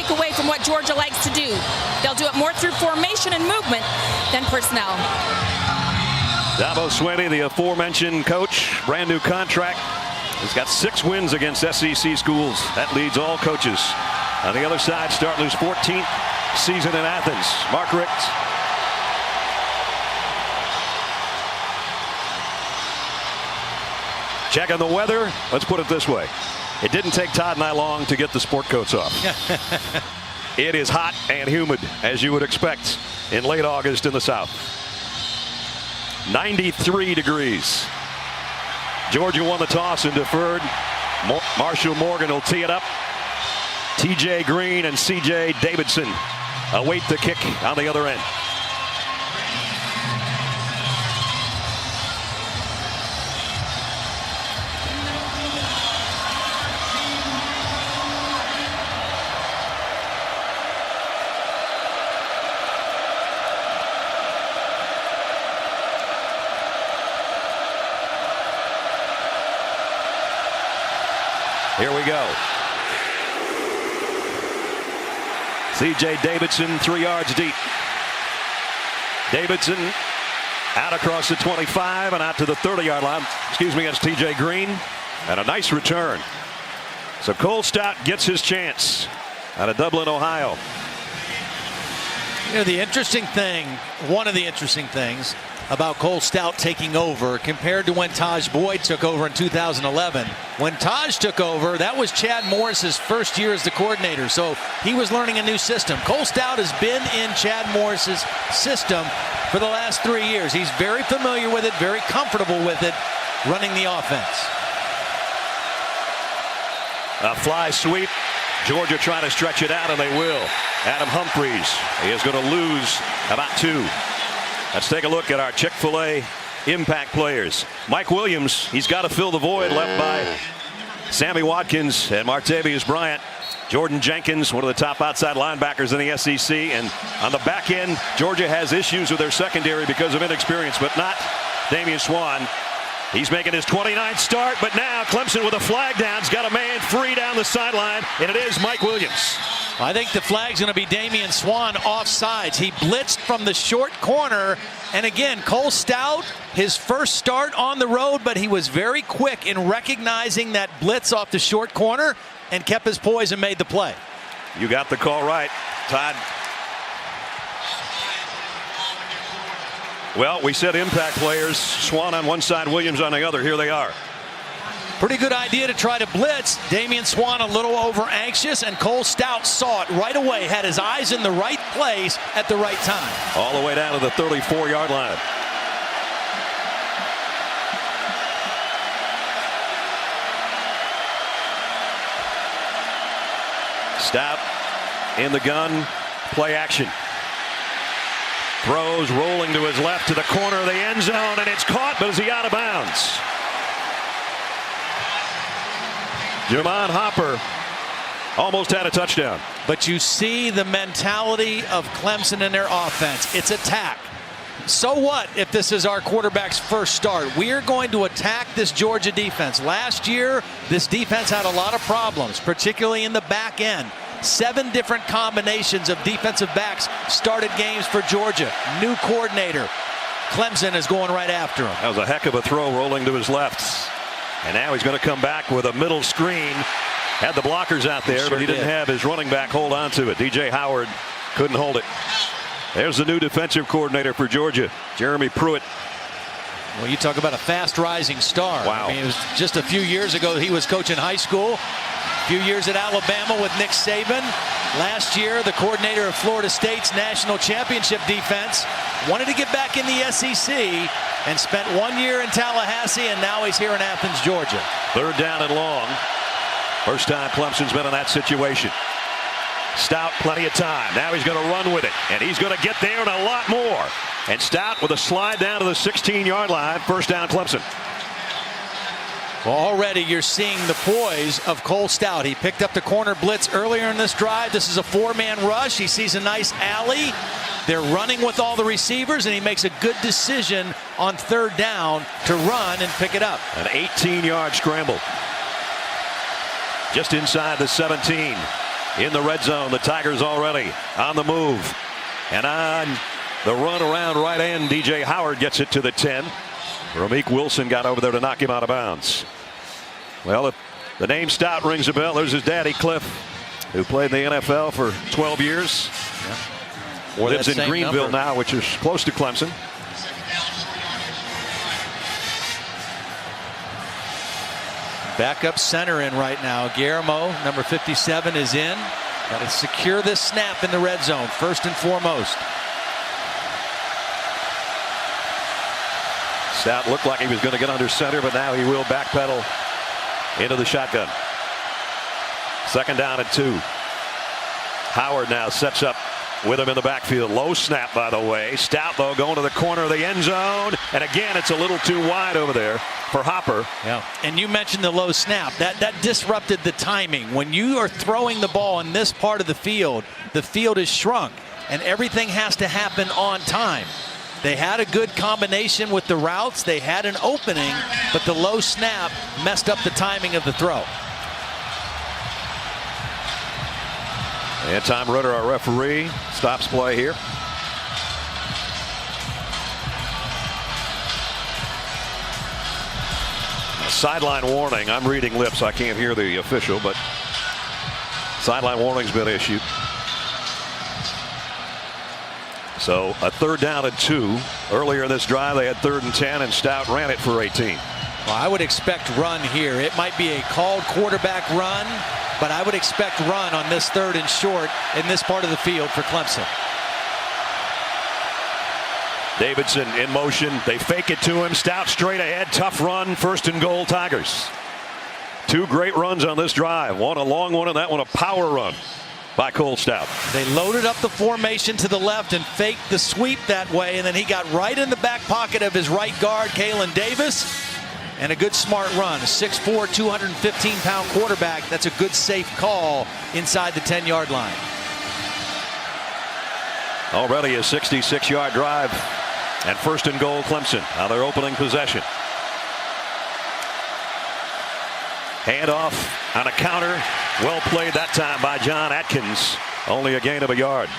take away from what Georgia likes to do. They'll do it more through formation and movement than personnel. Dabo Swinney, the aforementioned coach, brand new contract. He's got 6 wins against SEC schools. That leads all coaches. On the other side, Startler's 14th season in Athens. Mark Richt. Checking the weather. Let's put it this way. It didn't take Todd and I long to get the sport coats off. It is hot and humid, as you would expect in late August in the South. 93 degrees. Georgia won the toss and deferred. Marshall Morgan will tee it up. TJ Green and CJ Davidson await the kick on the other end. Here we go. C.J. Davidson 3 yards deep. Davidson out across the 25 and out to the 30-yard line. Excuse me, against T.J. Green. And a nice return. So Cole Stout gets his chance out of Dublin, Ohio. You know, the interesting thing, one of the interesting things about Cole Stout taking over compared to when Taj Boyd took over in 2011. When Taj took over, that was Chad Morris's first year as the coordinator, so he was learning a new system. Cole Stout has been in Chad Morris's system for the last 3 years. He's very familiar with it, very comfortable with it, running the offense. A fly sweep. Georgia trying to stretch it out, and they will. Adam Humphries, he is going to lose about 2. Let's take a look at our Chick-fil-A impact players. Mike Williams, he's got to fill the void left by Sammy Watkins and Martavius Bryant. Jordan Jenkins, one of the top outside linebackers in the SEC. And on the back end, Georgia has issues with their secondary because of inexperience, but not Damian Swann. He's making his 29th start, but now Clemson with a flag down. He's got a man free down the sideline, and it is Mike Williams. I think the flag's going to be Damian Swann offsides. He blitzed from the short corner. And again, Cole Stout, his first start on the road, but he was very quick in recognizing that blitz off the short corner and kept his poise and made the play. You got the call right, Todd. Well, we said impact players. Swann on one side, Williams on the other. Here they are. Pretty good idea to try to blitz. Damian Swann a little over anxious, and Cole Stout saw it right away, had his eyes in the right place at the right time. All the way down to the 34-yard line. Stout in the gun, play action. Throws rolling to his left to the corner of the end zone, and it's caught, but is he out of bounds? Jamon Hopper almost had a touchdown. But you see the mentality of Clemson in their offense. It's attack. So what if this is our quarterback's first start? We are going to attack this Georgia defense. Last year, this defense had a lot of problems, particularly in the back end. 7 different combinations of defensive backs started games for Georgia. New coordinator. Clemson is going right after him. That was a heck of a throw rolling to his left. And now he's going to come back with a middle screen. Had the blockers out there, but he didn't have his running back hold on to it. DJ Howard couldn't hold it. There's the new defensive coordinator for Georgia, Jeremy Pruitt. Well, you talk about a fast rising star. Wow. I mean, it was just a few years ago he was coaching high school. A few years at Alabama with Nick Saban. Last year, the coordinator of Florida State's national championship defense. Wanted to get back in the SEC and spent 1 year in Tallahassee, and now he's here in Athens, Georgia. 3rd down and long. First time Clemson's been in that situation. Stout, plenty of time. Now he's going to run with it, and he's going to get there and a lot more. And Stout with a slide down to the 16-yard line. First down, Clemson. Well, already you're seeing the poise of Cole Stout. He picked up the corner blitz earlier in this drive. This is a 4-man rush. He sees a nice alley. They're running with all the receivers, and he makes a good decision on 3rd down to run and pick it up. An 18-yard scramble. Just inside the 17. in the red zone. The Tigers already on the move. And on the run around right end, DJ Howard gets it to the 10. Ramik Wilson got over there to knock him out of bounds. Well, if the name Stout rings a bell, there's his daddy, Cliff, who played in the NFL for 12 years. Yeah. Lives in Greenville now, which is close to Clemson. Backup center in right now. Guillermo, number 57, is in. Got to secure this snap in the red zone, first and foremost. Stout looked like he was going to get under center, but now he will backpedal into the shotgun. Second down and 2. Howard now sets up with him in the backfield. Low snap, by the way. Stout, though, going to the corner of the end zone. And again, it's a little too wide over there for Hopper. Yeah. And you mentioned the low snap. That disrupted the timing. When you are throwing the ball in this part of the field is shrunk. And everything has to happen on time. They had a good combination with the routes. They had an opening, but the low snap messed up the timing of the throw. And Tom Ritter, our referee, stops play here. A sideline warning. I'm reading lips. I can't hear the official, but sideline warning's been issued. So a third down and 2. Earlier in this drive, they had 3rd and 10, and Stout ran it for 18. Well, I would expect run here. It might be a called quarterback run, but I would expect run on this 3rd and short in this part of the field for Clemson. Davidson in motion. They fake it to him. Stout straight ahead. Tough run. 1st and goal, Tigers. 2 great runs on this drive. One a long one, and that one a power run by Cole Stout. They loaded up the formation to the left and faked the sweep that way, and then he got right in the back pocket of his right guard, Kalen Davis. And a good smart run. A 6'4", 215-pound quarterback. That's a good safe call inside the 10-yard line. Already a 66-yard drive. And 1st and goal, Clemson on their opening possession. Handoff on a counter. Well played that time by John Atkins. Only a gain of a yard.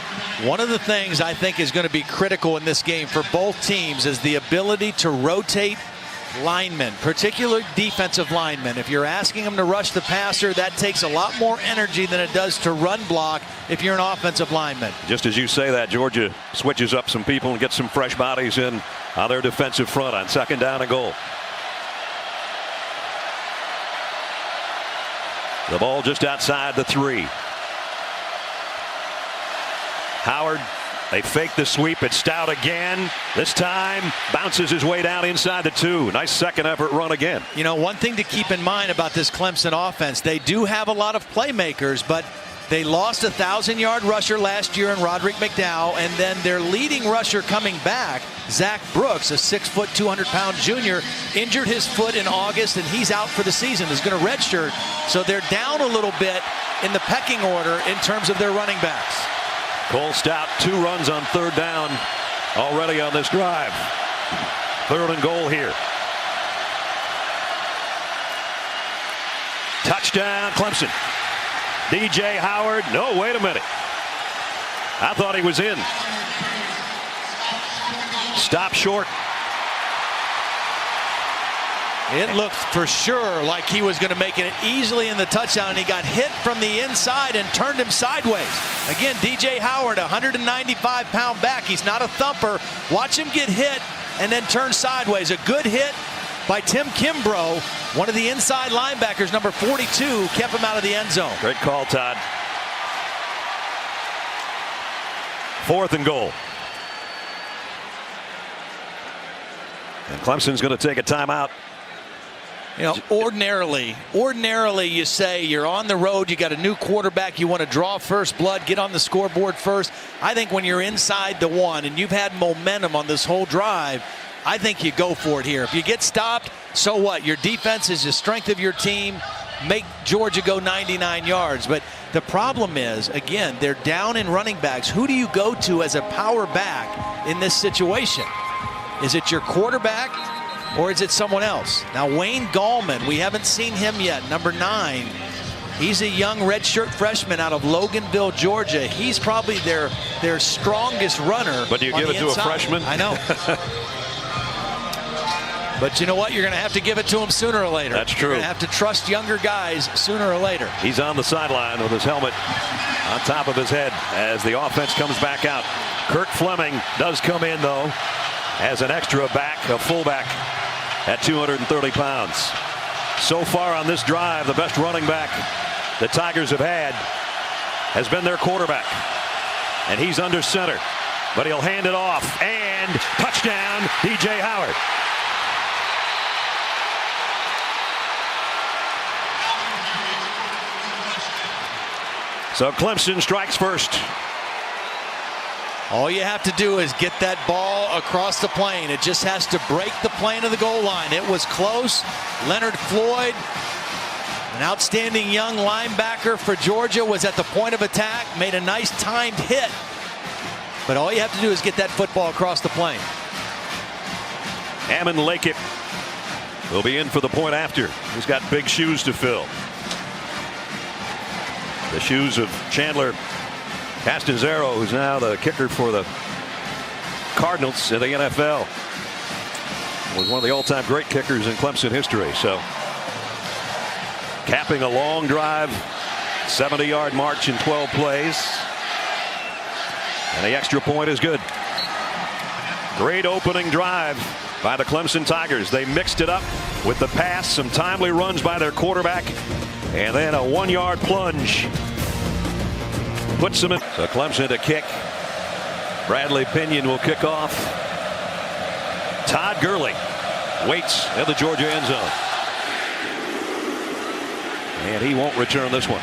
One of the things I think is going to be critical in this game for both teams is the ability to rotate linemen, particularly defensive linemen. If you're asking them to rush the passer, that takes a lot more energy than it does to run block if you're an offensive lineman. Just as you say that, Georgia switches up some people and gets some fresh bodies in on their defensive front on 2nd down and goal. The ball just outside the 3. Howard, they fake the sweep. It's Stout again. This time bounces his way down inside the 2. Nice second effort run again. You know, one thing to keep in mind about this Clemson offense, they do have a lot of playmakers, but they lost a 1,000-yard rusher last year in Roderick McDowell, and then their leading rusher coming back, Zach Brooks, a 6', 200-pound junior, injured his foot in August, and he's out for the season. Is going to redshirt, so they're down a little bit in the pecking order in terms of their running backs. Cole Stout, 2 runs on 3rd down already on this drive. 3rd and goal here. Touchdown, Clemson. DJ Howard. No, wait a minute. I thought he was in. Stop short. It looked for sure like he was going to make it easily in the touchdown, and he got hit from the inside and turned him sideways. Again, DJ Howard, 195-pound back. He's not a thumper. Watch him get hit and then turn sideways. A good hit by Tim Kimbrough, one of the inside linebackers, number 42, kept him out of the end zone. Great call, Todd. 4th and goal. And Clemson's going to take a timeout. You know, ordinarily you say you're on the road, you got a new quarterback, you want to draw first blood, get on the scoreboard first. I think when you're inside the 1 and you've had momentum on this whole drive, I think you go for it here. If you get stopped, so what? Your defense is the strength of your team. Make Georgia go 99 yards. But the problem is, again, they're down in running backs. Who do you go to as a power back in this situation? Is it your quarterback? Or is it someone else? Now, Wayne Gallman, we haven't seen him yet, number 9. He's a young redshirt freshman out of Loganville, Georgia. He's probably their strongest runner. But you give it to a freshman? I know. But you know what? You're going to have to give it to him sooner or later. That's true. You're going to have to trust younger guys sooner or later. He's on the sideline with his helmet on top of his head as the offense comes back out. Kirk Fleming does come in, though, as an extra back, a fullback at 230 pounds. So far on this drive, the best running back the Tigers have had has been their quarterback. And he's under center. But he'll hand it off. And touchdown, DJ Howard. So Clemson strikes first. All you have to do is get that ball across the plane. It just has to break the plane of the goal line. It was close. Leonard Floyd, an outstanding young linebacker for Georgia, was at the point of attack, made a nice timed hit. But all you have to do is get that football across the plane. Ammon Lakip will be in for the point after. He's got big shoes to fill. The shoes of Chandler Castanzaro, who's now the kicker for the Cardinals in the NFL. Was one of the all-time great kickers in Clemson history. So capping a long drive, 70-yard march in 12 plays. And the extra point is good. Great opening drive by the Clemson Tigers. They mixed it up with the pass, some timely runs by their quarterback, and then a 1-yard plunge puts them in. So Clemson to kick. Bradley Pinion will kick off. Todd Gurley waits at the Georgia end zone. And he won't return this one.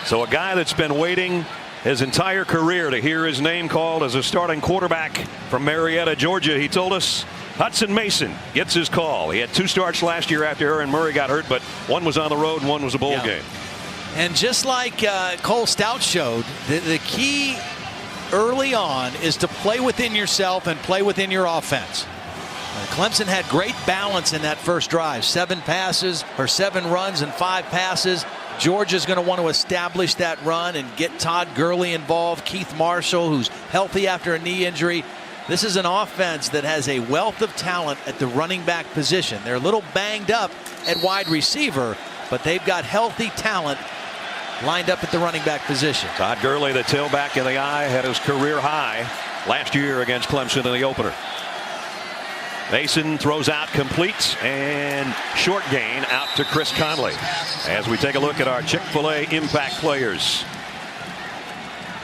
So a guy that's been waiting his entire career to hear his name called as a starting quarterback from Marietta, Georgia. He told us Hudson Mason gets his call. He had 2 starts last year after Aaron Murray got hurt, but one was on the road and one was a bowl game. And just like Cole Stout showed, the key early on is to play within yourself and play within your offense. Clemson had great balance in that first drive. 7 runs and 5 passes. Georgia's going to want to establish that run and get Todd Gurley involved. Keith Marshall, who's healthy after a knee injury. This is an offense that has a wealth of talent at the running back position. They're a little banged up at wide receiver, but they've got healthy talent lined up at the running back position. Todd Gurley, the tailback in the eye, had his career high last year against Clemson in the opener. Mason throws out complete and short gain out to Chris Conley. As we take a look at our Chick-fil-A impact players.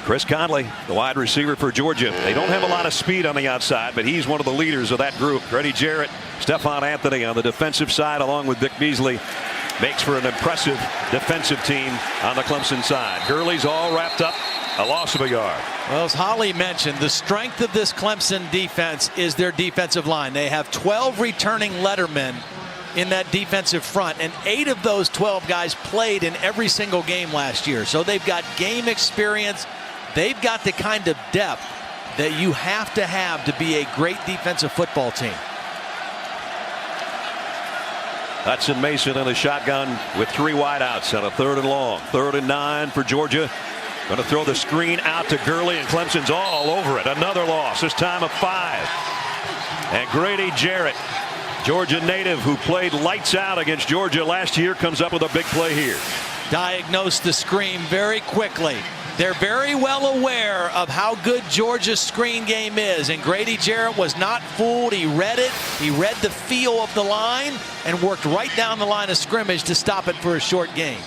Chris Conley, the wide receiver for Georgia. They don't have a lot of speed on the outside, but he's one of the leaders of that group. Grady Jarrett, Stephon Anthony on the defensive side, along with Vic Beasley, makes for an impressive defensive team on the Clemson side. Gurley's all wrapped up. A loss of a yard. Well, as Holly mentioned, the strength of this Clemson defense is their defensive line. They have 12 returning lettermen in that defensive front, and 8 of those 12 guys played in every single game last year. So they've got game experience. They've got the kind of depth that you have to be a great defensive football team. Hudson Mason in the shotgun with 3 wideouts on a 3rd and long. 3rd and 9 for Georgia. Going to throw the screen out to Gurley, and Clemson's all over it. Another loss, this time of 5. And Grady Jarrett, Georgia native who played lights out against Georgia last year, comes up with a big play here. Diagnosed the screen very quickly. They're very well aware of how good Georgia's screen game is, and Grady Jarrett was not fooled. He read it. He read the feel of the line and worked right down the line of scrimmage to stop it for a short gain.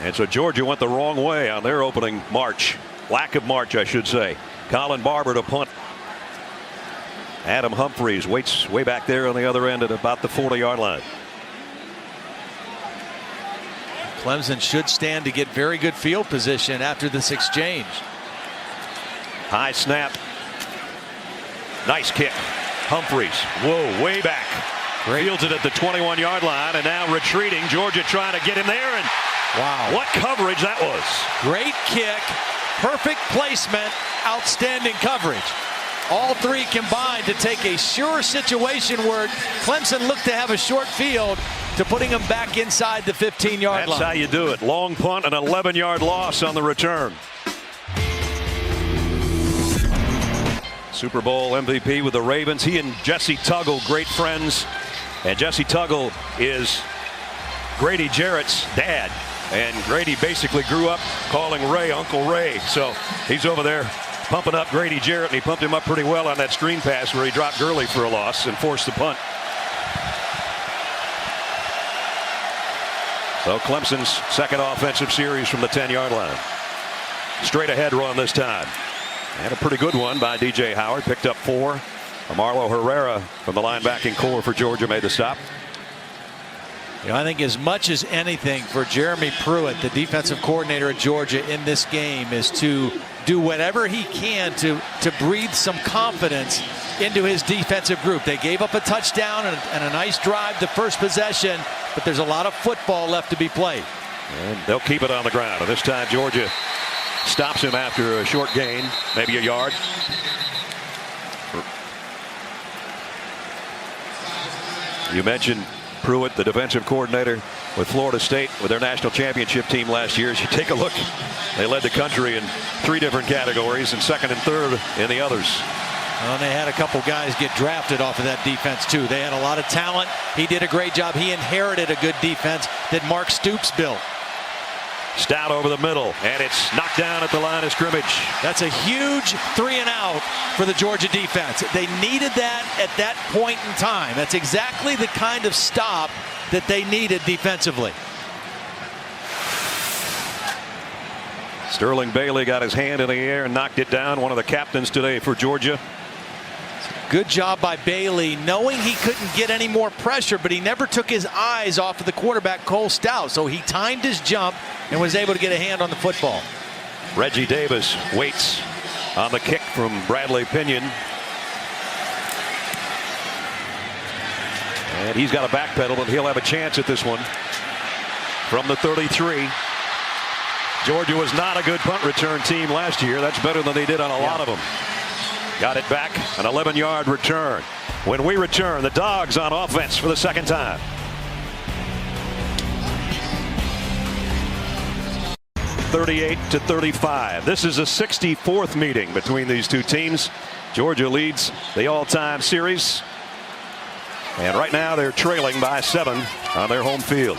And so Georgia went the wrong way on their opening march. Lack of march, I should say. Colin Barber to punt. Adam Humphries waits way back there on the other end at about the 40-yard line. Clemson should stand to get very good field position after this exchange. High snap. Nice kick. Humphries. Whoa, way back. Fields it at the 21-yard line, and now retreating. Georgia trying to get him there, and wow, what coverage that was. Great kick, perfect placement, outstanding coverage. All 3 combined to take a sure situation where Clemson looked to have a short field, to putting them back inside the 15-yard line. That's how you do it. Long punt, an 11-yard loss on the return. Super Bowl MVP with the Ravens. He and Jesse Tuggle, great friends. And Jesse Tuggle is Grady Jarrett's dad. And Grady basically grew up calling Ray Uncle Ray. So he's over there pumping up Grady Jarrett, and he pumped him up pretty well on that screen pass where he dropped Gurley for a loss and forced the punt. So Clemson's second offensive series from the 10-yard line. Straight ahead run this time. And a pretty good one by DJ Howard. Picked up 4. Marlo Herrera from the linebacking core for Georgia made the stop. You know, I think as much as anything for Jeremy Pruitt, the defensive coordinator at Georgia in this game, is to do whatever he can to breathe some confidence into his defensive group. They gave up a touchdown and a nice drive the first possession, but there's a lot of football left to be played. And they'll keep it on the ground. And this time Georgia stops him after a short gain, maybe a yard. You mentioned Pruitt, the defensive coordinator with Florida State with their national championship team last year. As you take a look, they led the country in 3 different categories and second and third in the others. Well, they had a couple guys get drafted off of that defense too. They had a lot of talent. He did a great job. He inherited a good defense that Mark Stoops built. Stout over the middle, and it's knocked down at the line of scrimmage. That's a huge 3 and out for the Georgia defense. They needed that at that point in time. That's exactly the kind of stop that they needed defensively. Sterling Bailey got his hand in the air and knocked it down. One of the captains today for Georgia. Good job by Bailey, knowing he couldn't get any more pressure, but he never took his eyes off of the quarterback, Cole Stout. So he timed his jump and was able to get a hand on the football. Reggie Davis waits on the kick from Bradley Pinion. And he's got a backpedal, and he'll have a chance at this one from the 33. Georgia was not a good punt return team last year. That's better than they did on a lot of them. Got it back, an 11-yard return. When we return, the Dogs on offense for the second time. (38-35). This is a 64th meeting between these two teams. Georgia leads the all-time series, and right now they're trailing by 7 on their home field.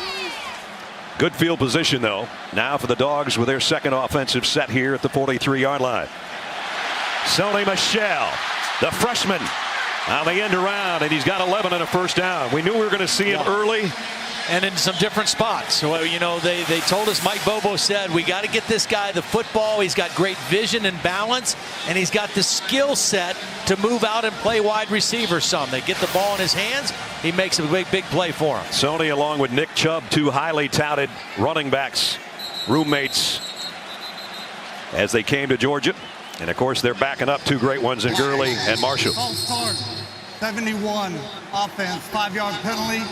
Good field position, though, now for the Dogs with their second offensive set here at the 43-yard line. Sony Michel, the freshman, on the end around, and he's got 11 and a first down. We knew we were going to see him early. And in some different spots. So, you know, they told us, Mike Bobo said, we got to get this guy the football. He's got great vision and balance, and he's got the skill set to move out and play wide receiver some. They get the ball in his hands, he makes a big play for him. Sony, along with Nick Chubb, 2 highly touted running backs, roommates, as they came to Georgia. And, of course, they're backing up 2 great ones in Gurley and Marshall. 71 offense, 5-yard penalty,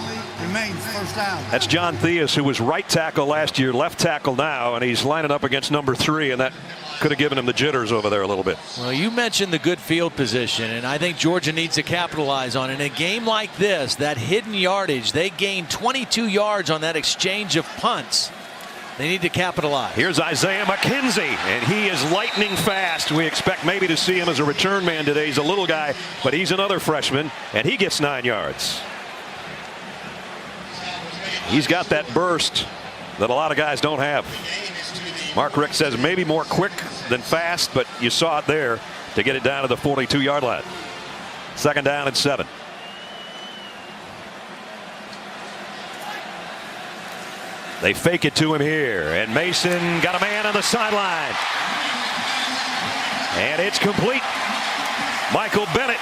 remains first down. That's John Theus, who was right tackle last year, left tackle now, and he's lining up against number 3, and that could have given him the jitters over there a little bit. Well, you mentioned the good field position, and I think Georgia needs to capitalize on it. In a game like this, that hidden yardage, they gained 22 yards on that exchange of punts. They need to capitalize. Here's Isaiah McKenzie, and he is lightning fast. We expect maybe to see him as a return man today. He's a little guy, but he's another freshman, and he gets 9 yards. He's got that burst that a lot of guys don't have. Mark Richt says maybe more quick than fast, but you saw it there to get it down to the 42-yard line. Second down and 7. They fake it to him here, and Mason got a man on the sideline. And it's complete. Michael Bennett,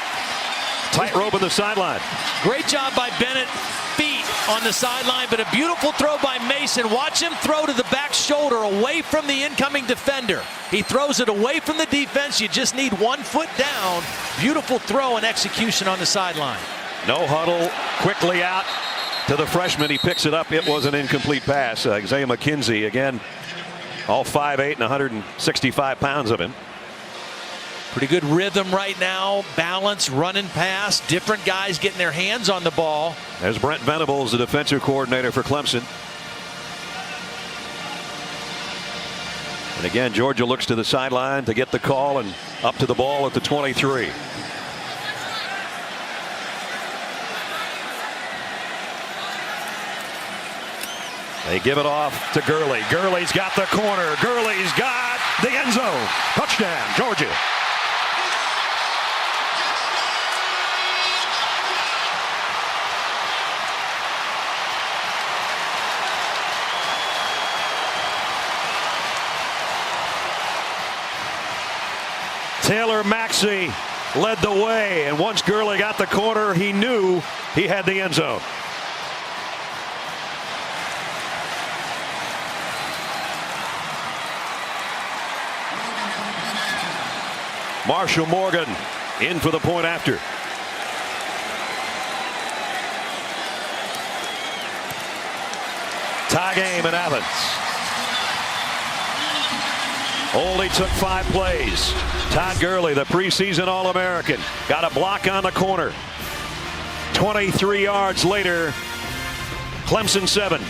tightrope on the sideline. Great job by Bennett. Feet on the sideline, but a beautiful throw by Mason. Watch him throw to the back shoulder away from the incoming defender. He throws it away from the defense. You just need 1 foot down. Beautiful throw and execution on the sideline. No huddle, quickly out to the freshman. He picks it up. It was an incomplete pass. Isaiah McKenzie, again, all 5'8" and 165 pounds of him. Pretty good rhythm right now. Balance, running pass. Different guys getting their hands on the ball. There's Brent Venables, the defensive coordinator for Clemson. And again, Georgia looks to the sideline to get the call and up to the ball at the 23. They give it off to Gurley. Gurley's got the corner. Gurley's got the end zone. Touchdown, Georgia. Taylor Maxey led the way, and once Gurley got the corner, he knew he had the end zone. Marshall Morgan in for the point after. Tie game in Athens. Only took 5 plays. Todd Gurley, the preseason All-American, got a block on the corner. 23 yards later, Clemson 7,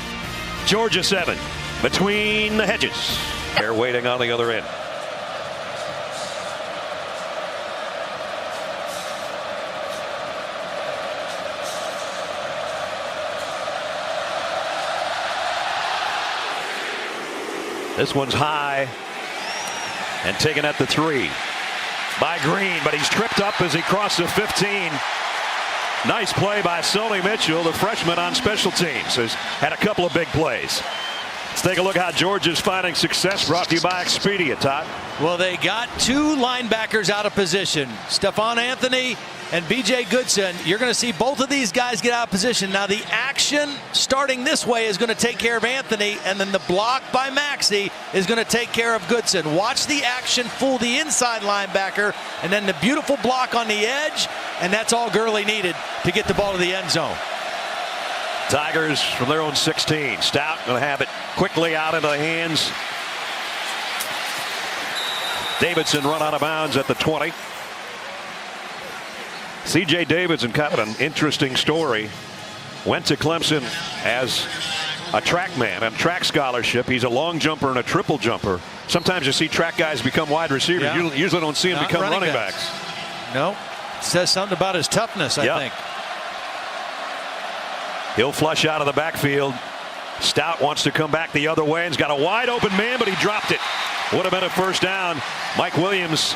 Georgia 7, between the hedges. They're waiting on the other end. This one's high and taken at the 3 by Green, but he's tripped up as he crosses 15. Nice play by Sony Mitchell, the freshman on special teams, has had a couple of big plays. Let's take a look how Georgia's finding success, brought to you by Expedia. Todd. Well, they got 2 linebackers out of position, Stephon Anthony and B.J. Goodson. You're going to see both of these guys get out of position. Now the action starting this way is going to take care of Anthony, and then the block by Maxey is going to take care of Goodson. Watch the action fool the inside linebacker, and then the beautiful block on the edge, and that's all Gurley needed to get the ball to the end zone. Tigers from their own 16. Stout going to have it quickly out into the hands. Davidson run out of bounds at the 20. C.J. Davidson, kind of an interesting story. Went to Clemson as a track man and track scholarship. He's a long jumper and a triple jumper. Sometimes you see track guys become wide receivers. Yeah. You usually don't see them become running backs. No. It says something about his toughness, I think. He'll flush out of the backfield. Stout wants to come back the other way and's got a wide open man, but he dropped it. Would have been a first down. Mike Williams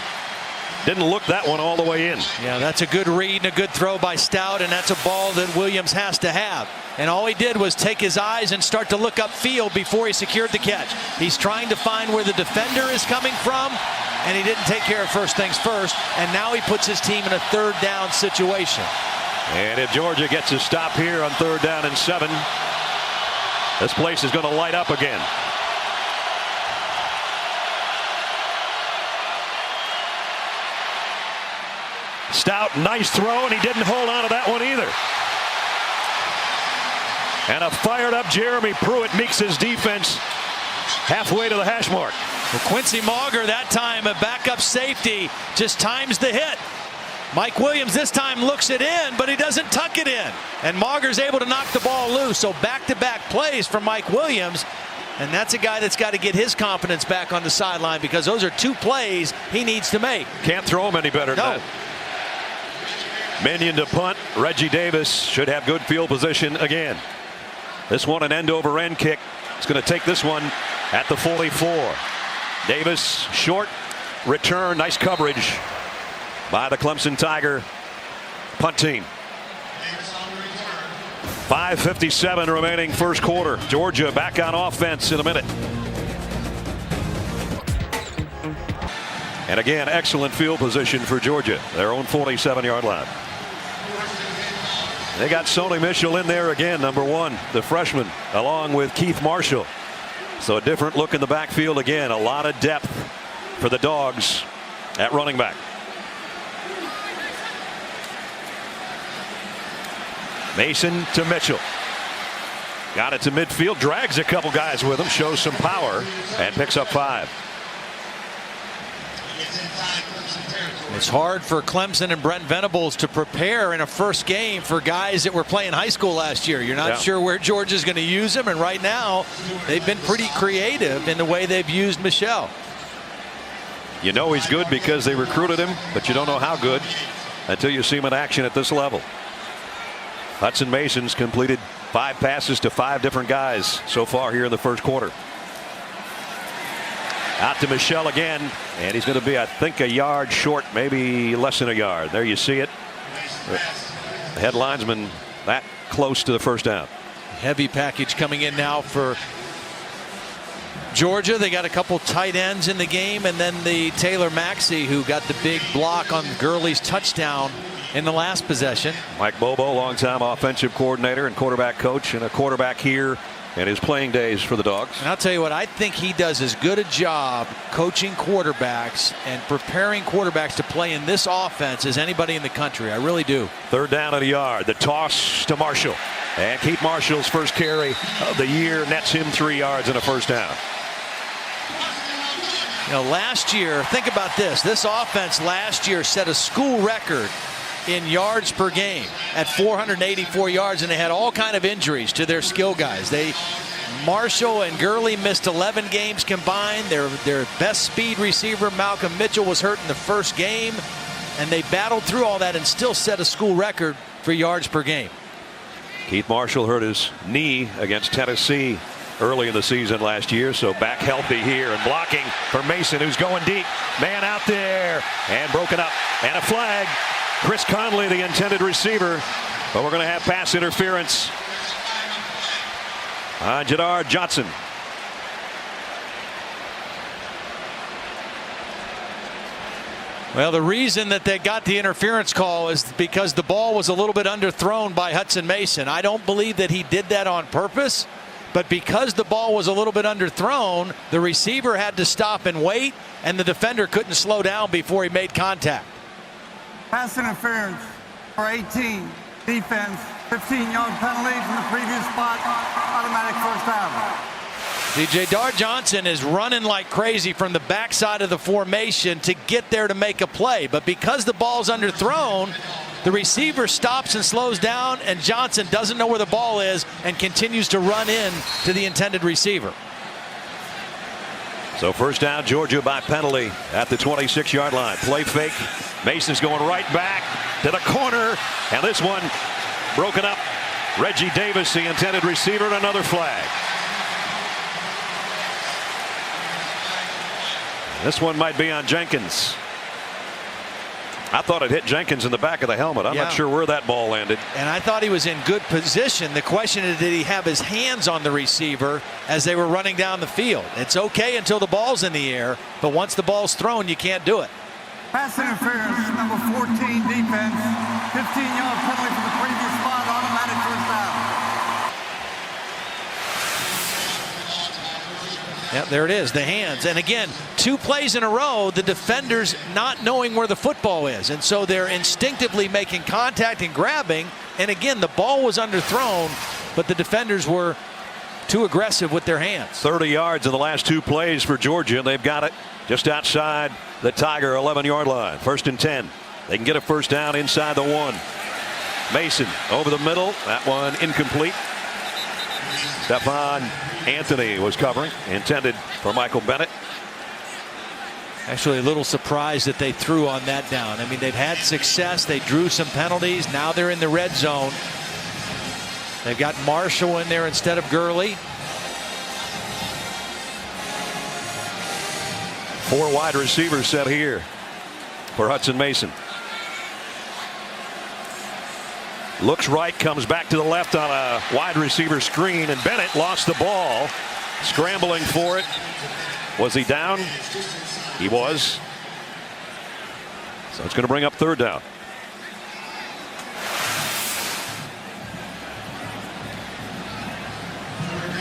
didn't look that one all the way in. Yeah, that's a good read and a good throw by Stout, and that's a ball that Williams has to have. And all he did was take his eyes and start to look upfield before he secured the catch. He's trying to find where the defender is coming from, and he didn't take care of first things first, and now he puts his team in a 3rd down situation. And if Georgia gets a stop here on 3rd down and 7, this place is going to light up again. Stout, nice throw, and he didn't hold on to that one either. And a fired up Jeremy Pruitt meets his defense halfway to the hash mark. Well, Quincy Mauger that time, a backup safety, just times the hit. Mike Williams this time looks it in, but he doesn't tuck it in. And Mauger's able to knock the ball loose. So back-to-back plays for Mike Williams. And that's a guy that's got to get his confidence back on the sideline, because those are 2 plays he needs to make. Can't throw him any better than that. Minion to punt. Reggie Davis should have good field position again. This one an end-over-end kick. It's going to take this one at the 44. Davis short return. Nice coverage by the Clemson Tiger punt team. 5:57 remaining first quarter. Georgia back on offense in a minute. And again, excellent field position for Georgia. Their own 47-yard line. They got Sony Mitchell in there again, number 1, the freshman, along with Keith Marshall. So a different look in the backfield again. A lot of depth for the Dogs at running back. Mason to Mitchell. Got it to midfield, drags a couple guys with him, shows some power, and picks up 5. It's hard for Clemson and Brent Venables to prepare in a first game for guys that were playing high school last year. You're not sure where Georgia's going to use them, and right now they've been pretty creative in the way they've used Michelle. You know he's good because they recruited him, but you don't know how good until you see him in action at this level. Hudson Mason's completed 5 passes to 5 different guys so far here in the first quarter. Out to Michelle again, and he's going to be, I think, a yard short, maybe less than a yard. There you see it. The head linesman that close to the first down. Heavy package coming in now for Georgia. They got a couple tight ends in the game, and then the Taylor Maxey, who got the big block on Gurley's touchdown in the last possession. Mike Bobo, longtime offensive coordinator and quarterback coach, and a quarterback here in his playing days for the Dogs. And I'll tell you what, I think he does as good a job coaching quarterbacks and preparing quarterbacks to play in this offense as anybody in the country. I really do. Third down at a yard. The toss to Marshall. And Keith Marshall's first carry of the year nets him 3 yards and a first down. You know, last year, think about this. This offense last year set a school record in yards per game at 484 yards, and they had all kind of injuries to their skill guys. Marshall and Gurley missed 11 games combined. Their best speed receiver, Malcolm Mitchell, was hurt in the first game, and they battled through all that and still set a school record for yards per game. Keith Marshall hurt his knee against Tennessee early in the season last year, so back healthy here, and blocking for Mason, who's going deep. Man out there, and broken up, and a flag. Chris Conley, the intended receiver, but we're going to have pass interference on Jadar Johnson. Well, the reason that they got the interference call is because the ball was a little bit underthrown by Hudson Mason. I don't believe that he did that on purpose, but because the ball was a little bit underthrown, the receiver had to stop and wait, and the defender couldn't slow down before he made contact. Pass interference for 18. Defense, 15-yard penalty from the previous spot. Automatic first down. Jadar Johnson is running like crazy from the backside of the formation to get there to make a play. But because the ball's underthrown, the receiver stops and slows down, and Johnson doesn't know where the ball is and continues to run in to the intended receiver. So first down, Georgia by penalty at the 26-yard line. Play fake. Mason's going right back to the corner, and this one broken up. Reggie Davis, the intended receiver, and another flag. This one might be on Jenkins. I thought it hit Jenkins in the back of the helmet. I'm not sure where that ball landed. And I thought he was in good position. The question is, did he have his hands on the receiver as they were running down the field? It's okay until the ball's in the air, but once the ball's thrown, you can't do it. Pass interference, number 14 defense, 15-yard penalty for the previous spot, automatic first down. Yeah, there it is, the hands. And again, 2 plays in a row, the defenders not knowing where the football is. And so they're instinctively making contact and grabbing. And again, the ball was underthrown, but the defenders were too aggressive with their hands. 30 yards in the last 2 plays for Georgia. They've got it just outside the Tiger 11-yard line. 1st and 10. They can get a first down inside the 1. Mason over the middle. That one incomplete. Stephon Anthony was covering, intended for Michael Bennett. Actually, a little surprised that they threw on that down. I mean, they've had success. They drew some penalties. Now they're in the red zone. They've got Marshall in there instead of Gurley. 4 wide receivers set here for Hudson Mason. Looks right, comes back to the left on a wide receiver screen, and Bennett lost the ball. Scrambling for it. Was he down? He was. So it's going to bring up 3rd down.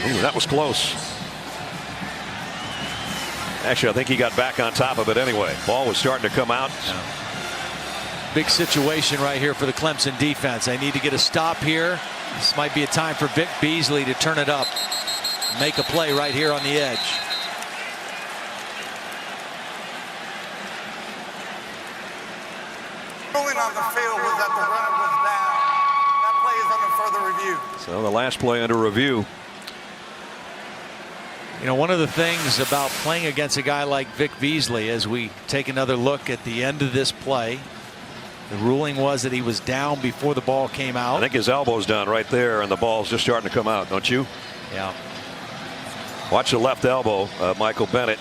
Ooh, that was close. Actually, I think he got back on top of it anyway. Ball was starting to come out. Big situation right here for the Clemson defense. They need to get a stop here. This might be a time for Vic Beasley to turn it up. Make a play right here on the edge. ruling on the field was that the runner was down. That play is under further review. So the last play under review. You know, one of the things about playing against a guy like Vic Beasley, as we take another look at the end of this play, the ruling was that he was down before the ball came out. I think his elbow's down right there, and the ball's just starting to come out, don't you? Yeah. Watch the left elbow, Michael Bennett.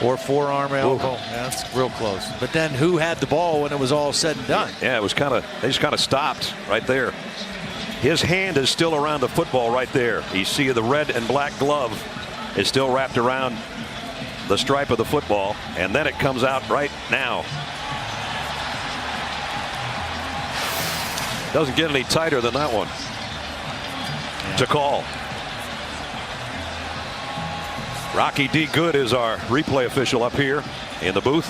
Or forearm elbow. Yeah, that's real close. But then who had the ball when it was all said and done? Yeah, it was kind of, they just kind of stopped right there. His hand is still around the football right there. You see the red and black glove is still wrapped around the stripe of the football, and then it comes out right now. Doesn't get any tighter than that one to call. Rocky D. Good is our replay official up here in the booth.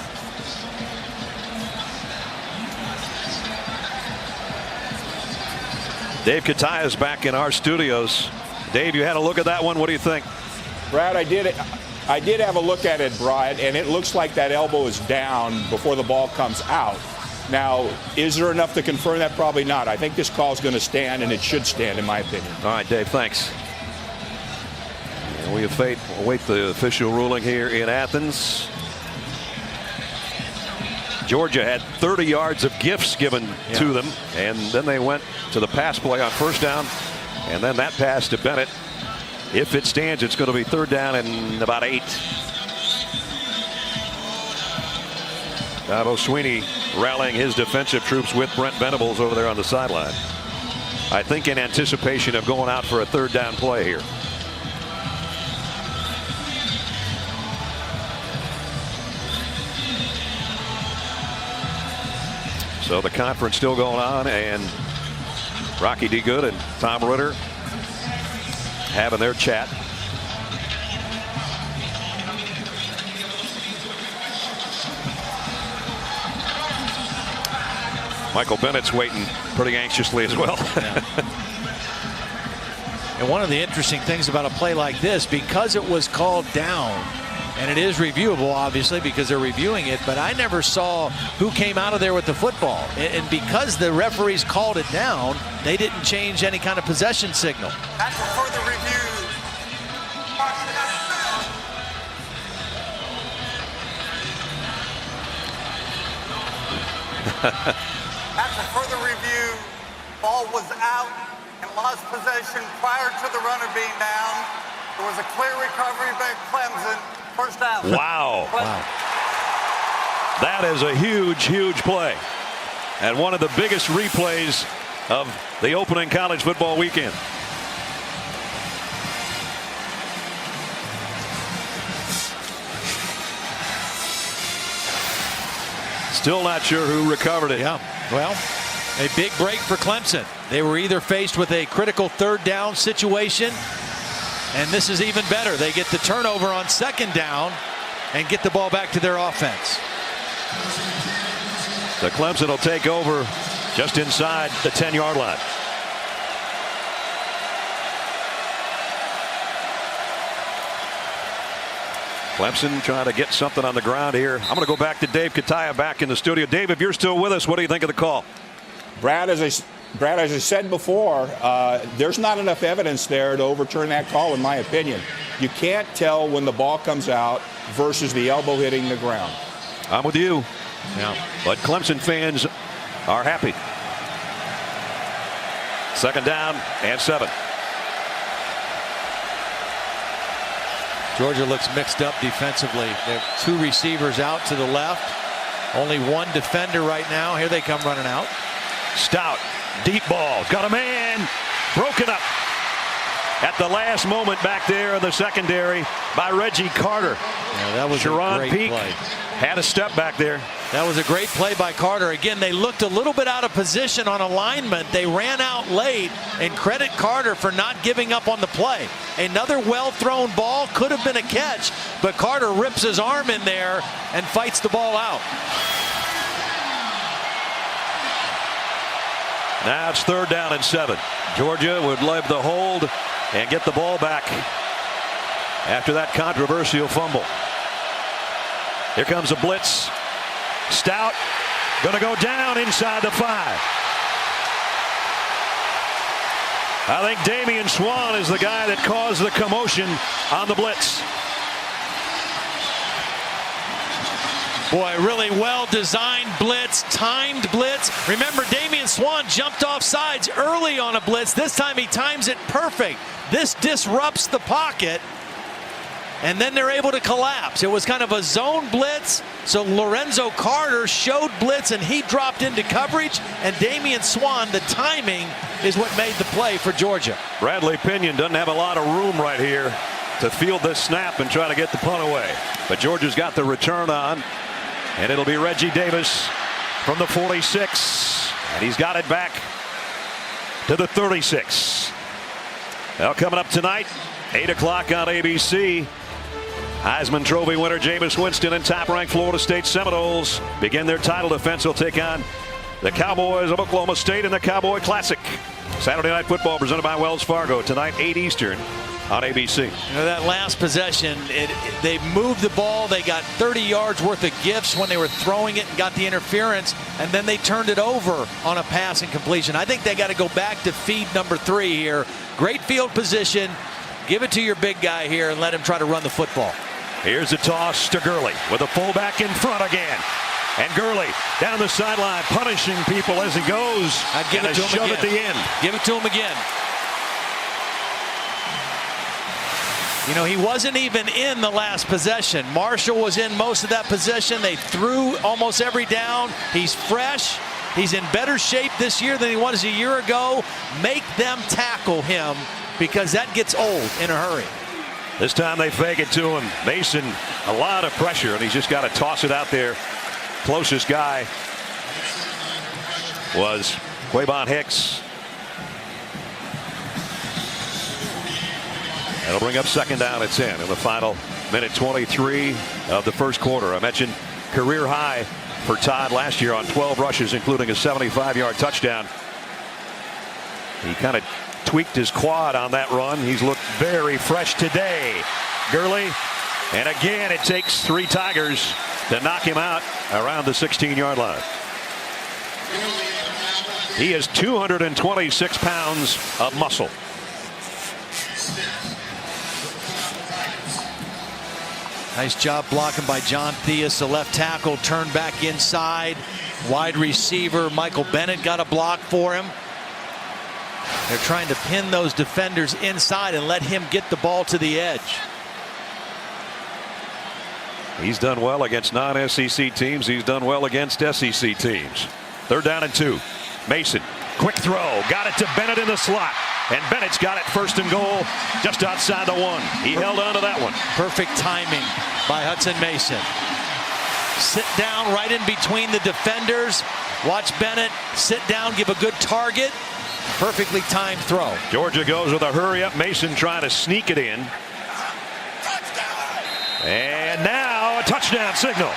Dave Kataya is back in our studios. Dave, you had a look at that one. What do you think? Brad, I did have a look at it, Brad, and it looks like that elbow is down before the ball comes out. Now, is there enough to confirm that? Probably not. I think this call is going to stand, and it should stand, in my opinion. All right, Dave, thanks. And we await the official ruling here in Athens. Georgia had 30 yards of gifts given to them, and then they went to the pass play on first down, and then that pass to Bennett. If it stands, it's going to be third down and about 8. Dabo Sweeney rallying his defensive troops with Brent Venables over there on the sideline. I think in anticipation of going out for a third down play here. So the conference still going on, and Rocky D. Good and Tom Ritter having their chat. Michael Bennett's waiting pretty anxiously as well. And one of the interesting things about a play like this, because it was called down, and it is reviewable, obviously, because they're reviewing it, but I never saw who came out of there with the football. And because the referees called it down, they didn't change any kind of possession signal. After further review, after further review, ball was out and lost possession prior to the runner being down. There was a clear recovery by Clemson. First down. Wow. That is a huge, huge play. And one of the biggest replays of the opening college football weekend. Still not sure who recovered it. Yeah, well, a big break for Clemson. They were either faced with a critical third down situation, and this is even better. They get the turnover on second down and get the ball back to their offense. The Clemson will take over just inside the 10-yard line. Clemson trying to get something on the ground here. I'm going to go back to Dave Kataya back in the studio. Dave, if you're still with us, what do you think of the call? Brad, as I said before, there's not enough evidence there to overturn that call, in my opinion. You can't tell when the ball comes out versus the elbow hitting the ground. I'm with you. Yeah. But Clemson fans are happy. Second down and 7. Georgia looks mixed up defensively. They have 2 receivers out to the left. Only 1 defender right now. Here they come running out. Stout, deep ball, got a man, broken up at the last moment back there in the secondary by Reggie Carter. Yeah, that was Sharon a great Peak play. had a step back there. That was a great play by Carter. Again, they looked a little bit out of position on alignment. They ran out late, and credit Carter for not giving up on the play. Another well-thrown ball could have been a catch, but Carter rips his arm in there and fights the ball out. Now it's third down and 7. Georgia would leave the hold and get the ball back after that controversial fumble. Here comes a blitz. Stout going to go down inside the 5. I think Damian Swann is the guy that caused the commotion on the blitz. Boy, really well-designed blitz, timed blitz. Remember, Damian Swann jumped off sides early on a blitz. This time he times it perfect. This disrupts the pocket, and then they're able to collapse. It was kind of a zone blitz, so Lorenzo Carter showed blitz, and he dropped into coverage, and Damian Swann, the timing is what made the play for Georgia. Bradley Pinion doesn't have a lot of room right here to field this snap and try to get the punt away. But Georgia's got the return on, and it'll be Reggie Davis from the 46, and he's got it back to the 36. Well, coming up tonight, 8 o'clock on ABC. Heisman Trophy winner Jameis Winston and top-ranked Florida State Seminoles begin their title defense. They'll take on the Cowboys of Oklahoma State in the Cowboy Classic. Saturday Night Football presented by Wells Fargo tonight, 8 Eastern on ABC. You know, that last possession, they moved the ball. They got 30 yards worth of gifts when they were throwing it and got the interference, and then they turned it over on a passing completion. I think they got to go back to feed number 3 here. Great field position. Give it to your big guy here and let him try to run the football. Here's a toss to Gurley with a fullback in front again. And Gurley down the sideline punishing people as he goes. I'd give it to him shove again. at the end. Give it to him again. You know, he wasn't even in the last possession. Marshall was in most of that possession. They threw almost every down. He's fresh. He's in better shape this year than he was a year ago. Make them tackle him because that gets old in a hurry. This time they fake it to him. Mason, a lot of pressure, and he's just got to toss it out there. Closest guy was Quavon Hicks. That'll bring up second down at 10 in the final minute 23 of the first quarter. I mentioned career high for Todd last year on 12 rushes, including a 75-yard touchdown. He kind of tweaked his quad on that run. He's looked very fresh today. Gurley, and again it takes 3 Tigers to knock him out around the 16-yard line. He is 226 pounds of muscle. Nice job blocking by John Theus, the left tackle, turned back inside. Wide receiver Michael Bennett got a block for him. They're trying to pin those defenders inside and let him get the ball to the edge. He's done well against non-SEC teams. He's done well against SEC teams. 3rd down and 2. Mason, quick throw, got it to Bennett in the slot, and Bennett's got it 1st and goal just outside the 1. He held on to that one. Perfect timing by Hudson Mason. Sit down right in between the defenders. Watch Bennett sit down, give a good target. Perfectly timed throw. Georgia goes with a hurry up. Mason trying to sneak it in. And now a touchdown signal.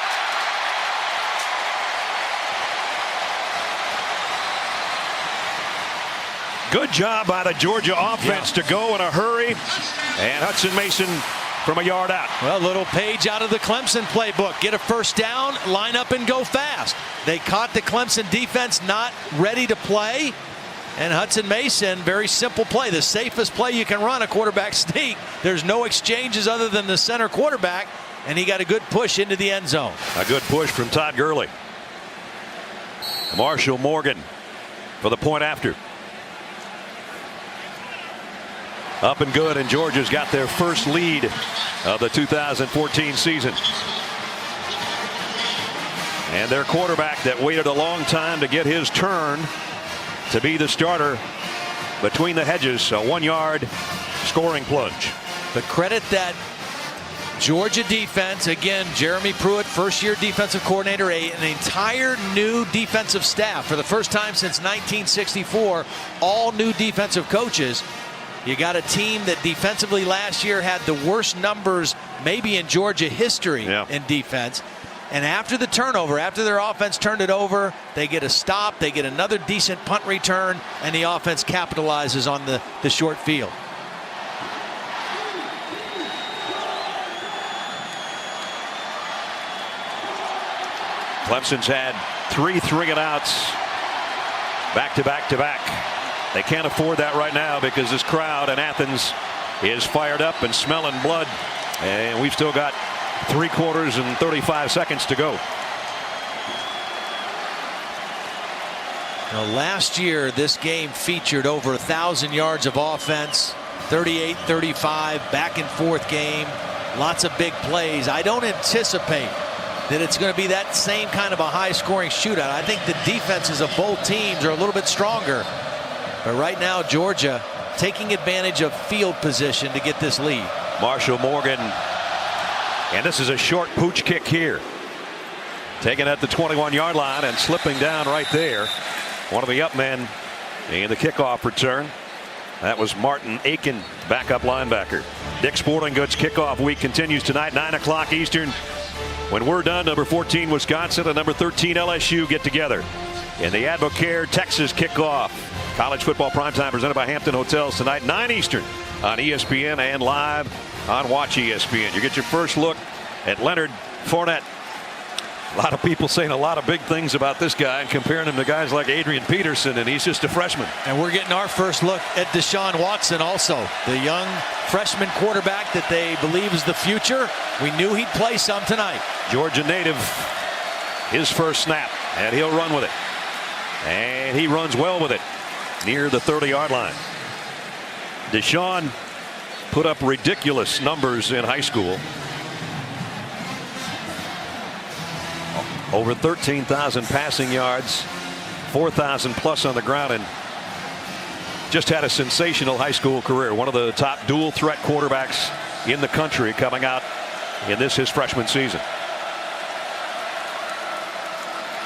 Good job by the Georgia offense to go in a hurry. And Hudson Mason from a yard out. Well, little page out of the Clemson playbook. Get a 1st down, line up and go fast. They caught the Clemson defense not ready to play. And Hudson Mason, very simple play. The safest play you can run, a quarterback sneak. There's no exchanges other than the center quarterback. And he got a good push into the end zone. A good push from Todd Gurley. Marshall Morgan for the point after. Up and good, and Georgia's got their first lead of the 2014 season. And their quarterback that waited a long time to get his turn to be the starter between the hedges, a 1-yard scoring plunge. The credit that Georgia defense, again, Jeremy Pruitt, first-year defensive coordinator, an entire new defensive staff for the first time since 1964, all new defensive coaches. You got a team that defensively last year had the worst numbers maybe in Georgia history in defense. And after the turnover, after their offense turned it over, they get a stop, they get another decent punt return, and the offense capitalizes on the short field. Clemson's had 3 3-and-outs back to back to back. They can't afford that right now because this crowd in Athens is fired up and smelling blood. And we've still got 3 quarters and 35 seconds to go. Now, last year, this game featured over 1,000 yards of offense, 38-35, back and forth game, lots of big plays. I don't anticipate that it's going to be that same kind of a high-scoring shootout. I think the defenses of both teams are a little bit stronger. But right now, Georgia taking advantage of field position to get this lead. Marshall Morgan, and this is a short pooch kick here. Taken at the 21-yard line and slipping down right there. One of the up men in the kickoff return. That was Martin Aiken, backup linebacker. Dick's Sporting Goods kickoff week continues tonight, 9 o'clock Eastern. When we're done, number 14 Wisconsin and number 13 LSU get together in the Advocare Texas kickoff. College football primetime presented by Hampton Hotels tonight, 9 Eastern on ESPN and live on Watch ESPN. You get your first look at Leonard Fournette. A lot of people saying a lot of big things about this guy and comparing him to guys like Adrian Peterson, and he's just a freshman. And we're getting our first look at Deshaun Watson also, the young freshman quarterback that they believe is the future. We knew he'd play some tonight. Georgia native, his first snap, and he'll run with it. And he runs well with it near the 30-yard line. Deshaun put up ridiculous numbers in high school. Over 13,000 passing yards, 4,000 plus on the ground, and just had a sensational high school career. One of the top dual threat quarterbacks in the country coming out in this his freshman season.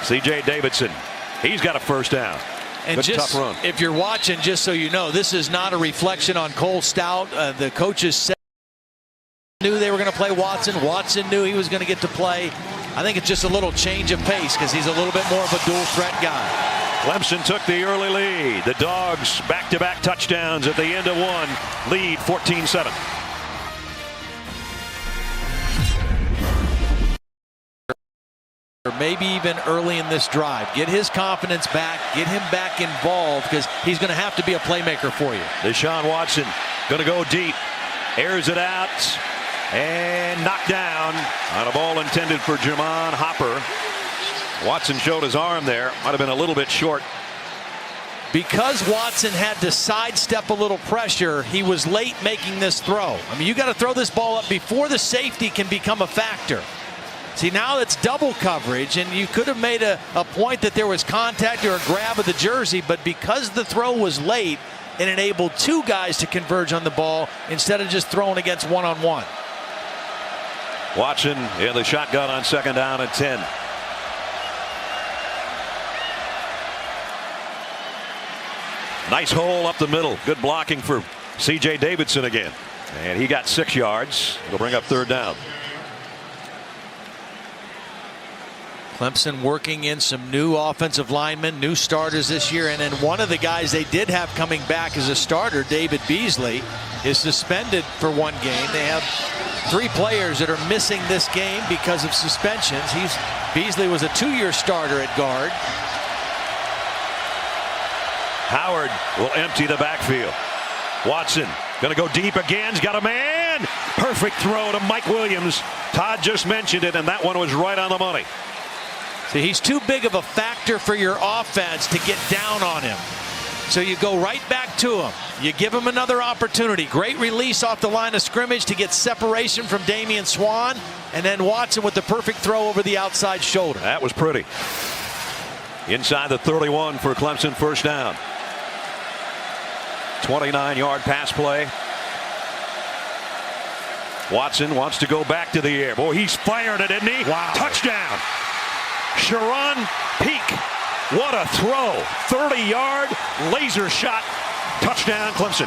C.J. Davidson, he's got a first down. And good, just, tough run. If you're watching, just so you know, this is not a reflection on Cole Stout. The coaches said knew they were going to play Watson. Watson knew he was going to get to play. I think it's just a little change of pace because he's a little bit more of a dual threat guy. Clemson took the early lead. The Dogs back-to-back touchdowns at the end of one. Lead 14-7. Or maybe even early in this drive. Get his confidence back. Get him back involved because he's going to have to be a playmaker for you. Deshaun Watson going to go deep. Airs it out. And knocked down on a ball intended for Jermon Hopper. Watson showed his arm there. Might have been a little bit short. Because Watson had to sidestep a little pressure, he was late making this throw. I mean, you got to throw this ball up before the safety can become a factor. See, now it's double coverage, and you could have made a point that there was contact or a grab of the jersey, but because the throw was late, it enabled 2 guys to converge on the ball instead of just throwing against one-on-one. Watson in the shotgun on 2nd down and 10. Nice hole up the middle. Good blocking for C.J. Davidson again. And he got 6 yards. It'll bring up 3rd down. Clemson working in some new offensive linemen, new starters this year. And then one of the guys they did have coming back as a starter, David Beasley, is suspended for 1 game. They have 3 players that are missing this game because of suspensions. Beasley was a 2-year starter at guard. Howard will empty the backfield. Watson going to go deep again. He's got a man. Perfect throw to Mike Williams. Todd just mentioned it, and that one was right on the money. See, he's too big of a factor for your offense to get down on him. So you go right back to him. You give him another opportunity. Great release off the line of scrimmage to get separation from Damian Swan. And then Watson with the perfect throw over the outside shoulder. That was pretty. Inside the 31 for Clemson, first down. 29-yard pass play. Watson wants to go back to the air. Boy, he's fired it, isn't he? Wow. Touchdown. Sharon Peak. What a throw. 30-yard laser shot. Touchdown, Clemson.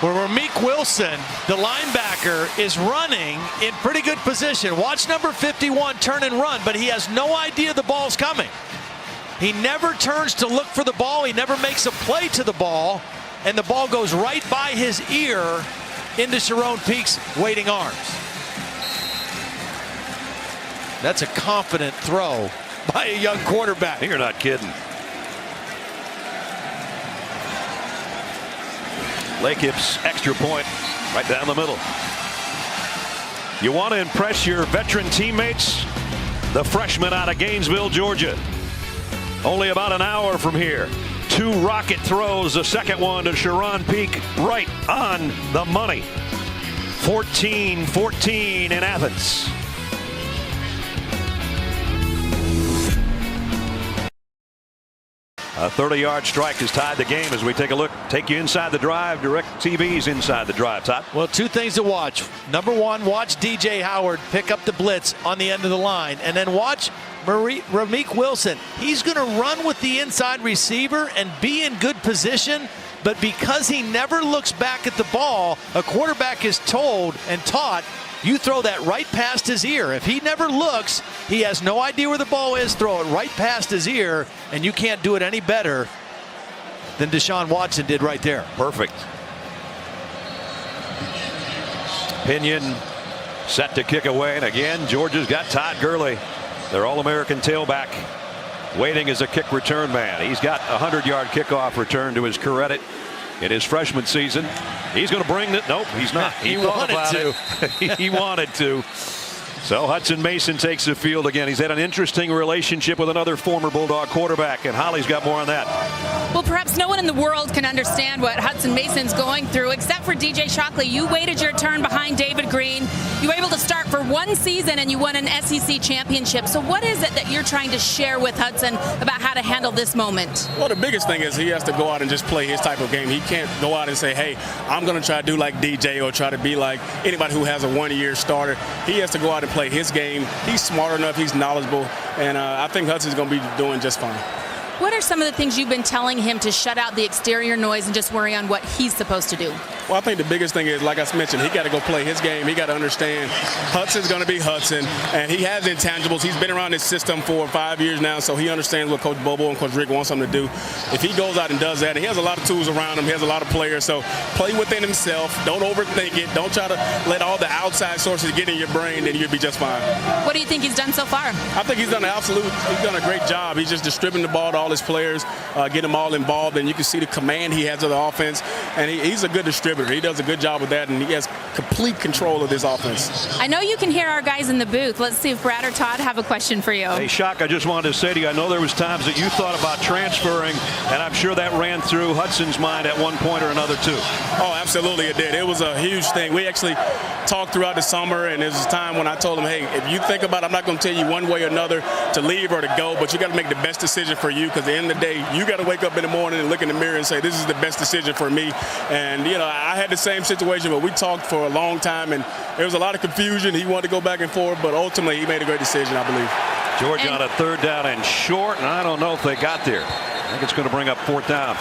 Where Rameek Wilson, the linebacker, is running in pretty good position. Watch number 51 turn and run, but he has no idea the ball's coming. He never turns to look for the ball. He never makes a play to the ball, and the ball goes right by his ear into Sharon Peak's waiting arms. That's a confident throw by a young quarterback. You're not kidding. Lakip's extra point right down the middle. You want to impress your veteran teammates? The freshman out of Gainesville, Georgia. Only about an hour from here. 2 rocket throws, the second one to Sharon Peak, right on the money. 14-14 in Athens. A 30-yard strike has tied the game as we take a look. Take you inside the drive. Direct TV's inside the drive. Todd? Well, 2 things to watch. Number 1, watch DJ Howard pick up the blitz on the end of the line. And then watch Ramik Wilson. He's going to run with the inside receiver and be in good position. But because he never looks back at the ball, a quarterback is told and taught, you throw that right past his ear. If he never looks, he has no idea where the ball is. Throw it right past his ear, and you can't do it any better than Deshaun Watson did right there. Perfect. Pinion set to kick away, and again, Georgia's got Todd Gurley, their All-American tailback, waiting as a kick return man. He's got a 100-yard kickoff return to his credit in his freshman season. He's going to bring it. Nope, he's not. He wanted to. He wanted to. So Hudson Mason takes the field again. He's had an interesting relationship with another former Bulldog quarterback, and Holly's got more on that. Well, perhaps no one in the world can understand what Hudson Mason's going through, except for DJ Shockley. You waited your turn behind David Green. You were able to start for 1 season, and you won an SEC championship. So what is it that you're trying to share with Hudson about how to handle this moment? Well, the biggest thing is he has to go out and just play his type of game. He can't go out and say, hey, I'm going to try to do like DJ or try to be like anybody who has a 1-year starter. He has to go out and play his game. He's smart enough. He's knowledgeable. And I think Hudson's going to be doing just fine. What are some of the things you've been telling him to shut out the exterior noise and just worry on what he's supposed to do? Well, I think the biggest thing is, like I mentioned, he got to go play his game. He got to understand Hudson's going to be Hudson, and he has intangibles. He's been around this system for 5 years now, so he understands what Coach Bobo and Coach Rick wants him to do. If he goes out and does that, and he has a lot of tools around him, he has a lot of players, so play within himself. Don't overthink it. Don't try to let all the outside sources get in your brain, and you'll be just fine. What do you think he's done so far? I think he's done a great job. He's just distributing the ball to all his players, getting them all involved, and you can see the command he has of the offense, and he's a good distributor. He does a good job with that, and he has complete control of this offense. I know you can hear our guys in the booth. Let's see if Brad or Todd have a question for you. Hey, Shock, I just wanted to say to you, I know there was times that you thought about transferring, and I'm sure that ran through Hudson's mind at one point or another, too. Oh, absolutely it did. It was a huge thing. We actually talked throughout the summer, and there was a time when I told him, hey, if you think about it, I'm not going to tell you one way or another to leave or to go, but you got to make the best decision for you, because at the end of the day, you got to wake up in the morning and look in the mirror and say, this is the best decision for me. And, you know, I had the same situation, but we talked for a long time, and there was a lot of confusion. He wanted to go back and forth, but ultimately he made a great decision, I believe. Georgia on a 3rd down and short, and I don't know if they got there. I think it's going to bring up 4th down.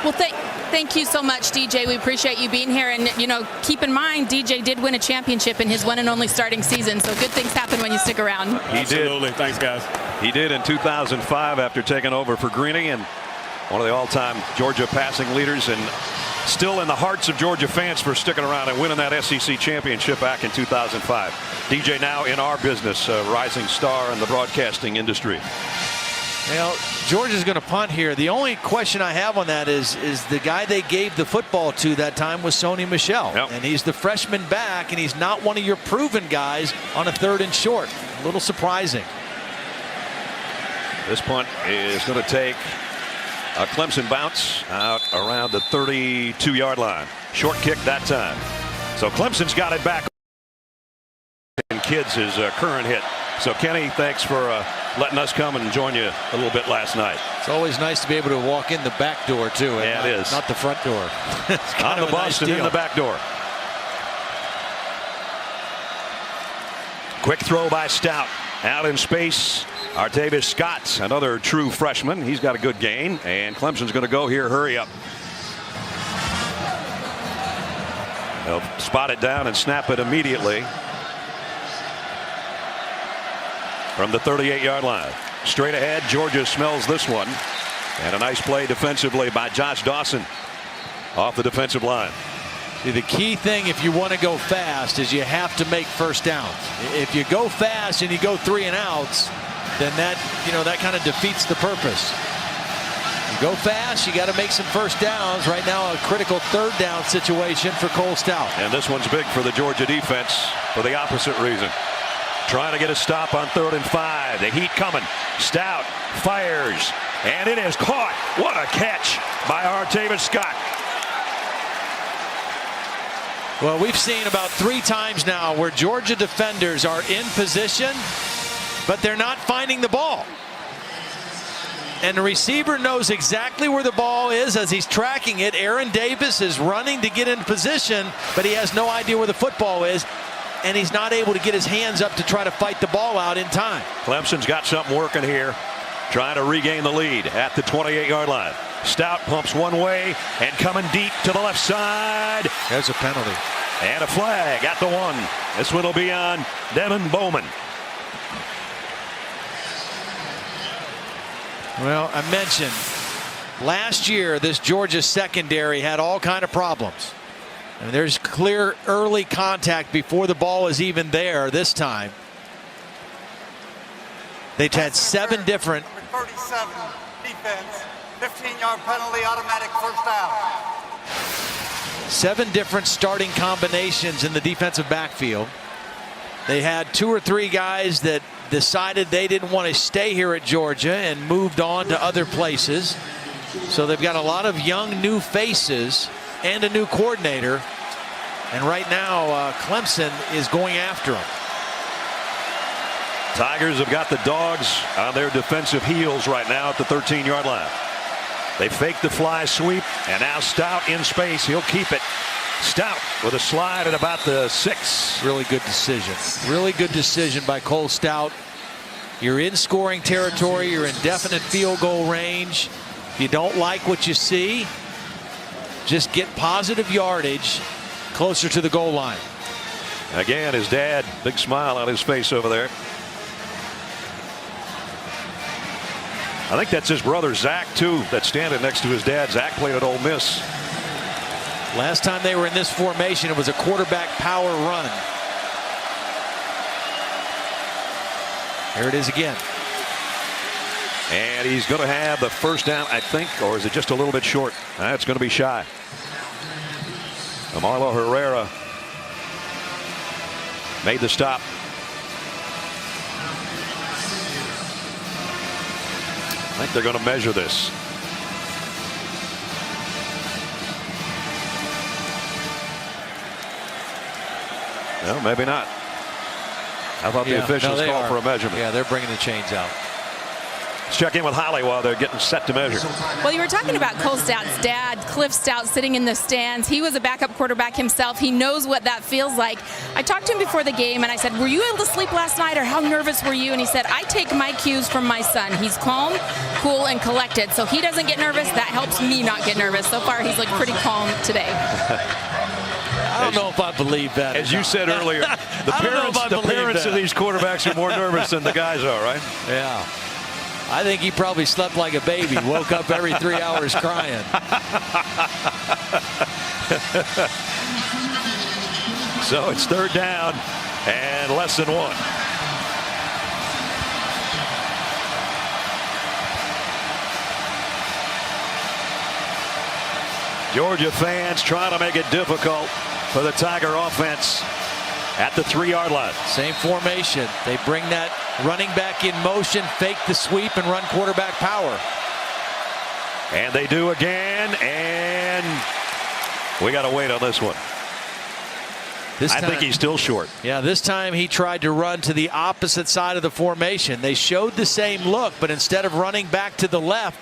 Well, thank you so much, DJ. We appreciate you being here. And, you know, keep in mind, DJ did win a championship in his one and only starting season. So good things happen when you stick around. He Absolutely. did. Thanks, guys. He did in 2005 after taking over for Greeny, and one of the all-time Georgia passing leaders, and still in the hearts of Georgia fans for sticking around and winning that SEC championship back in 2005. DJ now in our business, a rising star in the broadcasting industry. Well, Georgia's going to punt here. The only question I have on that is the guy they gave the football to that time was Sony Michel. Yep. And he's the freshman back, and he's not one of your proven guys on a 3rd and short. A little surprising. This punt is going to take a Clemson bounce out around the 32-yard line. Short kick that time. So Clemson's got it back. And Kids his current hit. So Kenny, thanks for letting us come and join you a little bit last night. It's always nice to be able to walk in the back door too. Yeah, it is. Not the front door. It's On the bus and in the back door. Quick throw by Stout. Out in space. Artavis Scott, another true freshman. He's got a good gain, and Clemson's going to go here. Hurry up. They'll spot it down and snap it immediately from the 38-yard line. Straight ahead, Georgia smells this one, and a nice play defensively by Josh Dawson off the defensive line. The key thing if you want to go fast is you have to make first downs. If you go fast and you go 3 and outs, then that kind of defeats the purpose. You go fast, you got to make some first downs. Right now, a critical 3rd down situation for Cole Stout. And this one's big for the Georgia defense for the opposite reason. Trying to get a stop on 3rd and 5. The heat coming. Stout fires, and it is caught. What a catch by Artavis Scott. Well, we've seen about 3 times now where Georgia defenders are in position, but they're not finding the ball. And the receiver knows exactly where the ball is as he's tracking it. Aaron Davis is running to get in position, but he has no idea where the football is, and he's not able to get his hands up to try to fight the ball out in time. Clemson's got something working here, trying to regain the lead at the 28-yard line. Stout pumps one way and coming deep to the left side. There's a penalty. And a flag at the 1. This one will be on Devin Bowman. Well, I mentioned last year this Georgia secondary had all kind of problems. And there's clear early contact before the ball is even there this time. They've had 7 different. 37 defense, 15-yard penalty, automatic first down. 7 different starting combinations in the defensive backfield. They had 2 or 3 guys that decided they didn't want to stay here at Georgia and moved on to other places. So they've got a lot of young new faces and a new coordinator. And right now, Clemson is going after them. Tigers have got the dogs on their defensive heels right now at the 13-yard line. They fake the fly sweep, and now Stout in space. He'll keep it. Stout with a slide at about the 6. Really good decision. Really good decision by Cole Stout. You're in scoring territory. You're in definite field goal range. If you don't like what you see, just get positive yardage closer to the goal line. Again, his dad, big smile on his face over there. I think that's his brother Zach too that's standing next to his dad. Zach played at Ole Miss. Last time they were in this formation, it was a quarterback power run. Here it is again. And he's going to have the first down, I think, or is it just a little bit short? It's going to be shy. Marlo Herrera made the stop. I think they're going to measure this. No, maybe not. I thought the officials called for a measurement. Yeah, they're bringing the chains out. Let's check in with Holly while they're getting set to measure. Well, you were talking about Cole Stout's dad, Cliff Stout, sitting in the stands. He was a backup quarterback himself. He knows what that feels like. I talked to him before the game, and I said, were you able to sleep last night, or how nervous were you? And he said, I take my cues from my son. He's calm, cool, and collected. So he doesn't get nervous. That helps me not get nervous. So far, he's looked pretty calm today. I don't know if I believe that. As you said earlier, the parents of these quarterbacks are more nervous than the guys are, right? Yeah. I think he probably slept like a baby, woke up every 3 hours crying. So it's 3rd down and less than 1. Georgia fans trying to make it difficult for the Tiger offense at the 3-yard line. Same formation. They bring that running back in motion, fake the sweep, and run quarterback power. And they do again, and we got to wait on this one. I think he's still short. Yeah, this time he tried to run to the opposite side of the formation. They showed the same look, but instead of running back to the left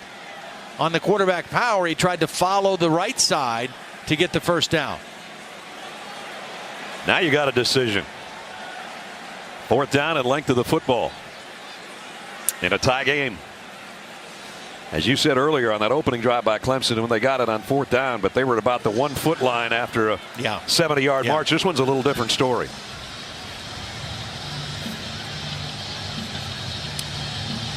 on the quarterback power, he tried to follow the right side to get the first down. Now you got a decision. 4th down and length of the football in a tie game. As you said earlier on that opening drive by Clemson when they got it on 4th down, but they were at about the 1-foot line after a 70-yard march. This one's a little different story.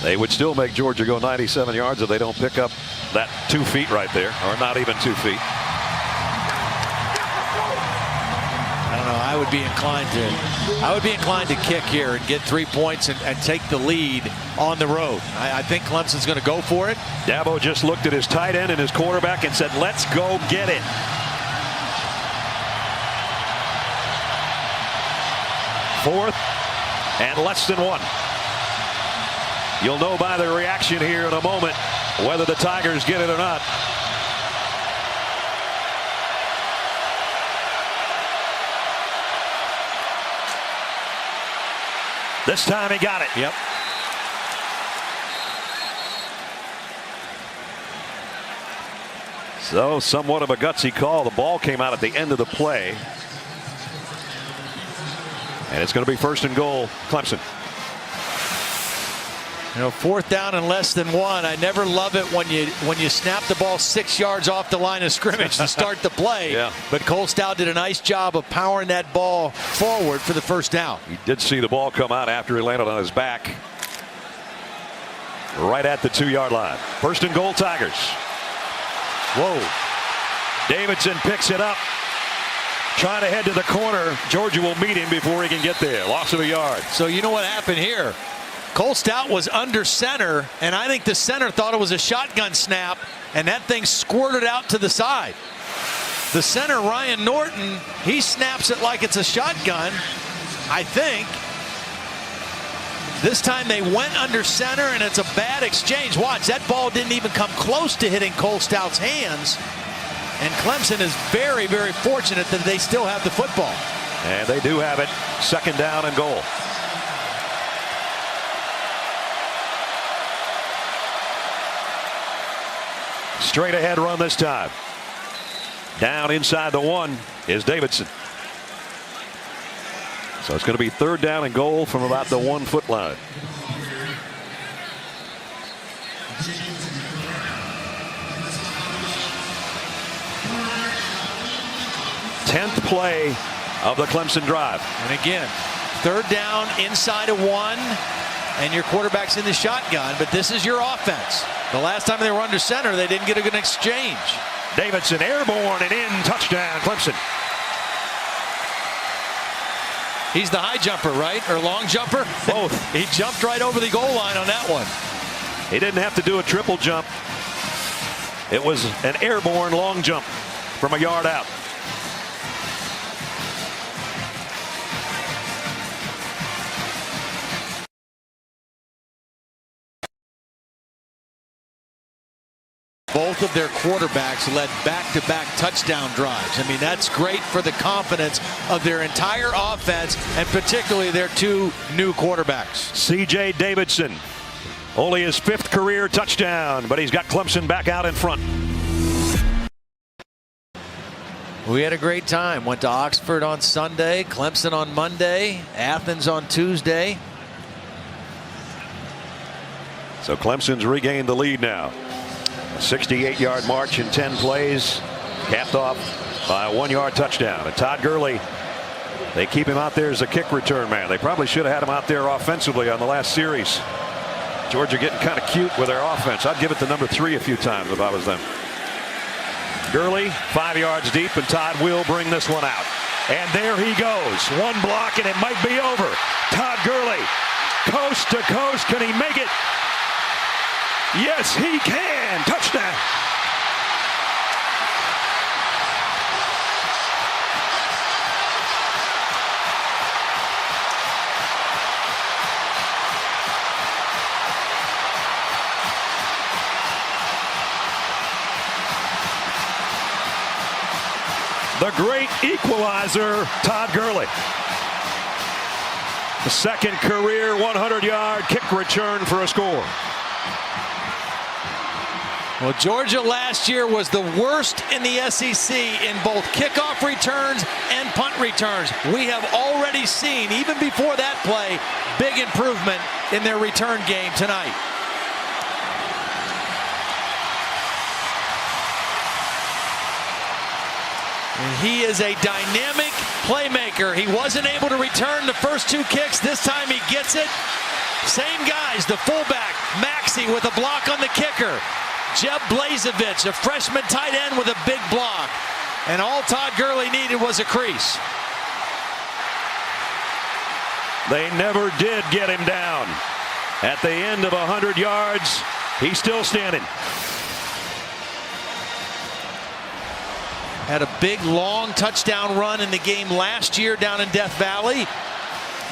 They would still make Georgia go 97 yards if they don't pick up that 2 feet right there, or not even 2 feet. I don't know. I would be inclined to kick here and get 3 points and take the lead on the road. I think Clemson's going to go for it. Dabo just looked at his tight end and his quarterback and said, let's go get it. Fourth and less than 1. You'll know by the reaction here in a moment whether the Tigers get it or not. This time he got it. Yep. So somewhat of a gutsy call. The ball came out at the end of the play. And it's going to be 1st and goal, Clemson. You know, 4th down and less than 1. I never love it when you snap the ball 6 yards off the line of scrimmage to start the play. Yeah. But Cole Stout did a nice job of powering that ball forward for the 1st down. He did see the ball come out after he landed on his back. Right at the 2-yard line. 1st and goal, Tigers. Whoa. Davidson picks it up. Trying to head to the corner. Georgia will meet him before he can get there. Loss of a yard. So you know what happened here? Cole Stout was under center, and I think the center thought it was a shotgun snap, and that thing squirted out to the side. The center, Ryan Norton, he snaps it like it's a shotgun, I think. This time they went under center, and it's a bad exchange. Watch, that ball didn't even come close to hitting Cole Stout's hands. And Clemson is very, very fortunate that they still have the football. And they do have it. 2nd down and goal. Straight ahead run this time. Down inside the 1 is Davidson. So it's going to be 3rd down and goal from about the 1-foot line. Tenth play of the Clemson drive. And again, 3rd down inside of 1, and your quarterback's in the shotgun, but this is your offense. The last time they were under center, they didn't get a good exchange. Davidson airborne and in, touchdown Clemson. He's the high jumper, right? Or long jumper? Both. He jumped right over the goal line on that one. He didn't have to do a triple jump. It was an airborne long jump from a yard out. Both of their quarterbacks led back-to-back touchdown drives. I mean, that's great for the confidence of their entire offense, and particularly their 2 new quarterbacks. C.J. Davidson, only his 5th career touchdown, but he's got Clemson back out in front. We had a great time. Went to Oxford on Sunday, Clemson on Monday, Athens on Tuesday. So Clemson's regained the lead now. 68-yard march in 10 plays, capped off by a 1-yard touchdown. And Todd Gurley, they keep him out there as a kick return man. They probably should have had him out there offensively on the last series. Georgia getting kind of cute with their offense. I'd give it to number 3 a few times if I was them. Gurley 5 yards deep, and Todd will bring this one out. And there he goes. 1 block and it might be over. Todd Gurley, coast to coast. Can he make it? Yes, he can. Touchdown. The great equalizer, Todd Gurley. The 2nd career 100-yard kick return for a score. Well, Georgia last year was the worst in the SEC in both kickoff returns and punt returns. We have already seen, even before that play, big improvement in their return game tonight. And he is a dynamic playmaker. He wasn't able to return the first 2 kicks. This time he gets it. Same guys, the fullback, Maxey with a block on the kicker. Jeb Blazevich, a freshman tight end with a big block. And all Todd Gurley needed was a crease. They never did get him down. At the end of 100 yards, he's still standing. Had a big, long touchdown run in the game last year down in Death Valley.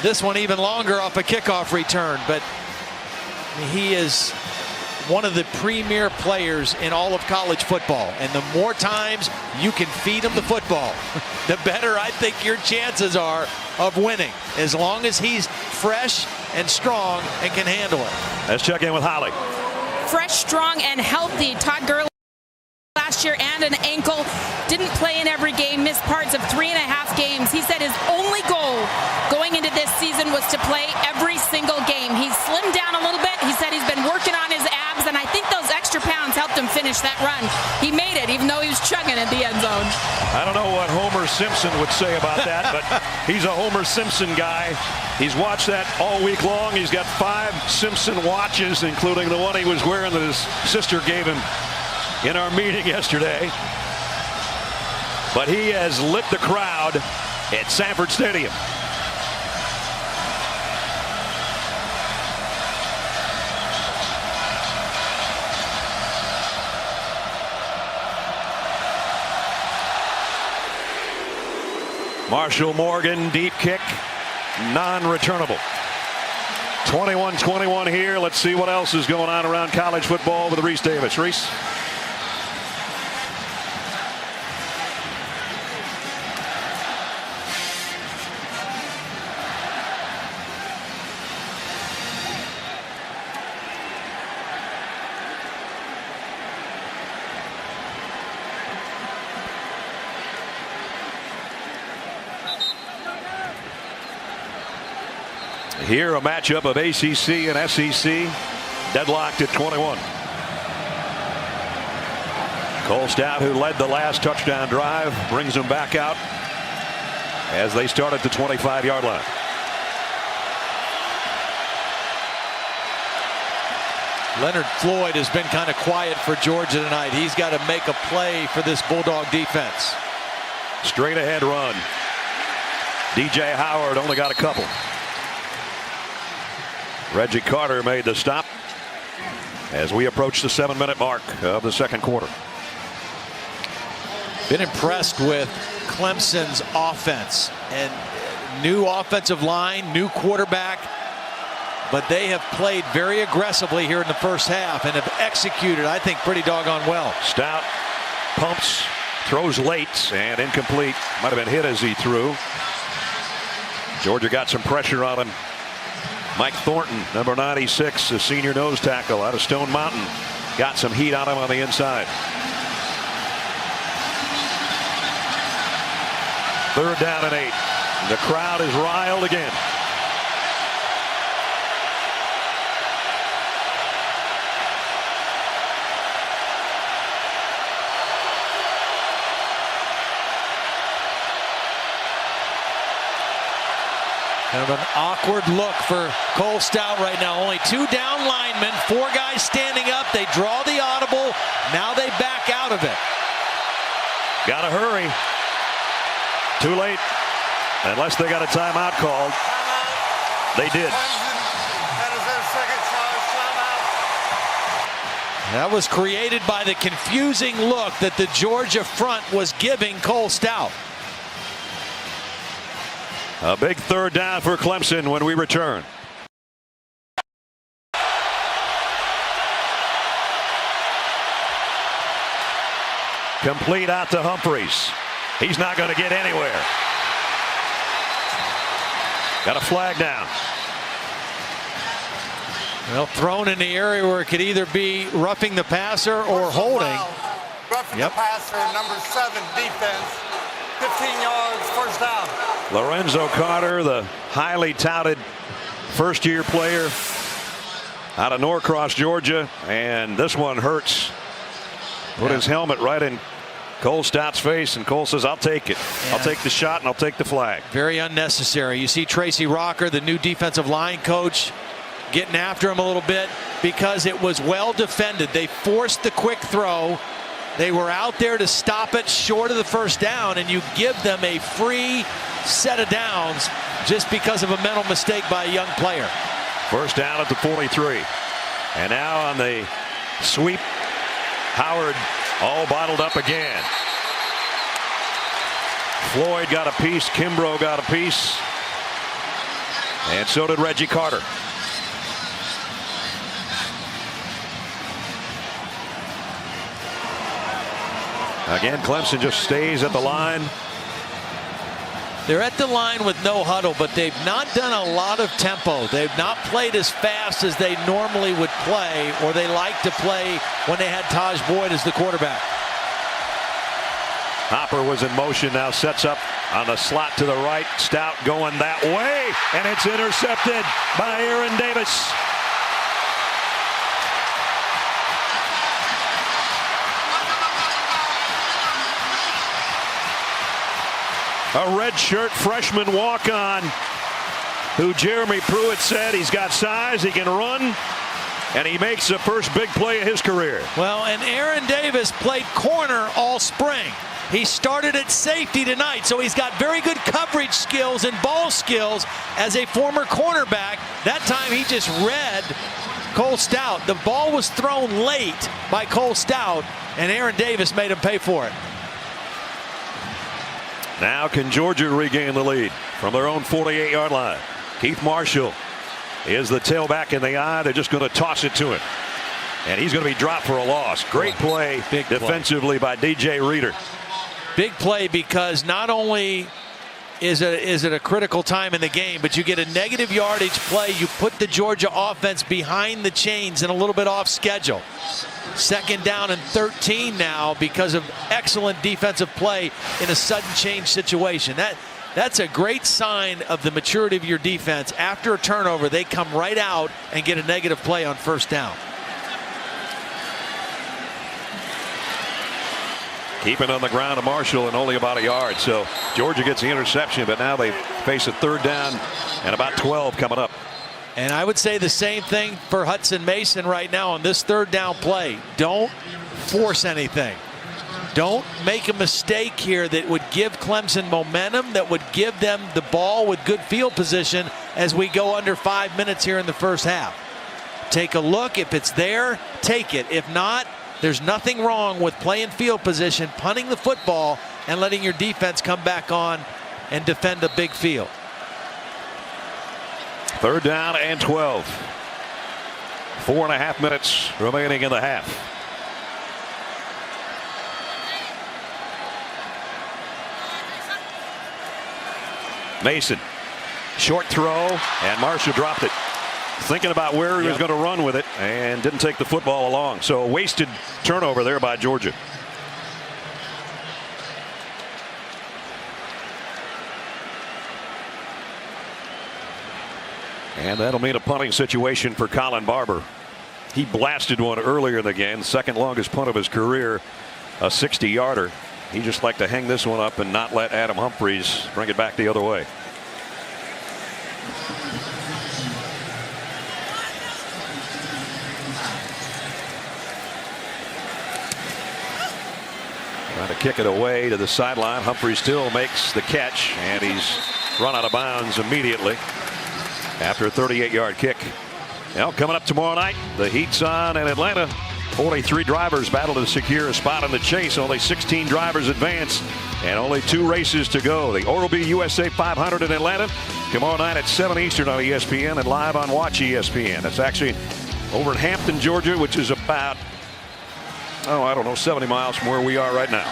This one even longer off a kickoff return. But he is one of the premier players in all of college football. And the more times you can feed him the football, the better I think your chances are of winning, as long as he's fresh and strong and can handle it. Let's check in with Holly. Fresh, strong, and healthy. Todd Gurley last year and an ankle. Didn't play in every game, missed parts of 3.5 games. He said his only goal going into this season was to play every single game. He's slimmed down a little bit. He said he's been working on his abs, and I think those extra pounds helped him finish that run. He made it, even though he was chugging at the end zone. I don't know what Homer Simpson would say about that, but he's a Homer Simpson guy. He's watched that all week long. He's got 5 Simpson watches, including the one he was wearing that his sister gave him in our meeting yesterday. But he has lit the crowd at Sanford Stadium. Marshall Morgan, deep kick, non-returnable. 21-21 here. Let's see what else is going on around college football with Reese Davis. Reese. Here a matchup of ACC and SEC, deadlocked at 21. Cole Stout, who led the last touchdown drive, brings them back out as they start at the 25-yard line. Leonard Floyd has been kind of quiet for Georgia tonight. He's got to make a play for this Bulldog defense. Straight ahead run. DJ Howard only got a couple. Reggie Carter made the stop as we approach the 7-minute mark of the second quarter. Been impressed with Clemson's offense, and new offensive line, new quarterback, but they have played very aggressively here in the first half and have executed, I think, pretty doggone well. Stout pumps, throws late and incomplete. Might have been hit as he threw. Georgia got some pressure on him. Mike Thornton, number 96, a senior nose tackle out of Stone Mountain, got some heat on him on the inside. Third down and 8. The crowd is riled again. Kind of an awkward look for Cole Stout right now. Only 2 down linemen, 4 guys standing up. They draw the audible. Now they back out of it. Gotta hurry. Too late. Unless they got a timeout called. They did. That is their second timeout. That was created by the confusing look that the Georgia front was giving Cole Stout. A big third down for Clemson when we return. Complete out to Humphreys. He's not going to get anywhere. Got a flag down. Well, thrown in the area where it could either be roughing the passer or holding. Roughing the passer, number 7 defense. 15 yards, first down. Lorenzo Carter, the highly touted first-year player out of Norcross, Georgia, and this one hurts. Put his helmet right in Cole Stout's face, and Cole says, I'll take it. Yeah. I'll take the shot, and I'll take the flag. Very unnecessary. You see Tracy Rocker, the new defensive line coach, getting after him a little bit because it was well defended. They forced the quick throw. They were out there to stop it short of the first down, and you give them a free set of downs just because of a mental mistake by a young player. First down at the 43. And now on the sweep, Howard all bottled up again. Floyd got a piece. Kimbrough got a piece. And so did Reggie Carter. Again, Clemson just stays at the line. They're at the line with no huddle, but they've not done a lot of tempo. They've not played as fast as they normally would play, or they like to play when they had Taj Boyd as the quarterback. Hopper was in motion, now sets up on the slot to the right. Stout going that way, and it's intercepted by Aaron Davis. A redshirt freshman walk-on who Jeremy Pruitt said he's got size, he can run, and he makes the first big play of his career. Well, and Aaron Davis played corner all spring. He started at safety tonight, so he's got very good coverage skills and ball skills as a former cornerback. That time he just read Cole Stout. The ball was thrown late by Cole Stout, and Aaron Davis made him pay for it. Now can Georgia regain the lead from their own 48-yard line? Keith Marshall is the tailback in the eye. They're just going to toss it to him. And he's going to be dropped for a loss. Great play defensively by DJ Reader. Big play because not only is it a critical time in the game, but you get a negative yardage play. You put the Georgia offense behind the chains and a little bit off schedule. Second down and 13 now because of excellent defensive play in a sudden change situation. That's a great sign of the maturity of your defense. After a turnover, they come right out and get a negative play on first down. Keeping on the ground to Marshall and only about a yard. So Georgia gets the interception, but now they face a third down and about 12 coming up. And I would say the same thing for Hudson Mason right now on this third down play. Don't force anything. Don't make a mistake here that would give Clemson momentum, that would give them the ball with good field position as we go under 5 minutes here in the first half. Take a look. If it's there, take it. If not, there's nothing wrong with playing field position, punting the football, and letting your defense come back on and defend a big field. Third down and 12. 4.5 minutes remaining in the half. Mason, short throw, and Marshall dropped it. Thinking about where he was going to run with it and didn't take the football along. So a wasted turnover there by Georgia. And that'll mean a punting situation for Colin Barber. He blasted one earlier in the game, second longest punt of his career, a 60-yarder. He just liked to hang this one up and not let Adam Humphries bring it back the other way. Trying to kick it away to the sideline. Humphrey still makes the catch, and he's run out of bounds immediately after a 38-yard kick. Well, coming up tomorrow night, the Heat's on in Atlanta. 43 drivers battle to secure a spot in the chase. Only 16 drivers advance, and only 2 races to go. The Oral-B USA 500 in Atlanta tomorrow night at 7 Eastern on ESPN and live on Watch ESPN. It's actually over in Hampton, Georgia, which is about, I don't know, 70 miles from where we are right now.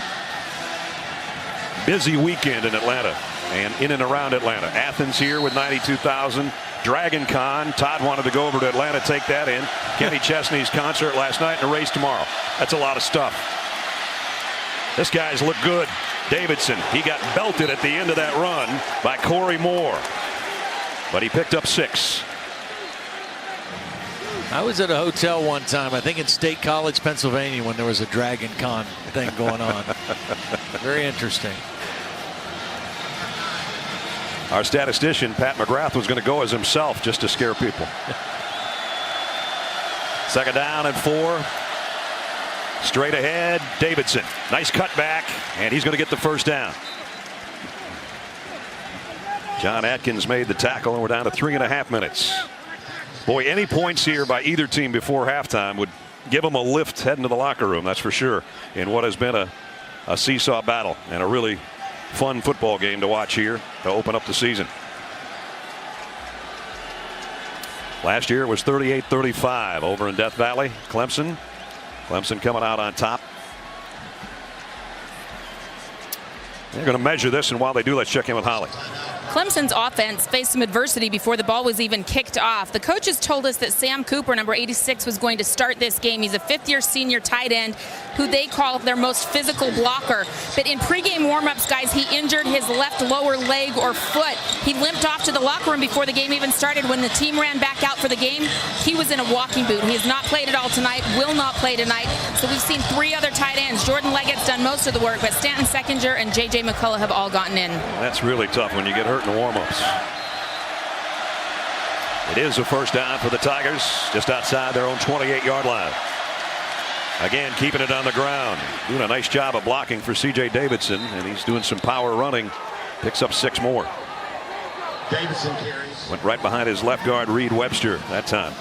Busy weekend in Atlanta and in and around Atlanta. Athens here with 92,000. Dragon Con. Todd wanted to go over to Atlanta, take that in. Kenny Chesney's concert last night and a race tomorrow. That's a lot of stuff. This guy's looked good. Davidson, he got belted at the end of that run by Corey Moore, but he picked up 6. I was at a hotel one time, I think in State College, Pennsylvania, when there was a Dragon Con thing going on. Very interesting. Our statistician, Pat McGrath, was going to go as himself just to scare people. Second down and 4. Straight ahead, Davidson. Nice cutback, and he's going to get the first down. John Atkins made the tackle, and we're down to 3.5 minutes. Boy, any points here by either team before halftime would give them a lift heading to the locker room, that's for sure, in what has been a seesaw battle and a really fun football game to watch here to open up the season. Last year it was 38-35 over in Death Valley. Clemson coming out on top. They're going to measure this, and while they do, let's check in with Holly. Clemson's offense faced some adversity before the ball was even kicked off. The coaches told us that Sam Cooper, number 86, was going to start this game. He's a fifth-year senior tight end who they call their most physical blocker. But in pregame warmups, guys, he injured his left lower leg or foot. He limped off to the locker room before the game even started. When the team ran back out for the game, he was in a walking boot. He has not played at all tonight, will not play tonight. So we've seen 3 other tight ends. Jordan Leggett's done most of the work, but Stanton Seckinger and J.J. McCullough have all gotten in. That's really tough when you get hurt in the warm-ups. It is a first down for the Tigers, just outside their own 28-yard line. Again, keeping it on the ground. Doing a nice job of blocking for C.J. Davidson, and he's doing some power running. Picks up 6 more. Davidson carries. Went right behind his left guard, Reed Webster, that time.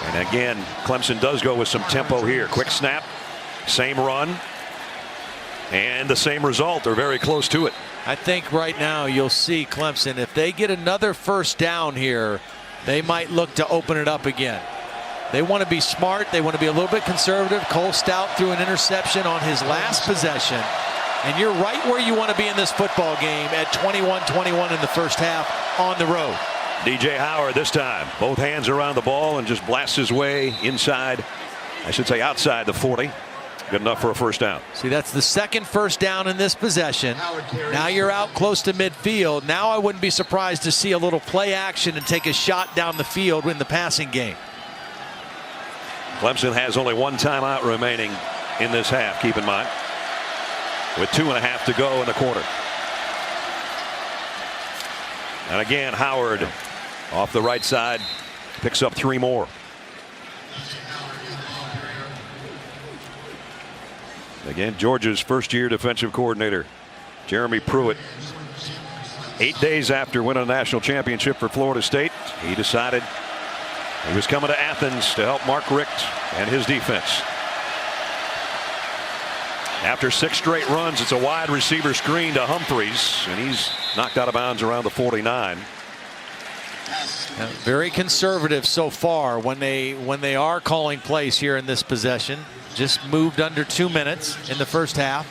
And again, Clemson does go with some tempo here. Quick snap, same run, and the same result, or very close to it. I think right now you'll see Clemson, if they get another first down here, they might look to open it up again. They want to be smart. They want to be a little bit conservative. Cole Stout threw an interception on his last possession. And you're right where you want to be in this football game at 21-21 in the first half on the road. DJ Howard this time. Both hands around the ball and just blasts his way inside, I should say outside the 40. Good enough for a first down. See, that's the second first down in this possession. Now you're out close to midfield. Now I wouldn't be surprised to see a little play action and take a shot down the field in the passing game. Clemson has only 1 timeout remaining in this half, keep in mind, with 2.5 to go in the quarter. And again, Howard off the right side picks up 3 more. Again, Georgia's first-year defensive coordinator, Jeremy Pruitt. 8 days after winning a national championship for Florida State, he decided he was coming to Athens to help Mark Richt and his defense. After 6 straight runs, it's a wide receiver screen to Humphreys, and he's knocked out of bounds around the 49. Very conservative so far when they are calling plays here in this possession. Just moved under 2 minutes in the first half.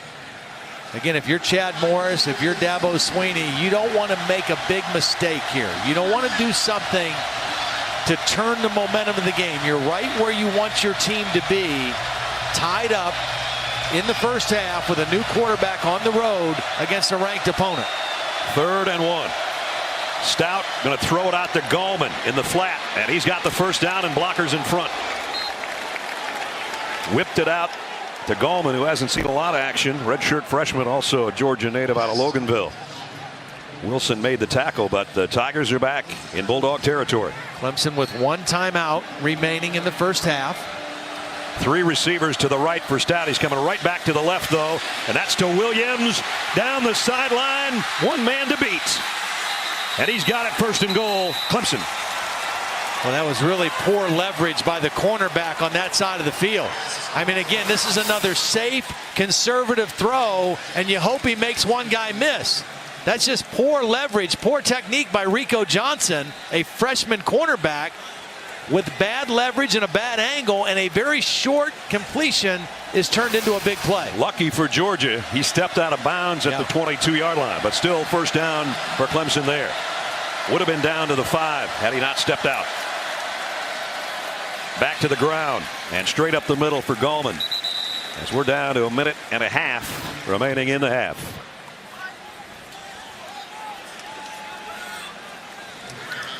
Again, if you're Chad Morris, if you're Dabo Swinney, you don't want to make a big mistake here. You don't want to do something to turn the momentum of the game. You're right where you want your team to be, tied up in the first half with a new quarterback on the road against a ranked opponent. 3rd and 1. Stout going to throw it out to Gallman in the flat, and he's got the first down and blockers in front. Whipped it out to Gallman, who hasn't seen a lot of action. Redshirt freshman, also a Georgia native out of Loganville. Wilson made the tackle, but the Tigers are back in Bulldog territory. Clemson with 1 timeout remaining in the first half. 3 receivers to the right for Stout. He's coming right back to the left, though, and that's to Williams down the sideline. 1 man to beat. And he's got it, 1st and goal, Clemson. Well, that was really poor leverage by the cornerback on that side of the field. I mean, again, this is another safe, conservative throw, and you hope he makes one guy miss. That's just poor leverage, poor technique by Rico Johnson, a freshman cornerback, with bad leverage and a bad angle, and a very short completion is turned into a big play. Lucky for Georgia, he stepped out of bounds at the 22-yard line, but still first down for Clemson there. Would have been down to the 5 had he not stepped out. Back to the ground and straight up the middle for Gallman, as we're down to 1.5 minutes remaining in the half.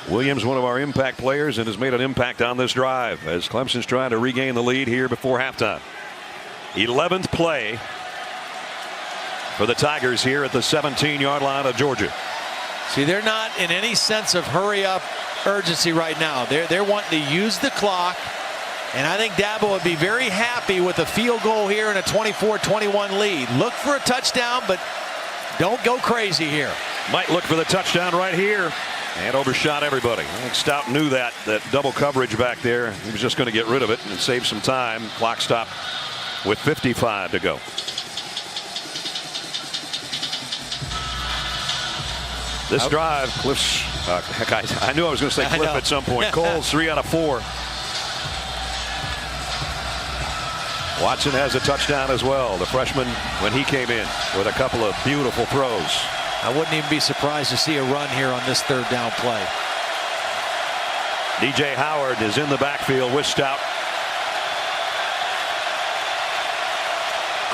Williams, one of our impact players, and has made an impact on this drive as Clemson's trying to regain the lead here before halftime. 11th play for the Tigers here at the 17-yard line of Georgia. See, they're not in any sense of hurry up urgency right now. They're wanting to use the clock, and I think Dabo would be very happy with a field goal here and a 24-21 lead. Look for a touchdown, but don't go crazy here. might look for the touchdown right here and overshot everybody. I think Stout knew that double coverage back there. He was just going to get rid of it and save some time. Clock stop with 55 to go. This drive, Cliff's, I knew I was going to say Cliff at some point. Cole's 3 out of 4. Watson has a touchdown as well. The freshman, when he came in with a couple of beautiful throws. I wouldn't even be surprised to see a run here on this third down play. DJ Howard is in the backfield with Stout.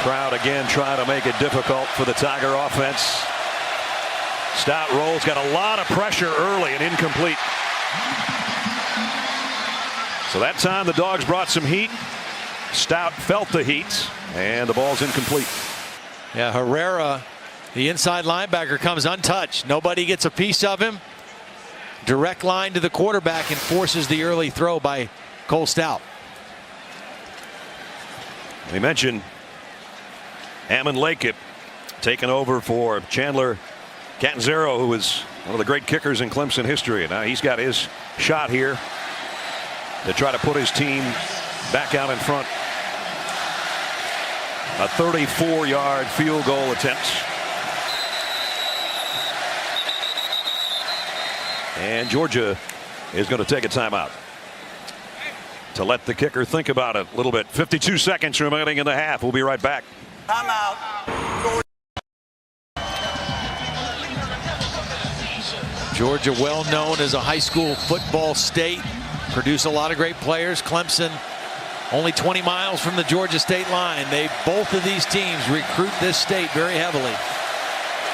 Crowd again trying to make it difficult for the Tiger offense. Stout rolls, got a lot of pressure early and incomplete. So that time the Dogs brought some heat. Stout felt the heat, and the ball's incomplete. Yeah, Herrera, the inside linebacker, comes untouched. Nobody gets a piece of him. Direct line to the quarterback and forces the early throw by Cole Stout. We mentioned Ammon Lakip taking over for Chandler Catanzaro, who was one of the great kickers in Clemson history. And now he's got his shot here to try to put his team back out in front. A 34-yard field goal attempt. And Georgia is going to take a timeout to let the kicker think about it a little bit. 52 seconds remaining in the half. We'll be right back. Timeout. Georgia, well known as a high school football state, produce a lot of great players. Clemson only 20 miles from the Georgia state line. Both of these teams recruit this state very heavily.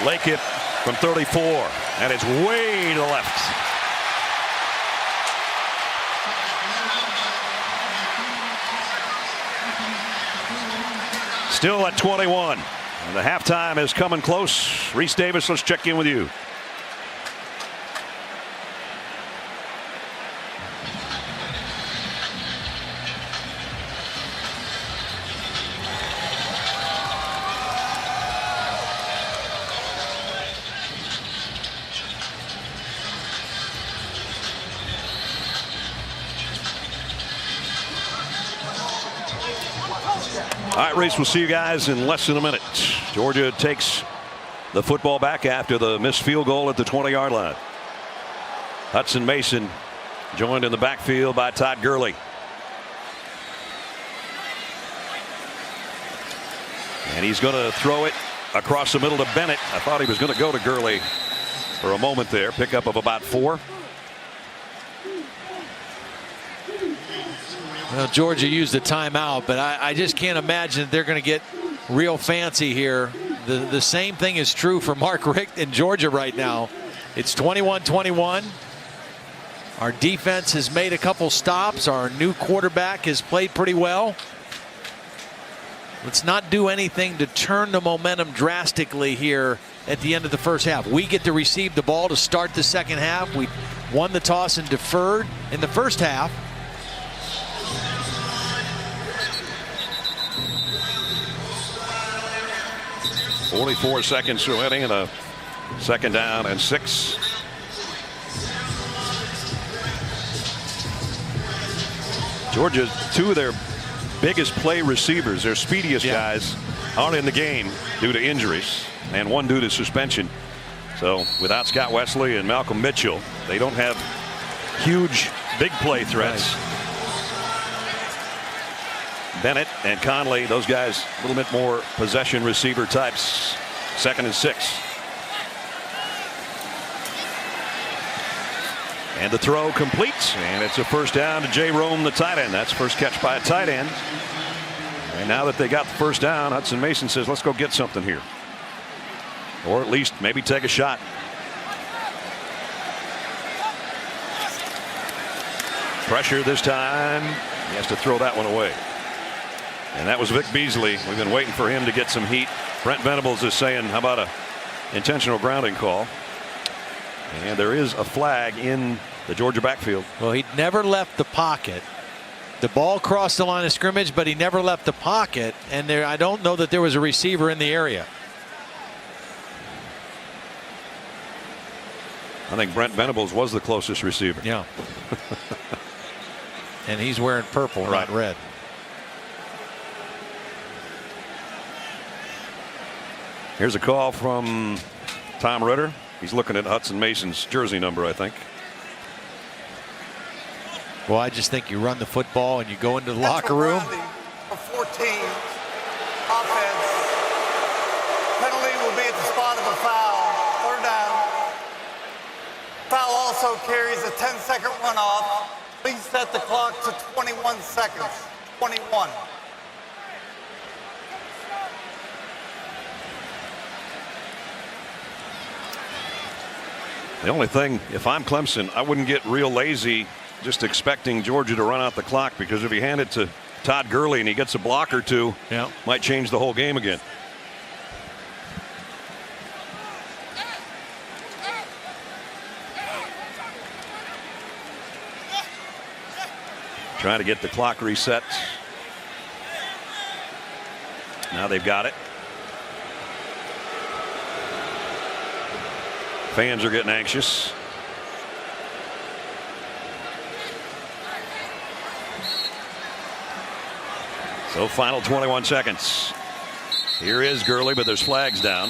Lakip from 34, and it's way to the left. Still at 21, and the halftime is coming close. Reese Davis, let's check in with you. All right, Reese, we'll see you guys in less than a minute. Georgia takes the football back after the missed field goal at the 20-yard line. Hudson Mason joined in the backfield by Todd Gurley. And he's going to throw it across the middle to Bennett. I thought he was going to go to Gurley for a moment there. Pickup of about 4. Well, Georgia used a timeout, but I just can't imagine that they're going to get real fancy here. The same thing is true for Mark Richt in Georgia right now. It's 21-21. Our defense has made a couple stops. Our new quarterback has played pretty well. Let's not do anything to turn the momentum drastically here at the end of the first half. We get to receive the ball to start the second half. We won the toss and deferred in the first half. 44 seconds remaining in a second down and 6. Georgia, 2 of their biggest play receivers, their speediest guys, aren't in the game due to injuries, and 1 due to suspension. So without Scott Wesley and Malcolm Mitchell, they don't have huge big play threats. Right. Bennett and Conley, those guys a little bit more possession receiver types. 2nd and 6. And the throw completes, and it's a first down to Jay Rome, the tight end. That's first catch by a tight end. And now that they got the first down, Hudson Mason says, let's go get something here. Or at least maybe take a shot. Pressure this time. He has to throw that one away. And that was Vic Beasley. We've been waiting for him to get some heat. Brent Venables is saying, how about a intentional grounding call? And there is a flag in the Georgia backfield. Well, he never left the pocket. The ball crossed the line of scrimmage, but he never left the pocket. And I don't know that there was a receiver in the area. I think Brent Venables was the closest receiver. Yeah. And he's wearing purple, right, not red. Here's a call from Tom Ritter. He's looking at Hudson Mason's jersey number, I think. Well, I just think you run the football and you go into the locker room. For 14, offense. Penalty will be at the spot of a foul. 3rd down. Foul also carries a 10-second runoff. Please set the clock to 21 seconds. 21. The only thing, if I'm Clemson, I wouldn't get real lazy just expecting Georgia to run out the clock, because if you hand it to Todd Gurley and he gets a block or two, might change the whole game again. Trying to get the clock reset. Now they've got it. Fans are getting anxious. So final 21 seconds. Here is Gurley, but there's flags down.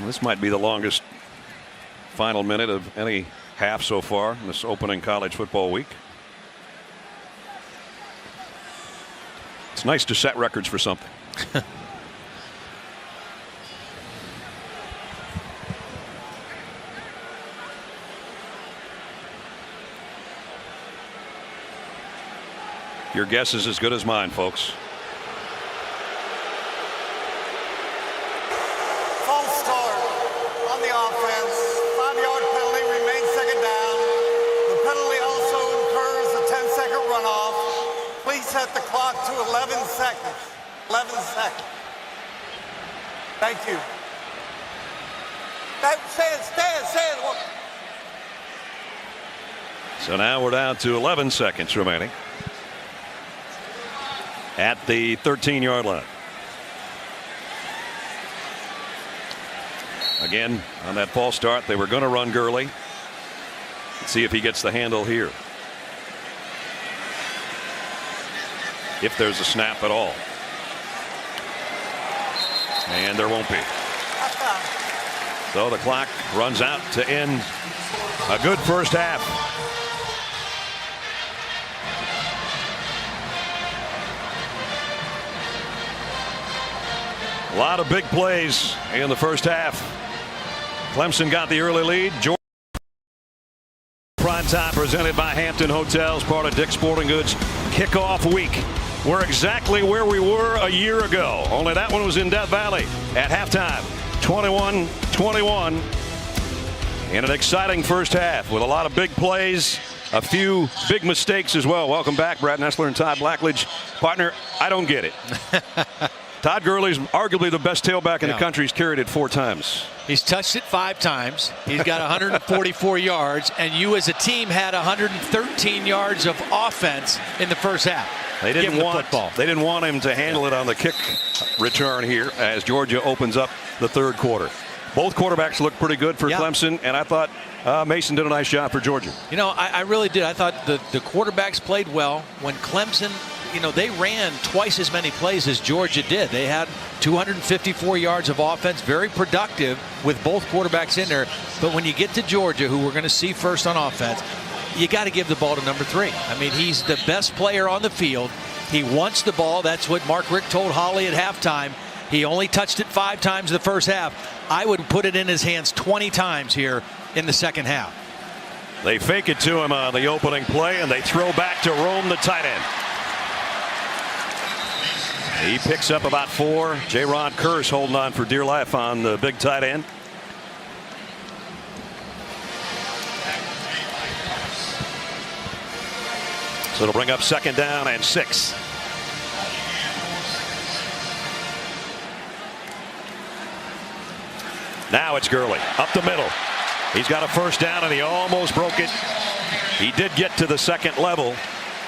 This might be the longest final minute of any half so far in this opening college football week. It's nice to set records for something. Your guess is as good as mine, folks. False start on the offense. 5-yard penalty, remains 2nd down. The penalty also incurs a 10-second runoff. Please set the clock to 11 seconds. 11 seconds. Thank you. Stand. So now we're down to 11 seconds remaining at the 13-yard line. Again, on that false start, they were going to run Gurley. Let's see if he gets the handle here. If there's a snap at all. And there won't be. So the clock runs out to end a good first half. A lot of big plays in the first half. Clemson got the early lead. Georgia prime time presented by Hampton Hotels, part of Dick's Sporting Goods kickoff week. We're exactly where we were a year ago, only that one was in Death Valley at halftime. 21-21 in an exciting first half with a lot of big plays, a few big mistakes as well. Welcome back, Brad Nessler and Todd Blackledge. Partner, I don't get it. Todd Gurley's arguably the best tailback in the country. He's carried it 4 times. He's touched it 5 times. He's got 144 yards, and you as a team had 113 yards of offense in the first half. They didn't want him to handle it on the kick return here as Georgia opens up the third quarter. Both quarterbacks looked pretty good for Clemson, and I thought Mason did a nice job for Georgia. You know, I really did. I thought the quarterbacks played well. When Clemson, you know, they ran twice as many plays as Georgia did. They had 254 yards of offense, very productive with both quarterbacks in there. But when you get to Georgia, who we're going to see first on offense, you got to give the ball to number 3. I mean, he's the best player on the field. He wants the ball. That's what Mark Richt told Holly at halftime. He only touched it 5 times in the first half. I would put it in his hands 20 times here in the second half. They fake it to him on the opening play, and they throw back to Rome, the tight end. He picks up about 4. J-Ron Curse holding on for dear life on the big tight end. So it'll bring up 2nd down and 6. Now it's Gurley up the middle. He's got a first down and he almost broke it. He did get to the second level,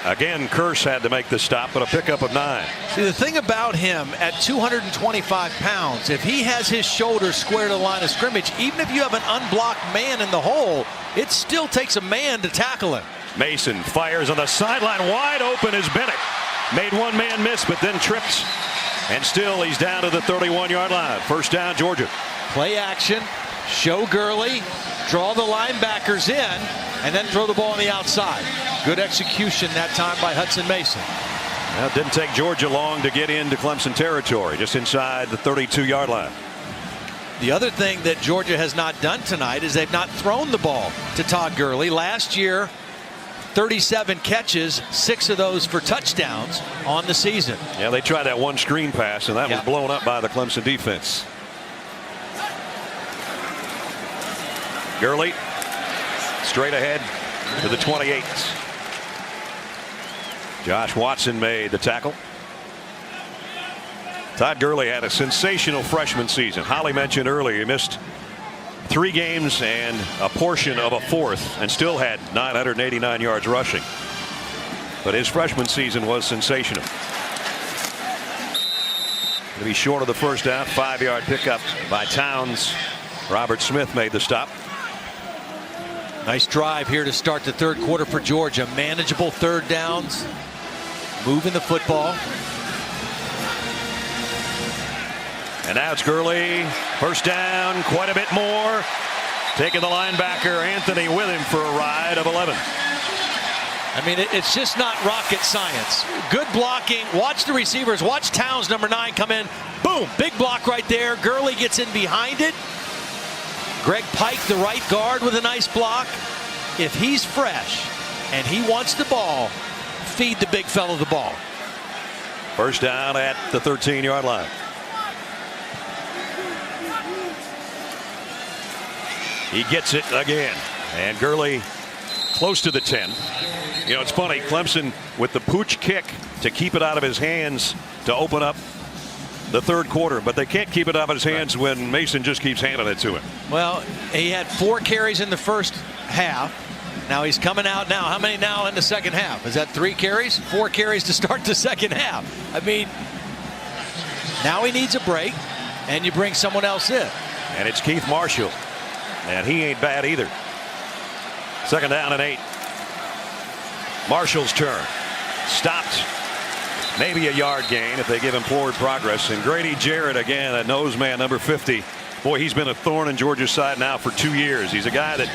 Again, Kearse had to make the stop, but a pickup of 9. See, the thing about him at 225 pounds, if he has his shoulders square to the line of scrimmage, even if you have an unblocked man in the hole, it still takes a man to tackle him. Mason fires on the sideline. Wide open is Bennett. Made one man miss, but then tripped. And still he's down to the 31-yard line. First down, Georgia. Play action, show Gurley, draw the linebackers in, and then throw the ball on the outside. Good execution that time by Hudson Mason. Well, it didn't take Georgia long to get into Clemson territory, just inside the 32-yard line. The other thing that Georgia has not done tonight is they've not thrown the ball to Todd Gurley. Last year, 37 catches, 6 of those for touchdowns on the season. Yeah, they tried that one screen pass, and that was blown up by the Clemson defense. Gurley straight ahead to the 28. Josh Watson made the tackle. Todd Gurley had a sensational freshman season. Holly mentioned earlier he missed 3 games and a portion of a 4th and still had 989 yards rushing. But his freshman season was sensational. To be short of the first down, 5-yard pickup by Towns. Robert Smith made the stop. Nice drive here to start the third quarter for Georgia. Manageable third downs. Moving the football. And now it's Gurley. First down, quite a bit more. Taking the linebacker Anthony with him for a ride of 11. I mean, it's just not rocket science. Good blocking. Watch the receivers. Watch Towns, number 9, come in. Boom, big block right there. Gurley gets in behind it. Greg Pike, the right guard, with a nice block. If he's fresh and he wants the ball, feed the big fella the ball. First down at the 13-yard line. He gets it again. And Gurley close to the 10. You know, it's funny, Clemson with the pooch kick to keep it out of his hands to open up the third quarter, but they can't keep it out of his hands when Mason just keeps handing it to him. Well, he had 4 carries in the first half. Now he's coming out now. How many now in the second half? Is that 3 carries? 4 carries to start the second half. I mean, now he needs a break, and you bring someone else in. And it's Keith Marshall, and he ain't bad either. Second down and 8. Marshall's turn. Stopped. Maybe a yard gain if they give him forward progress. And Grady Jarrett again, a nose man, number 50. Boy, he's been a thorn in Georgia's side now for 2 years. He's a guy that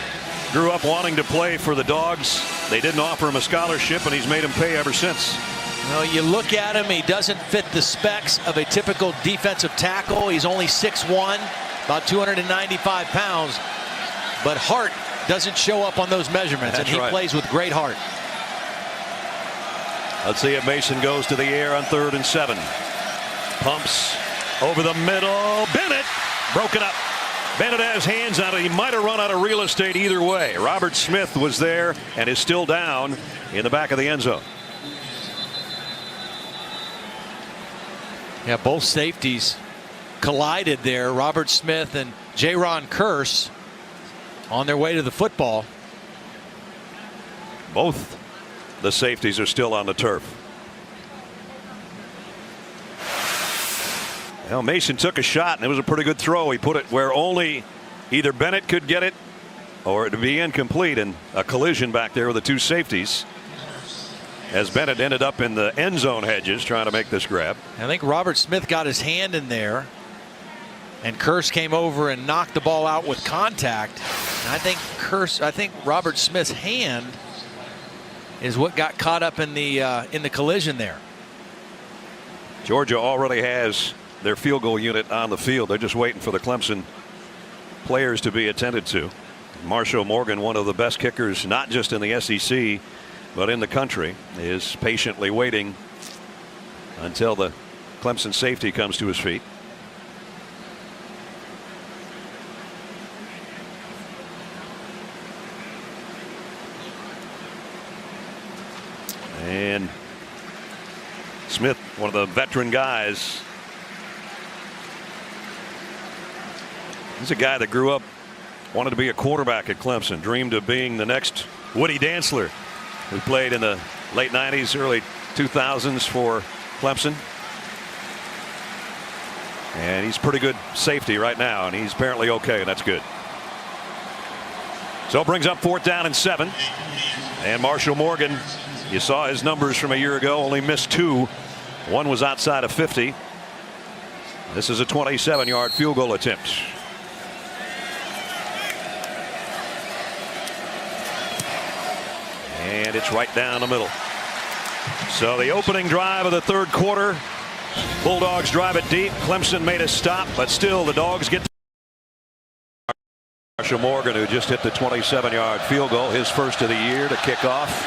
grew up wanting to play for the Dogs. They didn't offer him a scholarship, and he's made him pay ever since. Well, you look at him, he doesn't fit the specs of a typical defensive tackle. He's only 6'1", about 295 pounds. But heart doesn't show up on those measurements, and he plays with great heart. Let's see if Mason goes to the air on 3rd and 7. Pumps over the middle. Bennett broken up. Bennett has hands on it. He might have run out of real estate either way. Robert Smith was there and is still down in the back of the end zone. Yeah, both safeties collided there. Robert Smith and Jaron Kearse on their way to the football. Both the safeties are still on the turf. Well, Mason took a shot, and it was a pretty good throw. He put it where only either Bennett could get it or it would be incomplete, and a collision back there with the 2 safeties as Bennett ended up in the end zone hedges trying to make this grab. I think Robert Smith got his hand in there, and Kearse came over and knocked the ball out with contact. And I think Robert Smith's hand is what got caught up in the collision there. Georgia already has their field goal unit on the field. They're just waiting for the Clemson players to be attended to. Marshall Morgan, one of the best kickers, not just in the SEC, but in the country, is patiently waiting until the Clemson safety comes to his feet. And Smith, one of the veteran guys. He's a guy that grew up, wanted to be a quarterback at Clemson, dreamed of being the next Woody Dantzler, who played in the late 90s, early 2000s for Clemson. And he's pretty good safety right now, and he's apparently okay, and that's good. So it brings up 4th down and 7. And Marshall Morgan, you saw his numbers from a year ago, only missed 2. One was outside of 50. This is a 27-yard field goal attempt. And it's right down the middle. So the opening drive of the 3rd quarter, Bulldogs drive it deep. Clemson made a stop, but still the Dogs get Marshall Morgan, who just hit the 27-yard field goal, his first of the year, to kick off.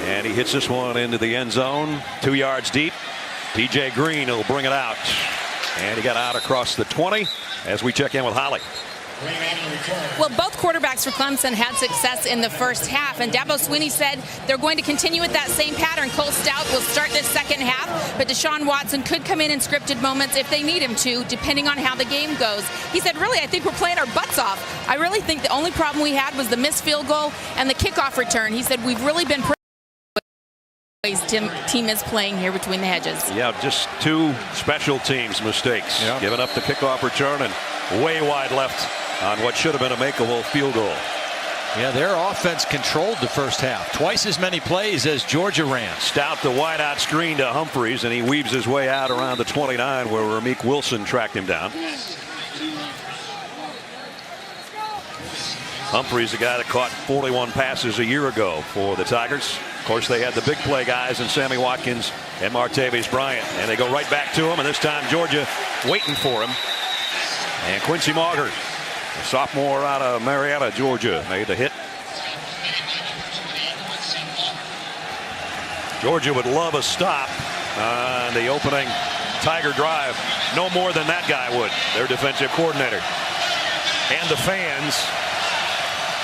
And he hits this one into the end zone, 2 yards deep. TJ Green will bring it out. And he got out across the 20 as we check in with Holly. Well, both quarterbacks for Clemson had success in the first half, and Dabo Swinney said they're going to continue with that same pattern. Cole Stout will start this second half, but Deshaun Watson could come in scripted moments if they need him to, depending on how the game goes. He said, really, I think we're playing our butts off. I really think the only problem we had was the missed field goal and the kickoff return. He said, we've really been team is playing here between the hedges. Yeah, just 2 special teams mistakes. Yeah. Giving up the kickoff return and way wide left on what should have been a makeable field goal. Yeah, their offense controlled the first half. Twice as many plays as Georgia ran. Stout the wide out screen to Humphreys, and he weaves his way out around the 29 where Ramik Wilson tracked him down. Humphreys, the guy that caught 41 passes a year ago for the Tigers. Of course, they had the big play guys in Sammy Watkins and Martavis Bryant, and they go right back to him, and this time Georgia waiting for him. And Quincy Mauger, a sophomore out of Marietta, Georgia, made the hit. Georgia would love a stop on the opening Tiger drive. No more than that guy would, their defensive coordinator. And the fans,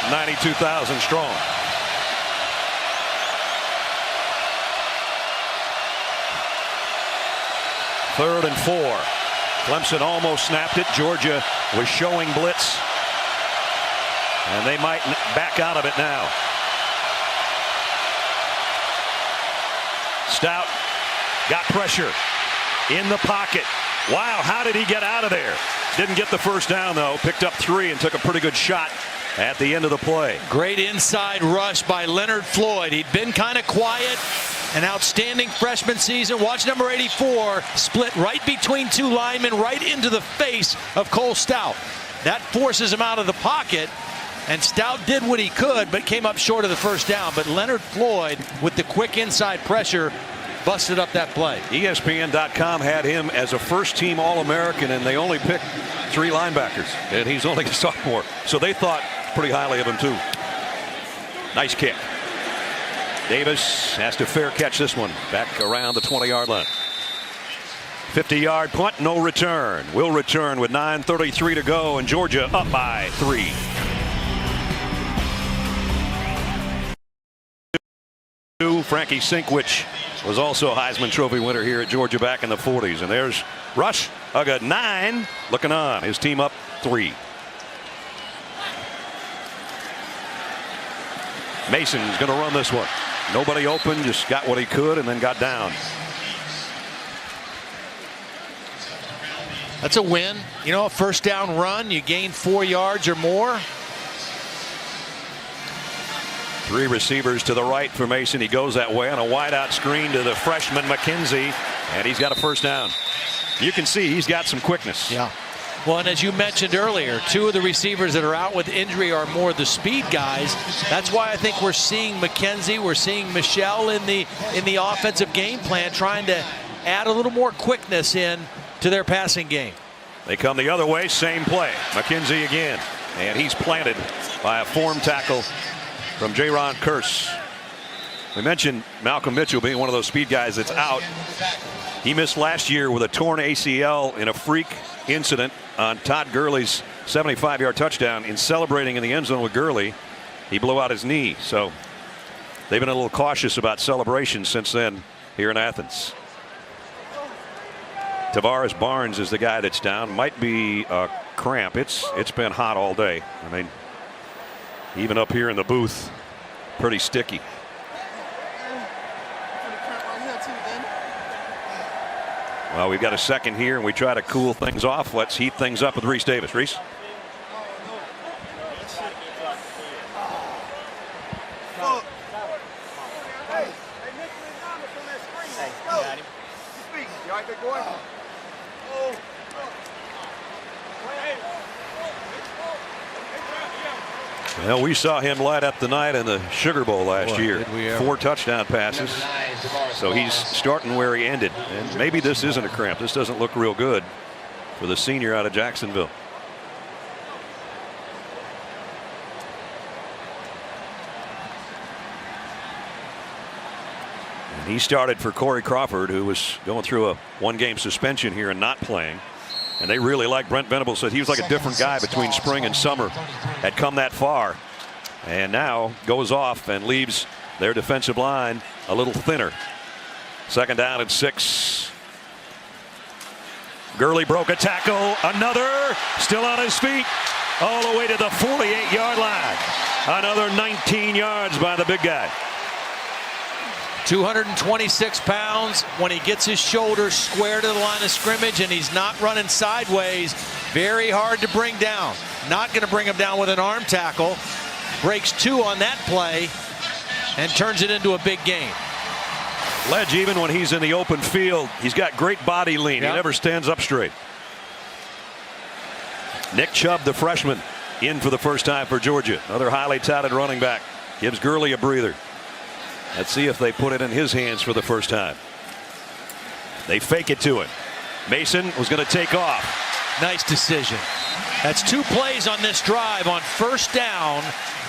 92,000 strong. Third and 4. Clemson almost snapped it. Georgia was showing blitz, and they might back out of it now. Stout got pressure in the pocket. Wow, how did he get out of there? Didn't get the first down, though. Picked up 3 and took a pretty good shot at the end of the play. Great inside rush by Leonard Floyd. He'd been kind of quiet. An outstanding freshman season. Watch number 84 split right between 2 linemen, right into the face of Cole Stout. That forces him out of the pocket, and Stout did what he could, but came up short of the first down. But Leonard Floyd, with the quick inside pressure, busted up that play. ESPN.com had him as a first-team All-American, and they only picked 3 linebackers, and he's only a sophomore. So they thought pretty highly of him, too. Nice kick. Davis has to fair catch this one back around the 20-yard line. 50-yard punt, no return. Will return with 9:33 to go, and Georgia up by 3. Frankie Sinkwich was also a Heisman Trophy winner here at Georgia back in the 40s. And there's Rush, a good 9, looking on. His team up 3. Mason's going to run this one. Nobody open, just got what he could and then got down. That's a win. You know, a first down run, you gain 4 yards or more. 3 receivers to the right for Mason. He goes that way on a wide out screen to the freshman McKenzie, and he's got a first down. You can see he's got some quickness. Yeah. Well, and as you mentioned earlier, 2 of the receivers that are out with injury are more the speed guys. That's why I think we're seeing McKenzie, we're seeing Michelle in the offensive game plan, trying to add a little more quickness in to their passing game. They come the other way, same play. McKenzie again, and he's planted by a form tackle from Jaron Kearse. We mentioned Malcolm Mitchell being one of those speed guys that's out. He missed last year with a torn ACL in a freak incident on Todd Gurley's 75-yard touchdown. In celebrating in the end zone with Gurley, he blew out his knee. So they've been a little cautious about celebrations since then here in Athens. Tavares Barnes is the guy that's down. Might be a cramp. It's been hot all day. I mean, even up here in the booth, pretty sticky. Well, we've got a second here, and we try to cool things off. Let's heat things up with Reese Davis. Reese? Well, we saw him light up the night in the Sugar Bowl last year. 4 touchdown passes. So he's starting where he ended. And maybe this isn't a cramp. This doesn't look real good for the senior out of Jacksonville. And he started for Corey Crawford, who was going through a 1-game suspension here and not playing. And they really like Brent Venables. Said he was like a different guy between spring and summer. Had come that far. And now goes off and leaves their defensive line a little thinner. 2nd down and 6. Gurley broke a tackle. Another. Still on his feet. All the way to the 48-yard line. Another 19 yards by the big guy. 226 pounds. When he gets his shoulders square to the line of scrimmage and he's not running sideways, very hard to bring down. Not going to bring him down with an arm tackle. Breaks 2 on that play and turns it into a big gain. Ledge, even when he's in the open field, he's got great body lean. Yep. He never stands up straight. Nick Chubb, the freshman, in for the first time for Georgia. Another highly touted running back. Gives Gurley a breather. Let's see if they put it in his hands for the first time. They fake it to him. Mason was going to take off. Nice decision. That's 2 plays on this drive on 1st down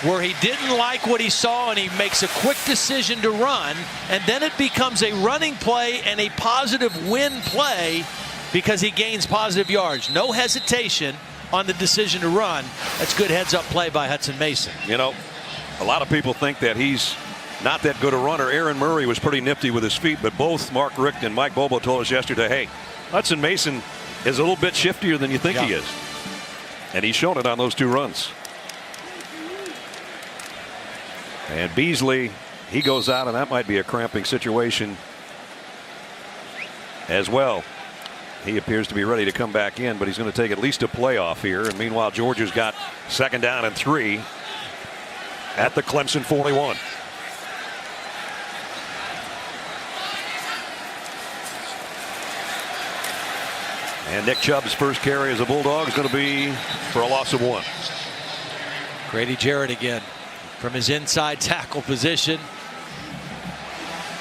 where he didn't like what he saw and he makes a quick decision to run, and then it becomes a running play and a positive win play because he gains positive yards. No hesitation on the decision to run. That's good heads-up play by Hudson Mason. You know, a lot of people think that he's not that good a runner. Aaron Murray was pretty nifty with his feet, but both Mark Richt and Mike Bobo told us yesterday, hey, Hudson Mason is a little bit shiftier than you think he is. And he's shown it on those 2 runs. And Beasley, he goes out, and that might be a cramping situation as well. He appears to be ready to come back in, but he's going to take at least a play off here. And meanwhile, Georgia's got 2nd down and 3 at the Clemson 41. And Nick Chubb's first carry as a Bulldog is going to be for a loss of 1. Grady Jarrett again from his inside tackle position.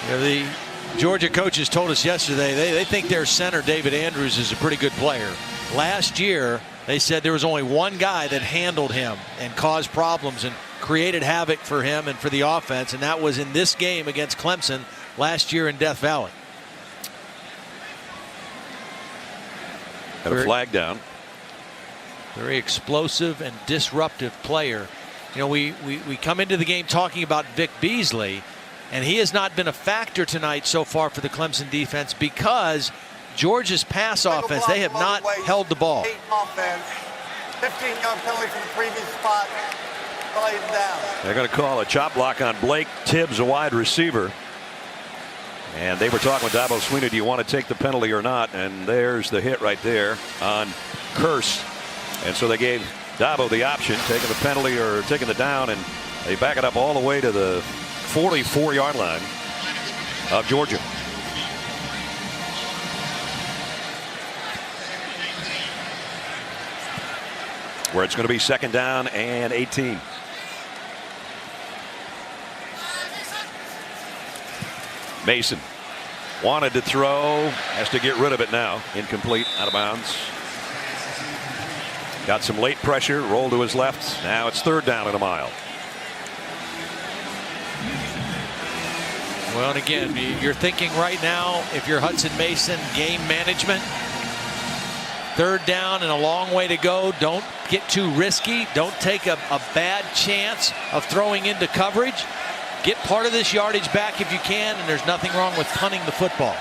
You know, the Georgia coaches told us yesterday they think their center David Andrews is a pretty good player. Last year they said there was only 1 guy that handled him and caused problems and created havoc for him and for the offense, and that was in this game against Clemson last year in Death Valley. Got a flag down. Very explosive and disruptive player. You know, we come into the game talking about Vic Beasley, and he has not been a factor tonight so far for the Clemson defense because Georgia's pass offense, they have not held the ball. 8 offense, 15-yard penalty for the previous spot. Laid down. They're going to call a chop block on Blake Tibbs, a wide receiver. And they were talking with Dabo Swinney, do you want to take the penalty or not? And there's the hit right there on Curse. And so they gave Dabo the option, taking the penalty or taking the down, and they back it up all the way to the 44-yard line of Georgia. Where it's going to be 2nd down and 18. Mason wanted to throw, has to get rid of it now. Incomplete, out of bounds. Got some late pressure, roll to his left. Now it's 3rd down and a mile. Well, and again, you're thinking right now, if you're Hudson Mason, game management. 3rd down and a long way to go. Don't get too risky. Don't take a bad chance of throwing into coverage. Get part of this yardage back if you can, and there's nothing wrong with punting the football.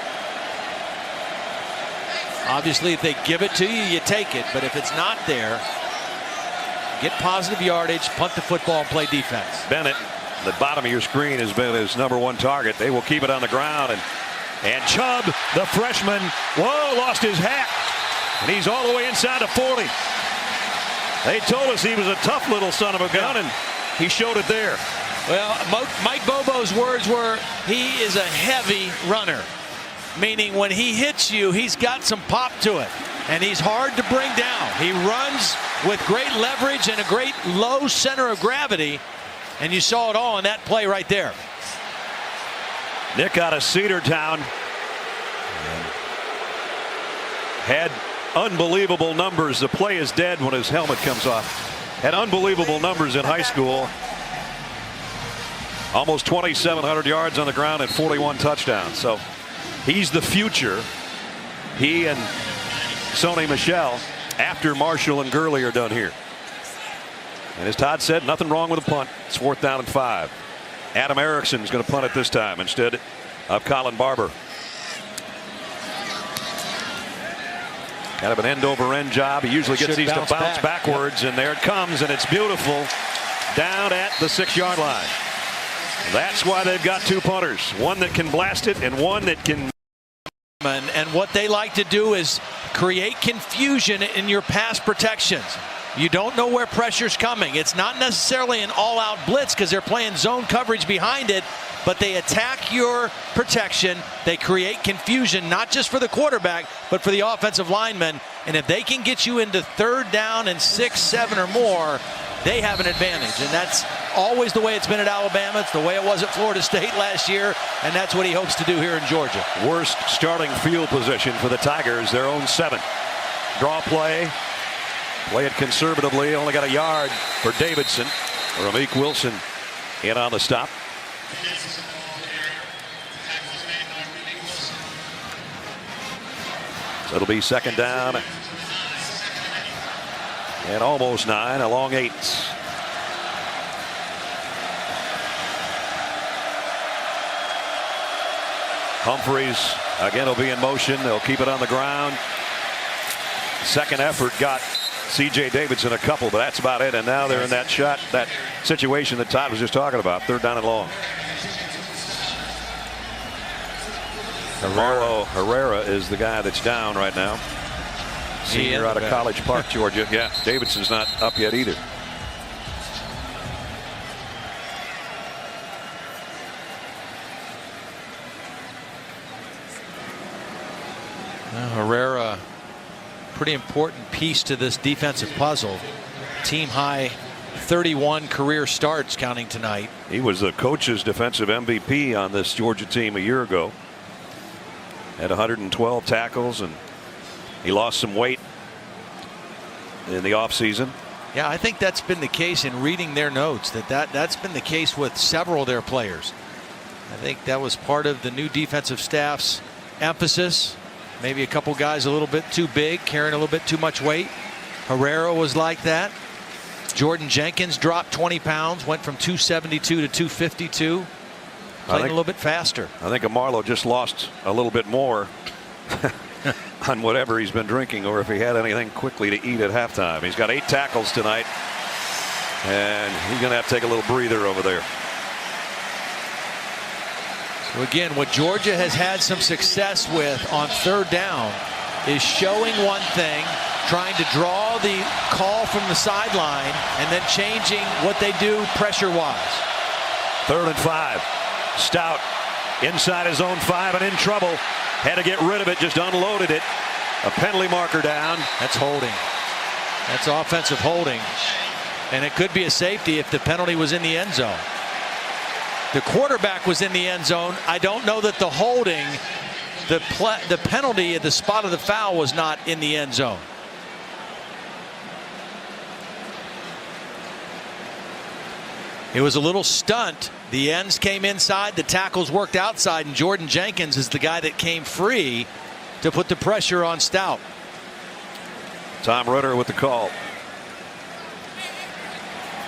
Obviously, if they give it to you, you take it. But if it's not there, get positive yardage, punt the football, and play defense. Bennett, the bottom of your screen, has been his #1 target. They will keep it on the ground, and And Chubb, the freshman, lost his hat. And he's all the way inside the 40. They told us he was a tough little son of a gun, and he showed it there. Well, Mike Bobo's words were, he is a heavy runner, meaning when he hits you, he's got some pop to it, and he's hard to bring down. He runs with great leverage and a great low center of gravity, and you saw it all in that play right there. Nick out of Cedartown had unbelievable numbers. The play is dead when his helmet comes off. Had unbelievable numbers in high school. Almost 2,700 yards on the ground and 41 touchdowns. So he's the future. He and Sony Michel, after Marshall and Gurley are done here. And as Todd said, nothing wrong with the punt. It's 4th down and 5. Adam Erickson's going to punt it this time instead of Colin Barber. Kind of an end-over-end job. He usually gets these to bounce backwards, and there it comes, and it's beautiful down at the 6-yard line. That's why they've got 2 punters, one that can blast it and one that can. And what they like to do is create confusion in your pass protections. You don't know where pressure's coming. It's not necessarily an all-out blitz because they're playing zone coverage behind it, but they attack your protection. They create confusion, not just for the quarterback, but for the offensive lineman. And if they can get you into 3rd down and 6, 7 or more, they have an advantage. And that's always the way it's been at Alabama. It's the way it was at Florida State last year, and that's what he hopes to do here in Georgia. Worst starting field position for the Tigers, their own 7. Draw play. Play it conservatively. Only got a yard for Davidson. Ramik Wilson in on the stop. So it'll be 2nd down and almost 9, a long 8. Humphreys again will be in motion. They'll keep it on the ground. Second effort got C.J. Davidson a couple, but that's about it. And now they're in that situation that Todd was just talking about, 3rd down and long. Herrera is the guy that's down right now. Senior out of College Park, Georgia. Yeah, Davidson's not up yet either. Herrera, pretty important piece to this defensive puzzle. Team high 31 career starts counting tonight. He was the coach's defensive MVP on this Georgia team a year ago. Had 112 tackles, and he lost some weight in the offseason. Yeah, I think that's been the case in reading their notes. That's been the case with several of their players. I think that was part of the new defensive staff's emphasis. Maybe a couple guys a little bit too big, carrying a little bit too much weight. Herrera was like that. Jordan Jenkins dropped 20 pounds, went from 272 to 252. Playing a little bit faster. I think Amarlo just lost a little bit more on whatever he's been drinking, or if he had anything quickly to eat at halftime. He's got 8 tackles tonight, and he's going to have to take a little breather over there. So again, what Georgia has had some success with on 3rd down is showing one thing, trying to draw the call from the sideline, and then changing what they do pressure-wise. 3rd and 5. Stout inside his own 5 and in trouble. Had to get rid of it, just unloaded it. A penalty marker down. That's holding. That's offensive holding. And it could be a safety if the penalty was in the end zone. The quarterback was in the end zone. I don't know that the holding, the penalty at the spot of the foul was not in the end zone. It was a little stunt. The ends came inside, the tackles worked outside, and Jordan Jenkins is the guy that came free to put the pressure on Stout. Tom Rudder with the call.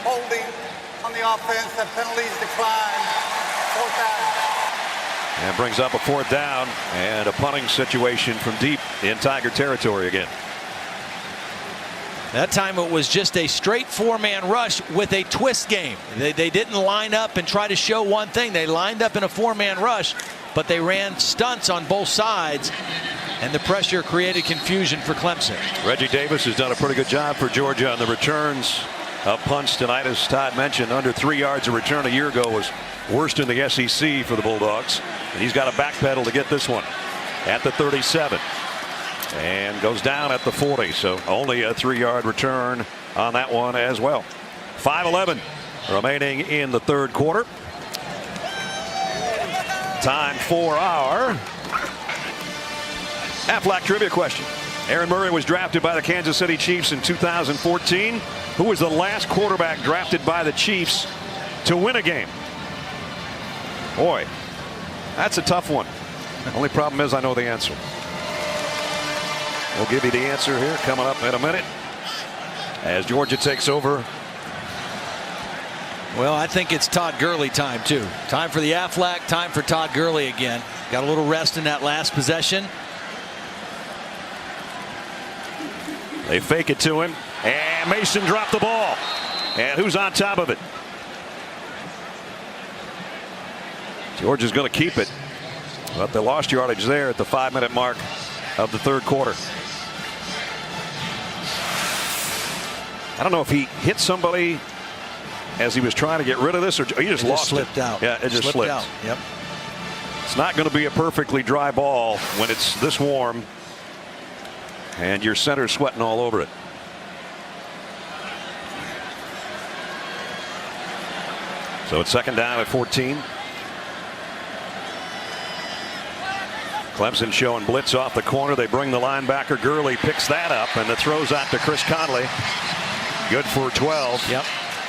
Holding on the offense. The penalties decline. 4th down. And brings up a 4th down and a punting situation from deep in Tiger territory again. That time it was just a straight 4-man rush with a twist game. They didn't line up and try to show one thing. They lined up in a 4-man rush, but they ran stunts on both sides, and the pressure created confusion for Clemson. Reggie Davis has done a pretty good job for Georgia on the returns of punts tonight. As Todd mentioned, under 3 yards a return a year ago was worst in the SEC for the Bulldogs. And he's got a backpedal to get this one at the 37 and goes down at the 40. So only a 3-yard return on that one as well. 5:11 remaining in the third quarter. Time for our Aflac trivia question. Aaron Murray was drafted by the Kansas City Chiefs in 2014. Who was the last quarterback drafted by the Chiefs to win a game? Boy, that's a tough one. Only problem is I know the answer. We'll give you the answer here coming up in a minute as Georgia takes over. Well, I think it's Todd Gurley time too. Time for the Aflac, time for Todd Gurley again. Got a little rest in that last possession. They fake it to him, and Mason dropped the ball. And who's on top of it? Georgia's going to keep it, but they lost yardage there at the 5-minute mark of the third quarter. I don't know if he hit somebody as he was trying to get rid of this, or he just lost slipped out. Yeah, it just slipped out. Yep. It's not going to be a perfectly dry ball when it's this warm and your center's sweating all over it. So it's second down at 14. Clemson showing blitz off the corner. They bring the linebacker. Gurley picks that up, and the throw's out to Chris Conley. Good for 12. Yep.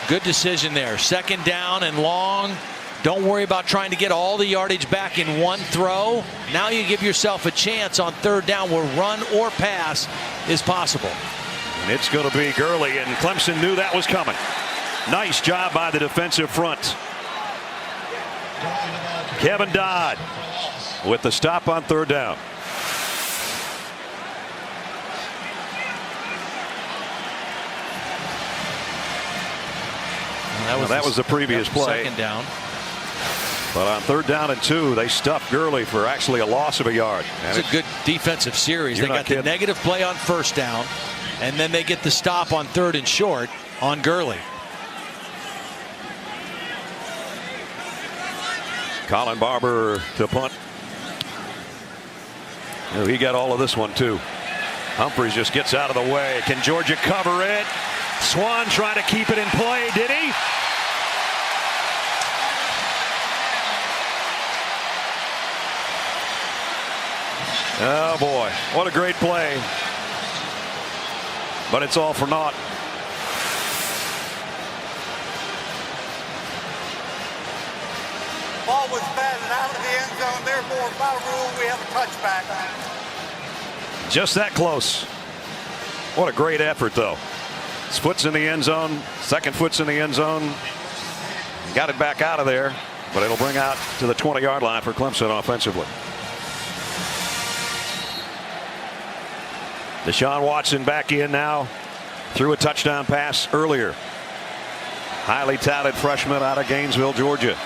Good decision there. Second down and long. Don't worry about trying to get all the yardage back in one throw. Now you give yourself a chance on third down where run or pass is possible. And it's going to be Gurley, and Clemson knew that was coming. Nice job by the defensive front. Kevin Dodd with the stop on third down. That was the previous play. Second down. But on third down and 2, they stuffed Gurley for actually a loss of a yard. It's a good defensive series. They got the negative play on first down, and then they get the stop on third and short on Gurley. Colin Barber to punt. He got all of this one too. Humphreys just gets out of the way. Can Georgia cover it? Swan trying to keep it in play. Did he? Oh boy, what a great play. But it's all for naught. Ball was batted out of the end zone. Therefore, by rule, we have a touchback. Just that close. What a great effort, though. His foot's in the end zone. Second foot's in the end zone. Got it back out of there, but it'll bring out to the 20-yard line for Clemson offensively. Deshaun Watson back in now. Threw a touchdown pass earlier. Highly touted freshman out of Gainesville, Georgia.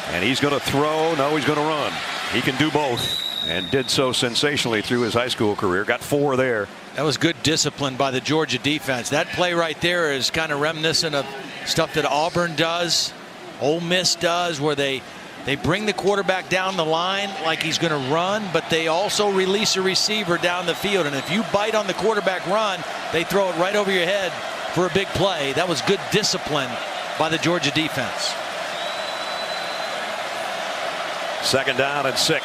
And he's going to throw. No, he's going to run. He can do both, and did so sensationally through his high school career. Got 4 there. That was good discipline by the Georgia defense. That play right there is kind of reminiscent of stuff that Auburn does, Ole Miss does, where they bring the quarterback down the line like he's going to run, but they also release a receiver down the field. And if you bite on the quarterback run, they throw it right over your head for a big play. That was good discipline by the Georgia defense. Second down and 6.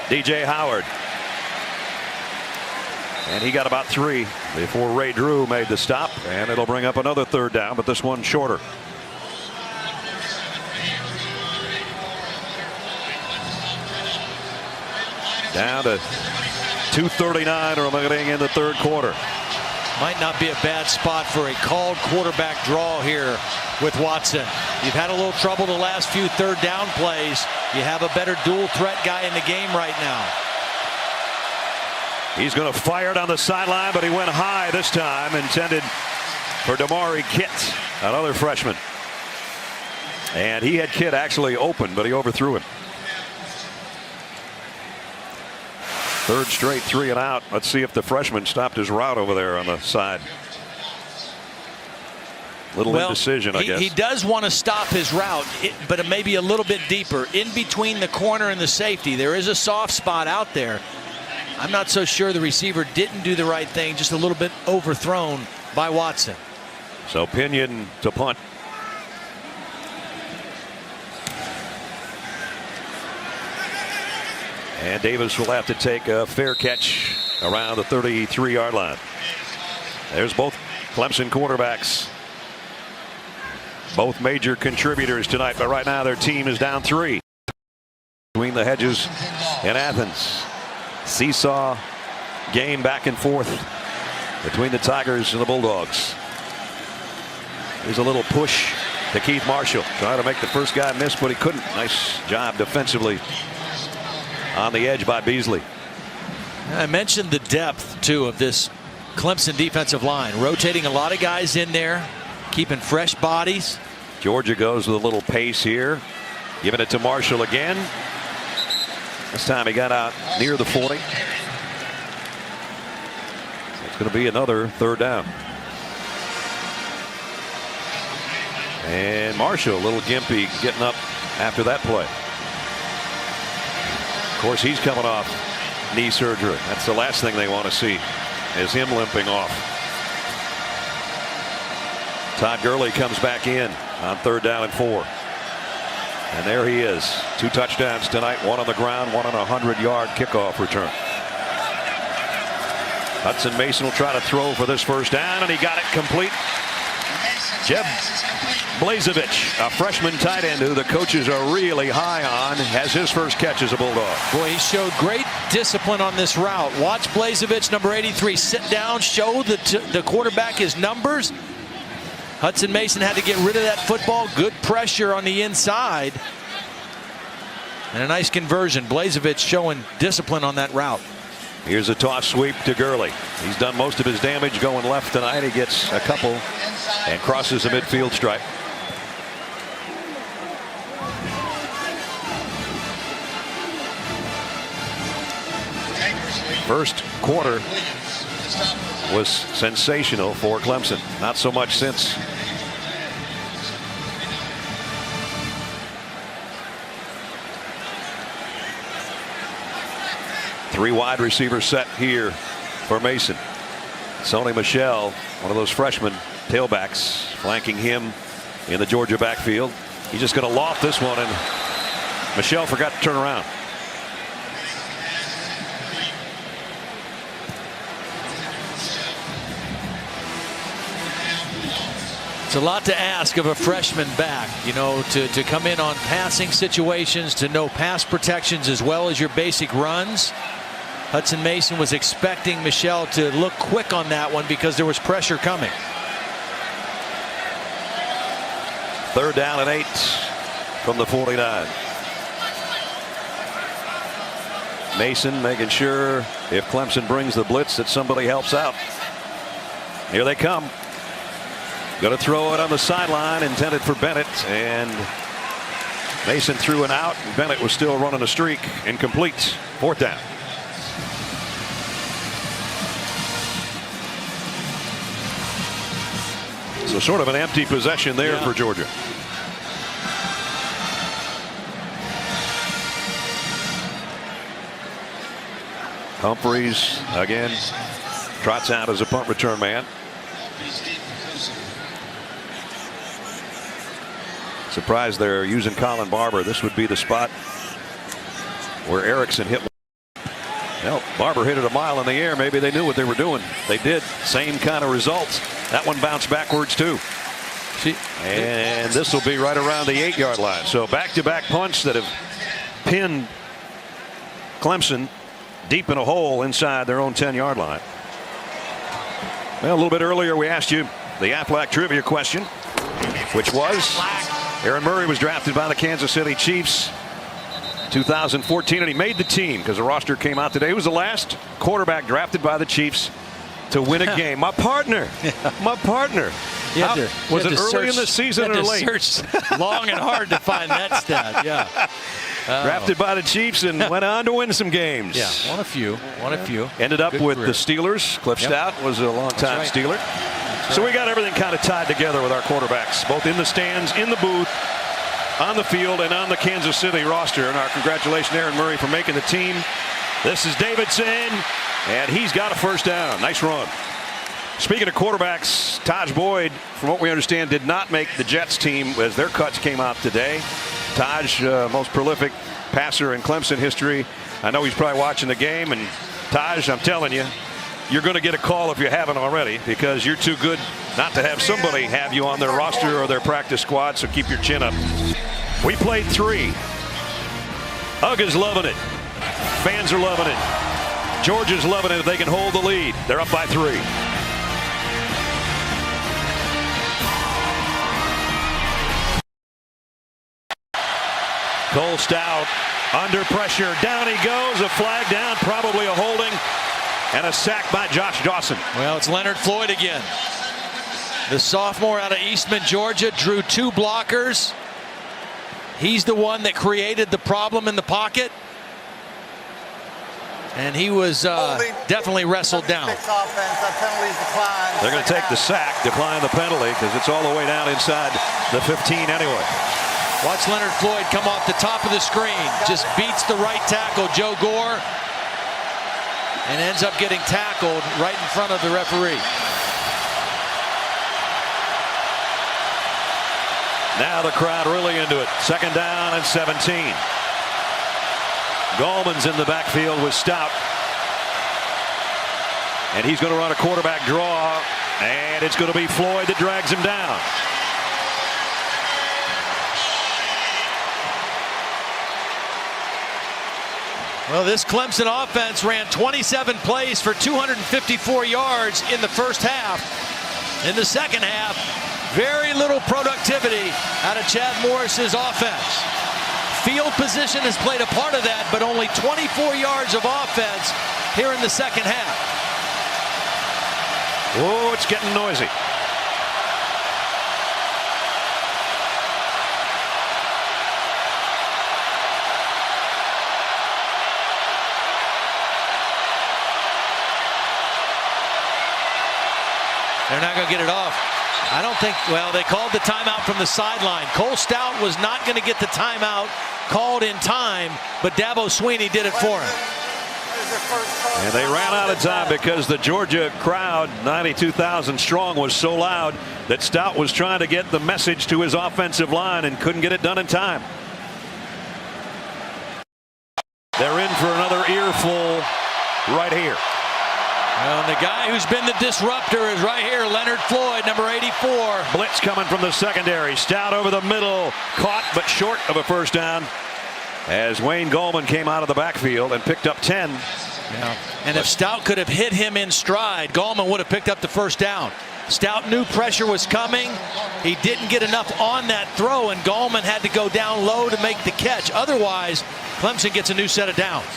DJ Howard. And he got about 3 before Ray Drew made the stop, and it'll bring up another third down, but this one shorter. Down to 2:39 remaining in the third quarter. Might not be a bad spot for a called quarterback draw here with Watson. You've had a little trouble the last few third down plays. You have a better dual threat guy in the game right now. He's going to fire it on the sideline, but he went high this time, intended for Damari Kitt, another freshman. And he had Kitt actually open, but he overthrew him. Third straight 3 and out. Let's see if the freshman stopped his route over there on the side. Little indecision, I guess. He does want to stop his route, but it may be a little bit deeper. In between the corner and the safety, there is a soft spot out there. I'm not so sure the receiver didn't do the right thing, just a little bit overthrown by Watson. So Pinion to punt. And Davis will have to take a fair catch around the 33-yard line. There's both Clemson quarterbacks. Both major contributors tonight, but right now their team is down 3. Between the hedges in Athens. Seesaw game back and forth between the Tigers and the Bulldogs. Here's a little push to Keith Marshall. Trying to make the first guy miss, but he couldn't. Nice job defensively on the edge by Beasley. I mentioned the depth, too, of this Clemson defensive line. Rotating a lot of guys in there, keeping fresh bodies. Georgia goes with a little pace here. Giving it to Marshall again. This time he got out near the 40. It's going to be another 3rd down. And Marshall, a little gimpy, getting up after that play. Of course, he's coming off knee surgery. That's the last thing they want to see, is him limping off. Todd Gurley comes back in on 3rd down and 4. And there he is. 2 touchdowns tonight, 1 on the ground, 1 on a 100-yard kickoff return. Hudson Mason will try to throw for this 1st down, and he got it complete. Jeb Blazevich, a freshman tight end who the coaches are really high on, has his first catch as a Bulldog. Boy, he showed great discipline on this route. Watch Blazevich, number 83, sit down, show the quarterback his numbers. Hudson Mason had to get rid of that football. Good pressure on the inside. And a nice conversion. Blazevich showing discipline on that route. Here's a toss sweep to Gurley. He's done most of his damage going left tonight. He gets a couple and crosses the midfield stripe. First quarter was sensational for Clemson. Not so much since. Three wide receiver set here for Mason. Sony Michel, one of those freshman tailbacks, flanking him in the Georgia backfield. He's just going to loft this one, and Michel forgot to turn around. It's a lot to ask of a freshman back, you know, to come in on passing situations, to know pass protections as well as your basic runs. Hudson Mason was expecting Michel to look quick on that one because there was pressure coming. 3rd down and 8 from the 49. Mason making sure if Clemson brings the blitz that somebody helps out. Here they come. Going to throw it on the sideline, intended for Bennett, and Mason threw it out. And Bennett was still running a streak, incomplete. 4th down. So sort of an empty possession there for Georgia. Humphreys again trots out as a punt return man. Surprised they're using Colin Barber. This would be the spot where Erickson hit. Well, Barber hit it a mile in the air. Maybe they knew what they were doing. They did. Same kind of results. That one bounced backwards too. And this will be right around the 8-yard line. So back-to-back punts that have pinned Clemson deep in a hole inside their own 10-yard line. Well, a little bit earlier we asked you the Aflac trivia question, which was Aaron Murray was drafted by the Kansas City Chiefs 2014, and he made the team because the roster came out today. He was the last quarterback drafted by the Chiefs to win a game. My partner. My partner. Was it early in the season or late? Search long and hard to find that stat. Yeah. Drafted by the Chiefs and went on to win some games. Yeah, won a few. Ended up Good with career. the Steelers. Cliff Stout was a long-time Steeler. So we got everything kind of tied together with our quarterbacks, both in the stands, in the booth, on the field, and on the Kansas City roster. And our congratulations, Aaron Murray, for making the team. This is Davidson, and he's got a first down. Nice run. Speaking of quarterbacks, Taj Boyd, from what we understand, did not make the Jets team as their cuts came out today. Taj, most prolific passer in Clemson history. I know he's probably watching the game. And Taj, I'm telling you, you're going to get a call if you haven't already, because you're too good not to have somebody have you on their roster or their practice squad. So keep your chin up. We played 3. Ugg is loving it. Fans are loving it. Georgia's loving it if they can hold the lead. They're up by 3. Cole Stout under pressure. Down he goes. A flag down. Probably a holding. And a sack by Josh Dawson. Well, it's Leonard Floyd again. The sophomore out of Eastman, Georgia, drew 2 blockers. He's the one that created the problem in the pocket. And he was definitely wrestled down. They're going to take the sack, decline the penalty, because it's all the way down inside the 15 anyway. Watch Leonard Floyd come off the top of the screen. Just beats the right tackle, Joe Gore, and ends up getting tackled right in front of the referee. Now the crowd really into it. 2nd down and 17. Gallman's in the backfield with Stout. And he's going to run a quarterback draw. And it's going to be Floyd that drags him down. Well, this Clemson offense ran 27 plays for 254 yards in the first half. In the second half, very little productivity out of Chad Morris's offense. Field position has played a part of that, but only 24 yards of offense here in the second half. Oh, it's getting noisy. They're not going to get it off. I don't think, well, they called the timeout from the sideline. Cole Stout was not going to get the timeout called in time, but Dabo Sweeney did it for him. And they ran out of time because the Georgia crowd, 92,000 strong, was so loud that Stout was trying to get the message to his offensive line and couldn't get it done in time. They're in for another earful right here. Well, and the guy who's been the disruptor is right here, Leonard Floyd, number 84. Blitz coming from the secondary. Stout over the middle, caught but short of a first down as Wayne Gallman came out of the backfield and picked up 10. Yeah. And if Stout could have hit him in stride, Gallman would have picked up the first down. Stout knew pressure was coming. He didn't get enough on that throw, and Gallman had to go down low to make the catch. Otherwise, Clemson gets a new set of downs.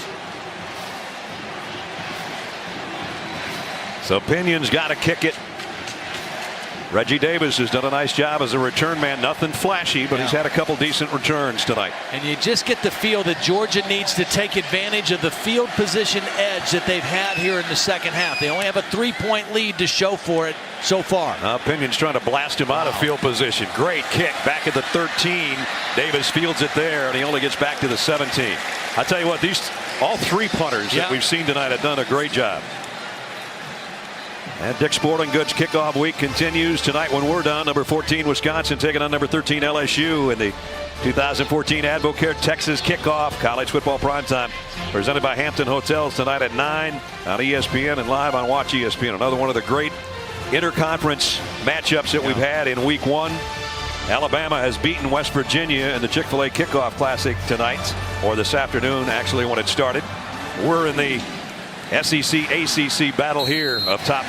So Pinion's got to kick it. Reggie Davis has done a nice job as a return man. Nothing flashy, but he's had a couple decent returns tonight. And you just get the feel that Georgia needs to take advantage of the field position edge that they've had here in the second half. They only have a 3-point lead to show for it so far. Pinion's trying to blast him out of field position. Great kick back at the 13. Davis fields it there, and he only gets back to the 17. I tell you what, all 3 punters that we've seen tonight have done a great job. And Dick's Sporting Goods kickoff week continues tonight when we're done. Number 14 Wisconsin taking on number 13 LSU in the 2014 Advocare Texas kickoff. College football primetime presented by Hampton Hotels tonight at 9 on ESPN and live on Watch ESPN. Another one of the great interconference matchups that we've had in week 1. Alabama has beaten West Virginia in the Chick-fil-A kickoff classic tonight, or this afternoon actually when it started. We're in the SEC ACC battle here of top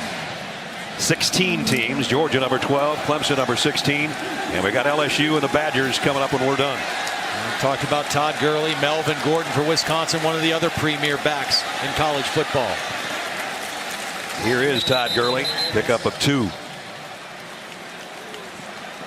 16 teams. Georgia number 12, Clemson number 16, and we got LSU and the Badgers coming up when we're done. We talked about Todd Gurley, Melvin Gordon for Wisconsin, one of the other premier backs in college football. Here is Todd Gurley, pickup of 2.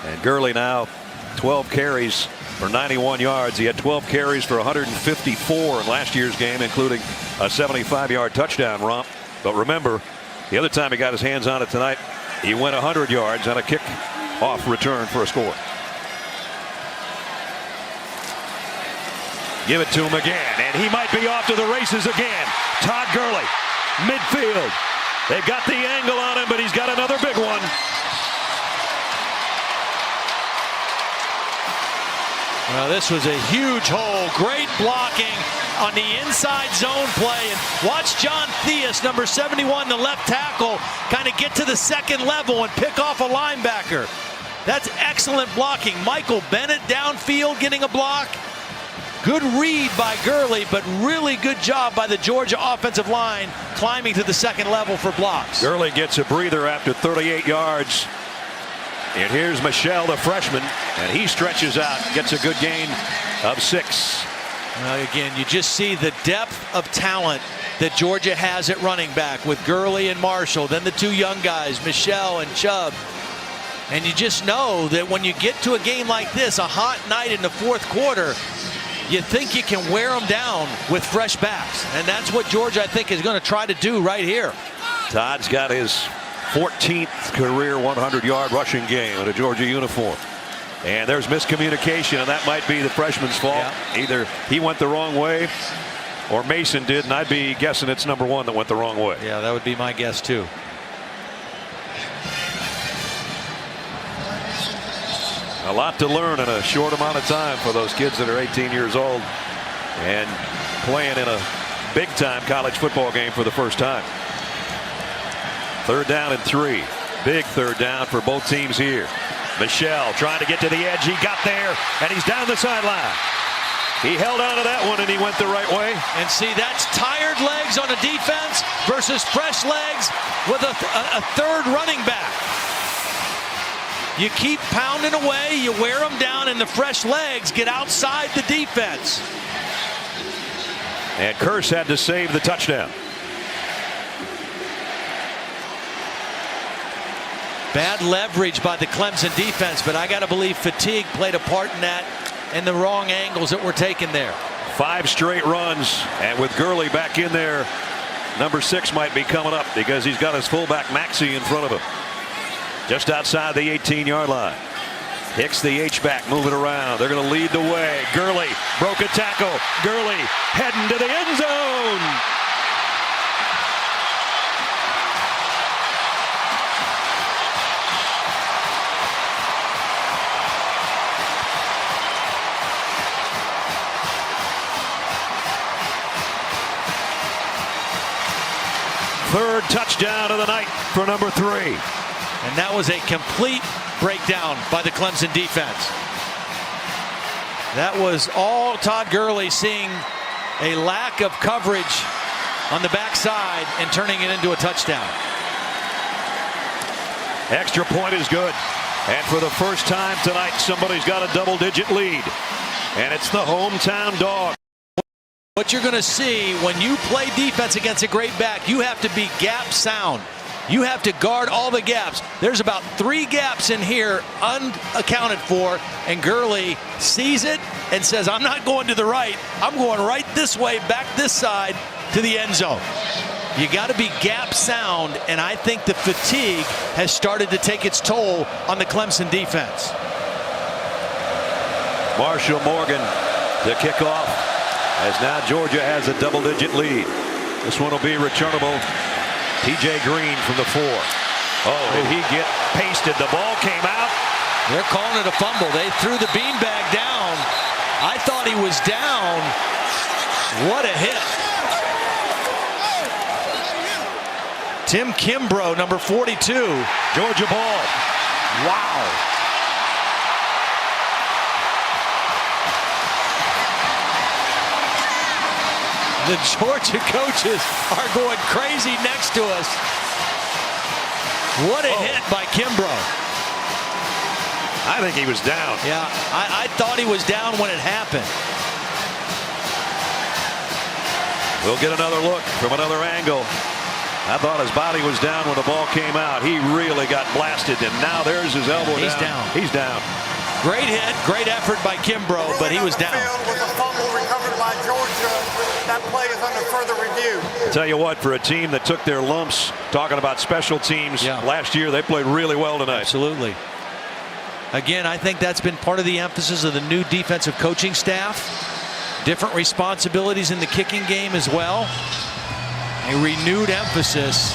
And Gurley now 12 carries for 91 yards. He had 12 carries for 154 in last year's game, including a 75-yard touchdown romp. But remember, the other time he got his hands on it tonight, he went 100 yards on a kick-off return for a score. Give it to him again, and he might be off to the races again. Todd Gurley, midfield. They've got the angle on him, but he's got another big one. Well, this was a huge hole. Great blocking on the inside zone play. And watch John Theus, number 71, the left tackle, kind of get to the second level and pick off a linebacker. That's excellent blocking. Michael Bennett downfield getting a block. Good read by Gurley, but really good job by the Georgia offensive line climbing to the second level for blocks. Gurley gets a breather after 38 yards. And here's Michelle, the freshman, and he stretches out, gets a good gain of 6. Well, again, you just see the depth of talent that Georgia has at running back with Gurley and Marshall, then the 2 young guys, Michelle and Chubb. And you just know that when you get to a game like this, a hot night in the fourth quarter, you think you can wear them down with fresh backs. And that's what Georgia, I think, is going to try to do right here. Todd's got his 14th career 100-yard rushing game in a Georgia uniform. And there's miscommunication, and that might be the freshman's fault. Yeah. Either he went the wrong way or Mason did, and I'd be guessing it's number 1 that went the wrong way. Yeah, that would be my guess, too. A lot to learn in a short amount of time for those kids that are 18 years old and playing in a big-time college football game for the first time. 3rd down and 3. Big 3rd down for both teams here. Michelle trying to get to the edge. He got there, and he's down the sideline. He held on to that one, and he went the right way. And see, that's tired legs on a defense versus fresh legs with a 3rd running back. You keep pounding away, you wear them down, and the fresh legs get outside the defense. And Kearse had to save the touchdown. Bad leverage by the Clemson defense, but I got to believe fatigue played a part in that and the wrong angles that were taken there. 5 straight runs, and with Gurley back in there, number 6 might be coming up because he's got his fullback Maxey in front of him. Just outside the 18-yard line. Hicks the H-back moving around. They're going to lead the way. Gurley broke a tackle. Gurley heading to the end zone. Third touchdown of the night for number 3. And that was a complete breakdown by the Clemson defense. That was all Todd Gurley seeing a lack of coverage on the backside and turning it into a touchdown. Extra point is good. And for the first time tonight, somebody's got a double-digit lead. And it's the hometown dog. What you're going to see when you play defense against a great back, you have to be gap sound. You have to guard all the gaps. There's about 3 gaps in here unaccounted for, and Gurley sees it and says, I'm not going to the right. I'm going right this way, back this side to the end zone. You got to be gap sound, and I think the fatigue has started to take its toll on the Clemson defense. Marshall Morgan to kick off, as now Georgia has a double-digit lead. This one will be returnable. TJ Green from the 4. Oh, did he get pasted? The ball came out. They're calling it a fumble. They threw the beanbag down. I thought he was down. What a hit. Tim Kimbrough, number 42. Georgia ball. Wow. The Georgia coaches are going crazy next to us. What a hit by Kimbrough. I think he was down. Yeah, I thought he was down when it happened. We'll get another look from another angle I thought his body was down when the ball came out. He really got blasted, and now there's his elbow He's down. He's down. Great hit, great effort by Kimbrough, but he was down. With a fumble recovered by Georgia, that play is under further review. I'll tell you what, for a team that took their lumps, talking about special teams last year, they played really well tonight. Absolutely. Again, I think that's been part of the emphasis of the new defensive coaching staff. Different responsibilities in the kicking game as well. A renewed emphasis.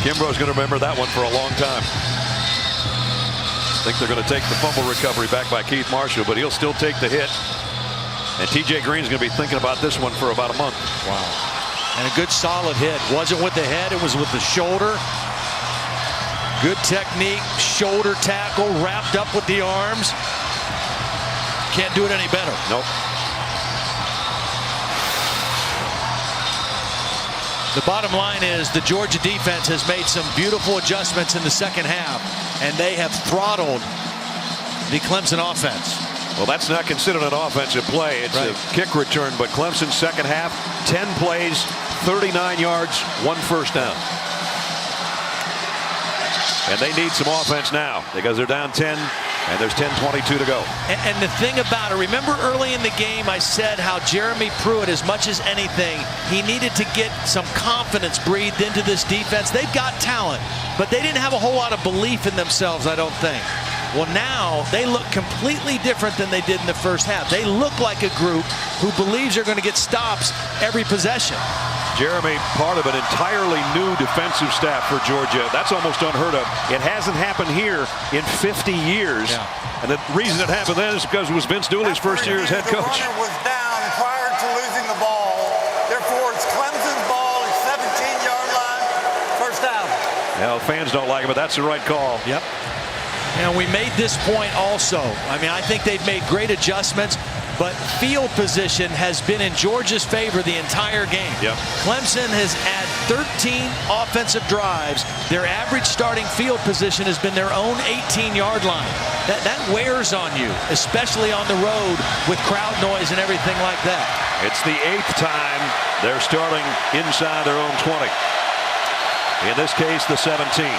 Kimbrough's going to remember that one for a long time. I think they're going to take the fumble recovery back by Keith Marshall, but he'll still take the hit. And T.J. Green's going to be thinking about this one for about a month. Wow. And a good solid hit. Wasn't with the head, it was with the shoulder. Good technique, shoulder tackle, wrapped up with the arms. Can't do it any better. Nope. The bottom line is the Georgia defense has made some beautiful adjustments in the second half, and they have throttled the Clemson offense. Well, that's not considered an offensive play. It's a kick return, but Clemson's second half, 10 plays, 39 yards, 1 first down. And they need some offense now because they're down 10. And there's 10:22 to go. And the thing about it, remember early in the game I said how Jeremy Pruitt, as much as anything, he needed to get some confidence breathed into this defense. They've got talent, but they didn't have a whole lot of belief in themselves, I don't think. Well, now they look completely different than they did in the first half. They look like a group who believes they're going to get stops every possession. Jeremy, part of an entirely new defensive staff for Georgia. That's almost unheard of. It hasn't happened here in 50 years. Yeah. And the reason it happened then is because it was Vince Dooley's first year as head coach. The runner was down prior to losing the ball. Therefore, it's Clemson's ball at 17-yard line. First down. Well, fans don't like it, but that's the right call. Yep. And we made this point also. I mean, I think they've made great adjustments, but field position has been in Georgia's favor the entire game. Yep. Clemson has had 13 offensive drives. Their average starting field position has been their own 18-yard line. That wears on you, especially on the road with crowd noise and everything like that. It's the 8th time they're starting inside their own 20. In this case, the 17.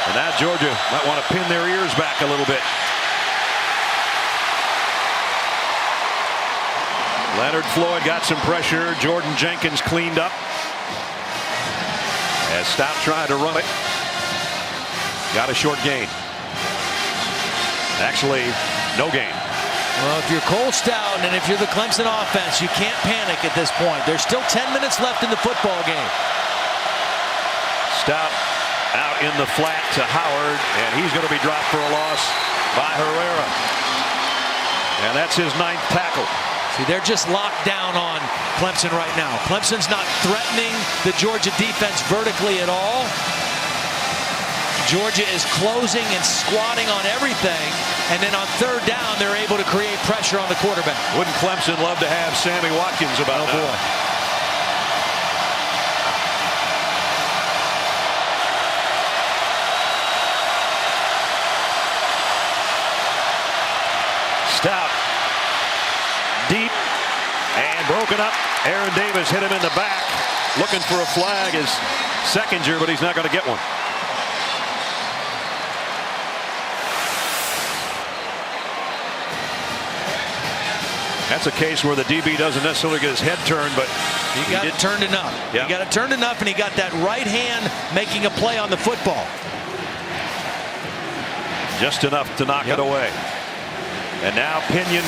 And now Georgia might want to pin their ears back a little bit. Leonard Floyd got some pressure. Jordan Jenkins cleaned up. As Stout tried to run it. Got a short gain. Actually, no gain. Well, if you're Cole Stout and if you're the Clemson offense, you can't panic at this point. There's still 10 minutes left in the football game. Stout out in the flat to Howard, and he's going to be dropped for a loss by Herrera. And that's his 9th tackle. See, they're just locked down on Clemson right now. Clemson's not threatening the Georgia defense vertically at all. Georgia is closing and squatting on everything, and then on third down, they're able to create pressure on the quarterback. Wouldn't Clemson love to have Sammy Watkins about that? Boy. Stout deep and broken up. Aaron Davis hit him in the back, looking for a flag. His second year, but he's not going to get one. That's a case where the DB doesn't necessarily get his head turned, but he got it turned enough. Yeah. He got it turned enough, and he got that right hand making a play on the football. Just enough to knock it away. And now Pinion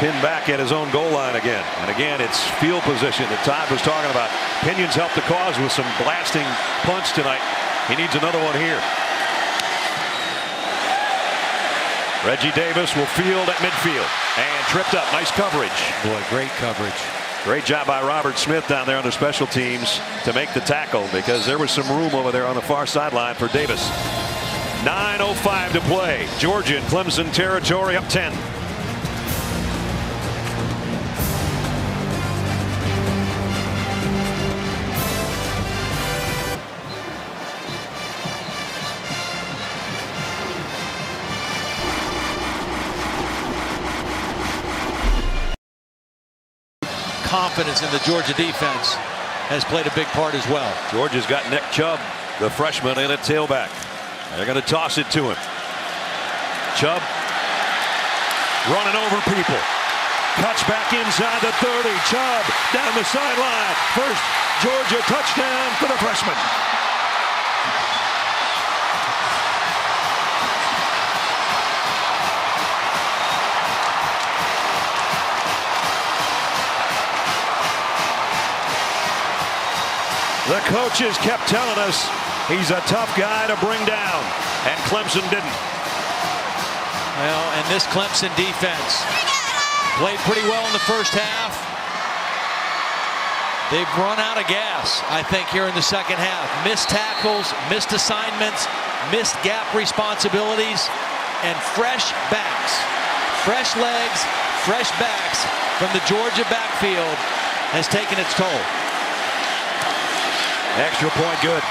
pinned back at his own goal line again. And again, it's field position that Todd was talking about. Pinion's helped the cause with some blasting punts tonight. He needs another one here. Reggie Davis will field at midfield and tripped up. Nice coverage. Boy, great coverage. Great job by Robert Smith down there on the special teams to make the tackle, because there was some room over there on the far sideline for Davis. 9:05 to play. Georgia in Clemson territory, up 10. confidence in the Georgia defense has played a big part as well. Georgia's got Nick Chubb, the freshman, in at tailback. They're going to toss it to him. Chubb running over people. Cuts back inside the 30. Chubb down the sideline. First Georgia touchdown for the freshman. The coaches kept telling us he's a tough guy to bring down, and Clemson didn't. Well, and this Clemson defense played pretty well in the first half. They've run out of gas, I think, here in the second half. Missed tackles, missed assignments, missed gap responsibilities, and fresh backs. Fresh legs, fresh backs from the Georgia backfield has taken its toll. Extra point good.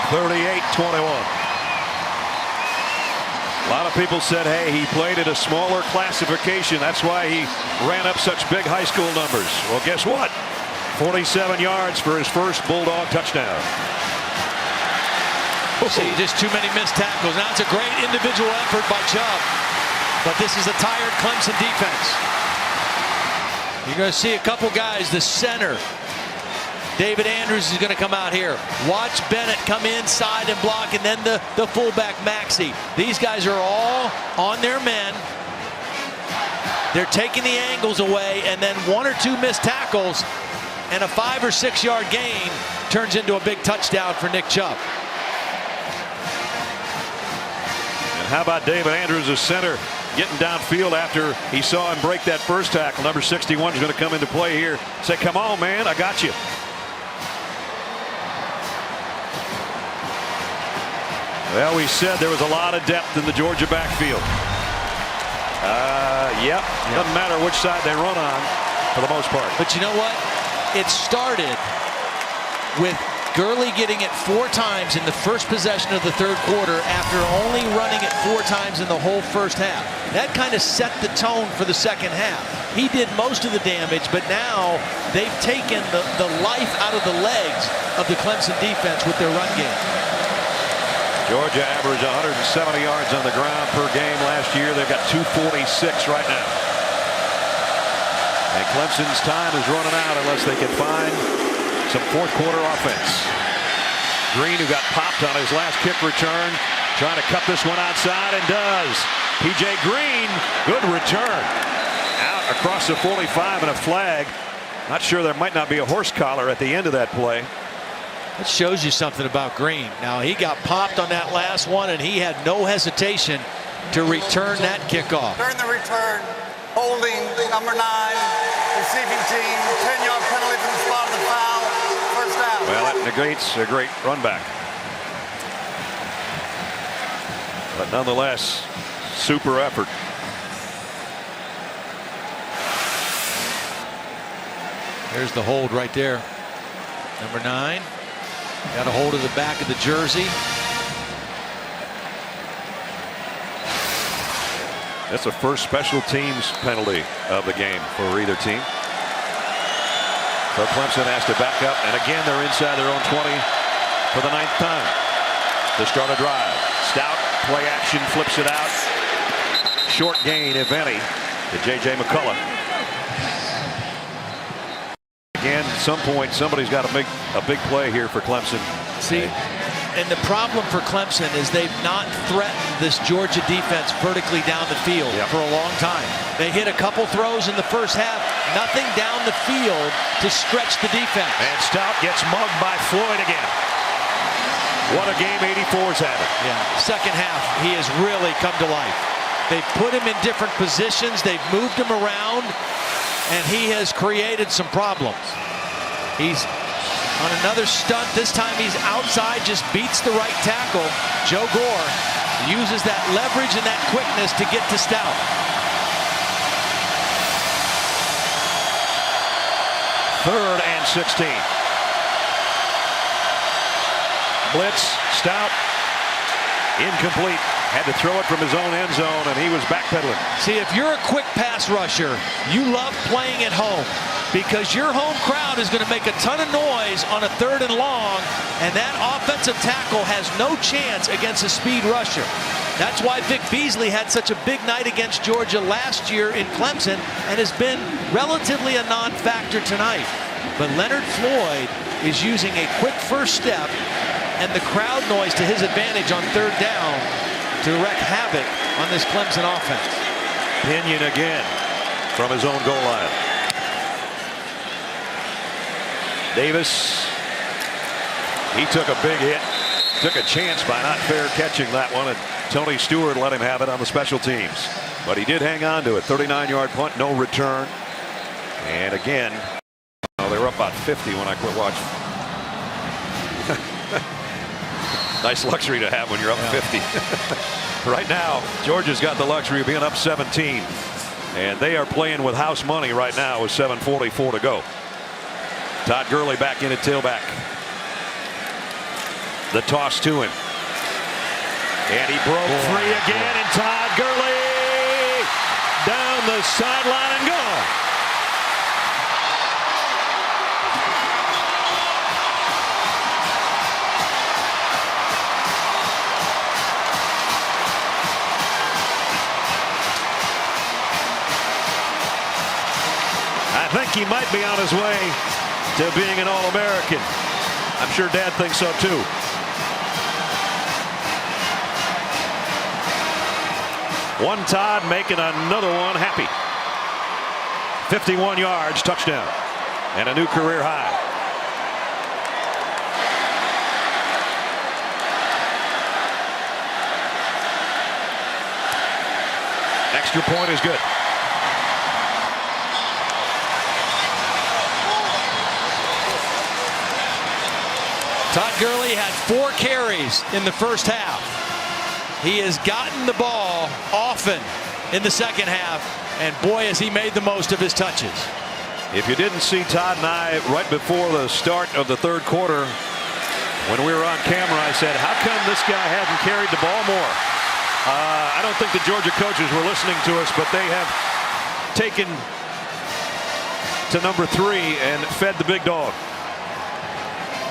38-21. A lot of people said, hey, he played at a smaller classification. That's why he ran up such big high school numbers. Well, guess what? 47 yards for his first Bulldog touchdown. See, just too many missed tackles. Now it's a great individual effort by Chubb, but this is a tired Clemson defense. You're going to see a couple guys, the center, David Andrews, is going to come out here. Watch Bennett come inside and block, and then the fullback Maxey. These guys are all on their men. They're taking the angles away, and then one or two missed tackles, and a 5 or 6 yard gain turns into a big touchdown for Nick Chubb. And how about David Andrews, the center, getting downfield after he saw him break that first tackle? Number 61 is going to come into play here. Say, come on, man, I got you. Well, we said there was a lot of depth in the Georgia backfield. Yep. Doesn't matter which side they run on for the most part. But you know what? It started with Gurley getting it 4 times in the first possession of the third quarter after only running it 4 times in the whole first half. That kind of set the tone for the second half. He did most of the damage, but now they've taken the life out of the legs of the Clemson defense with their run game. Georgia averaged 170 yards on the ground per game last year. They've got 246 right now. And Clemson's time is running out unless they can find some fourth quarter offense. Green, who got popped on his last kick return, trying to cut this one outside, and does. P.J. Green, good return. Out across the 45 and a flag. Not sure there might not be a horse collar at the end of that play. That shows you something about Green. Now, he got popped on that last one, and he had no hesitation to return that kickoff. During the return, holding number 9, receiving team, 10-yard penalty from the spot of the foul, first down. Well, that negates a great run back. But nonetheless, super effort. There's the hold right there. Number 9. Got a hold of the back of the jersey. That's the first special teams penalty of the game for either team. So Clemson has to back up, and again they're inside their own 20 for the 9th time to start a drive. Stout play action, flips it out. Short gain, if any, to J.J. McCullough. Again, at some point, somebody's got to make a big play here for Clemson. See, and the problem for Clemson is they've not threatened this Georgia defense vertically down the field for a long time. They hit a couple throws in the first half, nothing down the field to stretch the defense. And Stout gets mugged by Floyd again. What a game 84's having. Yeah, second half, he has really come to life. They've put him in different positions, they've moved him around, and he has created some problems. He's on another stunt. This time he's outside, just beats the right tackle. Joe Gore uses that leverage and that quickness to get to Stout. Third and 16. Blitz, Stout, incomplete. Had to throw it from his own end zone, and he was backpedaling. See, if you're a quick pass rusher, you love playing at home. because your home crowd is going to make a ton of noise on a 3rd and long, and that offensive tackle has no chance against a speed rusher. That's why Vic Beasley had such a big night against Georgia last year in Clemson and has been relatively a non-factor tonight. But Leonard Floyd is using a quick first step and the crowd noise to his advantage on 3rd down to wreak havoc on this Clemson offense. Pinion again from his own goal line. Davis, he took a big hit, took a chance by not fair catching that one, and Tony Stewart let him have it on the special teams. But he did hang on to it. 39-yard punt, no return. And again, they were up about 50 when I quit watching. Nice luxury to have when you're up 50. Right now, Georgia's got the luxury of being up 17. And they are playing with house money right now with 7:44 to go. Todd Gurley back in at tailback. The toss to him. And he broke free again, and Todd Gurley down the sideline and gone. I think he might be on his way to being an All-American. I'm sure Dad thinks so too. One Todd making another one happy. 51 yards, touchdown, and a new career high. Extra point is good. Todd Gurley had 4 carries in the first half. He has gotten the ball often in the second half, and boy, has he made the most of his touches. If you didn't see Todd and I right before the start of the 3rd quarter, when we were on camera, I said, how come this guy hasn't carried the ball more? I don't think the Georgia coaches were listening to us, but they have taken to number 3 and fed the big dog.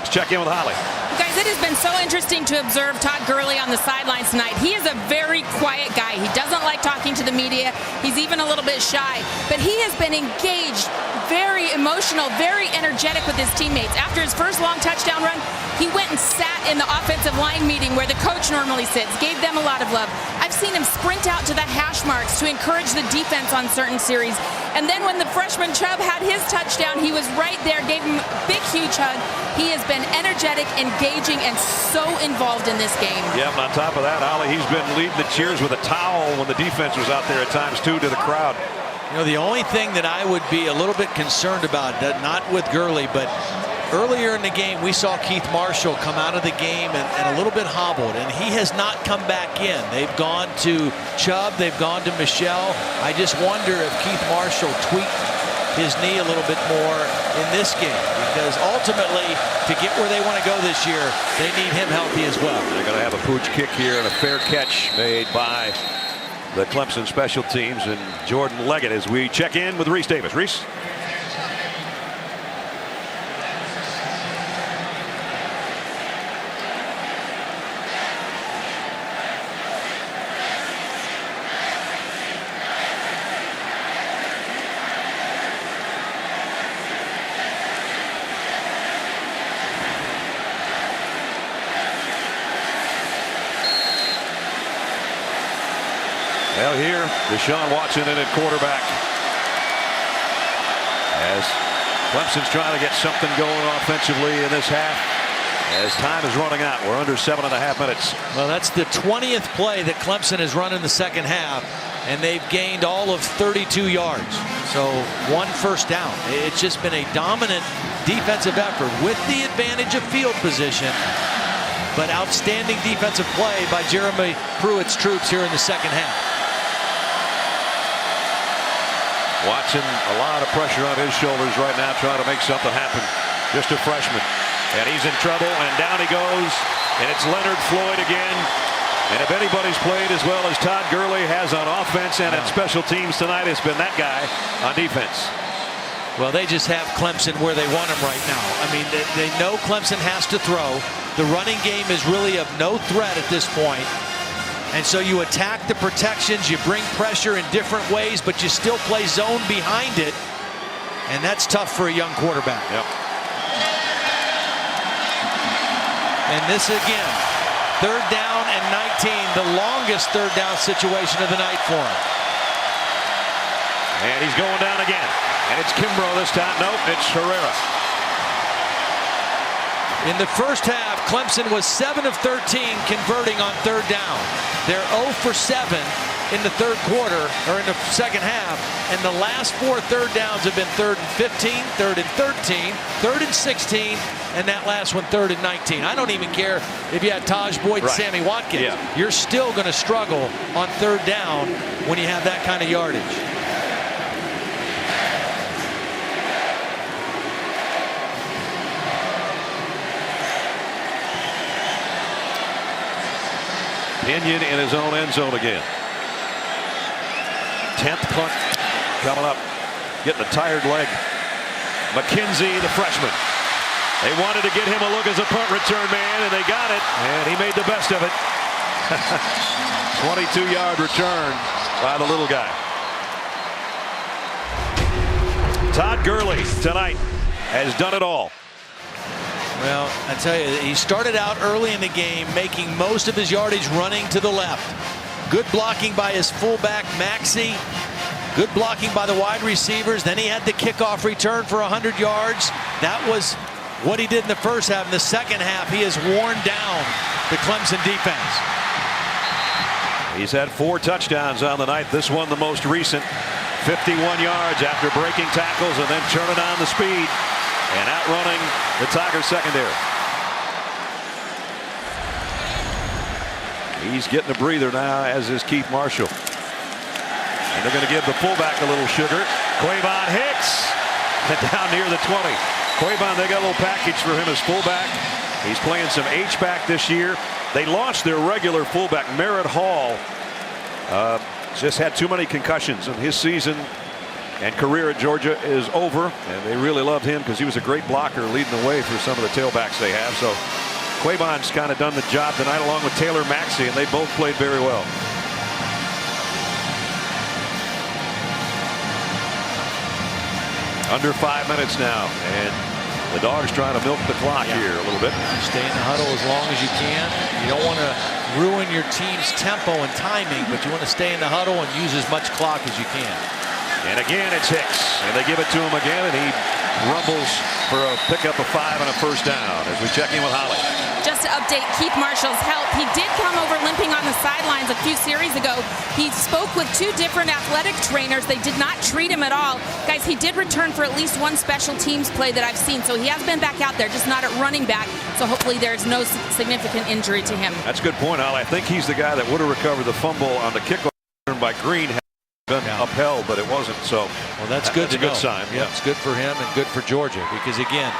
Let's check in with Holly. Guys, it has been so interesting to observe Todd Gurley on the sidelines tonight. He is a very quiet guy. He doesn't like talking to the media. He's even a little bit shy. But he has been engaged, very emotional, very energetic with his teammates. After his first long touchdown run, he went and sat in the offensive line meeting where the coach normally sits, gave them a lot of love. I've seen him sprint out to the hash marks to encourage the defense on certain series. And then when the freshman Chubb had his touchdown, he was right there, gave him a big, huge hug. He has been energetic, engaging, and so involved in this game. Yeah, and on top of that, Ollie, he's been leading the cheers with a towel when the defense was out there at times, too, to the crowd. You know, the only thing that I would be a little bit concerned about, not with Gurley, but earlier in the game, we saw Keith Marshall come out of the game and a little bit hobbled, and he has not come back in. They've gone to Chubb, they've gone to Michelle. I just wonder if Keith Marshall tweaked his knee a little bit more in this game, because ultimately, to get where they want to go this year, they need him healthy as well. They're going to have a pooch kick here and a fair catch made by the Clemson special teams and Jordan Leggett as we check in with Reese Davis. Reese? Well, here, Deshaun Watson in at quarterback. As Clemson's trying to get something going offensively in this half. As time is running out, we're under 7.5 minutes. Well, that's the 20th play that Clemson has run in the second half, and they've gained all of 32 yards. So 1 first down. It's just been a dominant defensive effort with the advantage of field position, but outstanding defensive play by Jeremy Pruitt's troops here in the second half. Watson, a lot of pressure on his shoulders right now, trying to make something happen. Just a freshman. And he's in trouble, and down he goes. And it's Leonard Floyd again. And if anybody's played as well as Todd Gurley has on offense and at special teams tonight, it's been that guy on defense. Well, they just have Clemson where they want them right now. I mean, they know Clemson has to throw. The running game is really of no threat at this point. And so you attack the protections, you bring pressure in different ways, but you still play zone behind it. And that's tough for a young quarterback. Yep. And this again, 3rd down and 19, the longest 3rd down situation of the night for him. And he's going down again. And it's Kimbrough this time. Nope, it's Herrera. In the first half, Clemson was 7 of 13 converting on 3rd down. They're 0 for 7 in the 3rd quarter, or in the 2nd half. And the last 4 3rd downs have been 3rd and 15, 3rd and 13, 3rd and 16, and that last one 3rd and 19. I don't even care if you had Taj Boyd and Sammy Watkins. Yeah. You're still going to struggle on 3rd down when you have that kind of yardage. Pinion in his own end zone again. 10th punt coming up. Getting a tired leg. McKenzie, the freshman. They wanted to get him a look as a punt return man, and they got it, and he made the best of it. 22-yard return by the little guy. Todd Gurley tonight has done it all. Well, I tell you, he started out early in the game making most of his yardage running to the left. Good blocking by his fullback, Maxey. Good blocking by the wide receivers. Then he had the kickoff return for 100 yards. That was what he did in the first half. In the second half, he has worn down the Clemson defense. He's had 4 touchdowns on the night. This one the most recent. 51 yards after breaking tackles and then turning on the speed and outrunning the Tigers secondary. He's getting a breather now, as is Keith Marshall. And they're going to give the fullback a little sugar. Quavon Hicks down near the 20. Quavon, they got a little package for him as fullback. He's playing some H-back this year. They lost their regular fullback, Merritt Hall. Just had too many concussions, and his season and career at Georgia is over. And they really loved him because he was a great blocker leading the way for some of the tailbacks they have. So Quavon's kind of done the job tonight along with Taylor Maxey, and they both played very well. Under 5 minutes now, and the Dogs trying to milk the clock here a little bit. Stay in the huddle as long as you can. You don't want to ruin your team's tempo and timing, but you want to stay in the huddle and use as much clock as you can. And again, it's Hicks, and they give it to him again, and he rumbles for a pickup of 5 and a first down as we check in with Holly. Just to update Keith Marshall's health, he did come over limping on the sidelines a few series ago. He spoke with 2 different athletic trainers. They did not treat him at all. Guys, he did return for at least 1 special teams play that I've seen, so he has been back out there, just not at running back. So hopefully there's no significant injury to him. That's a good point, Al. I think he's the guy that would have recovered the fumble on the kickoff by Green. Been upheld, but it wasn't. So well, that's good. That's a good sign. Yeah, it's good for him and good for Georgia, because again,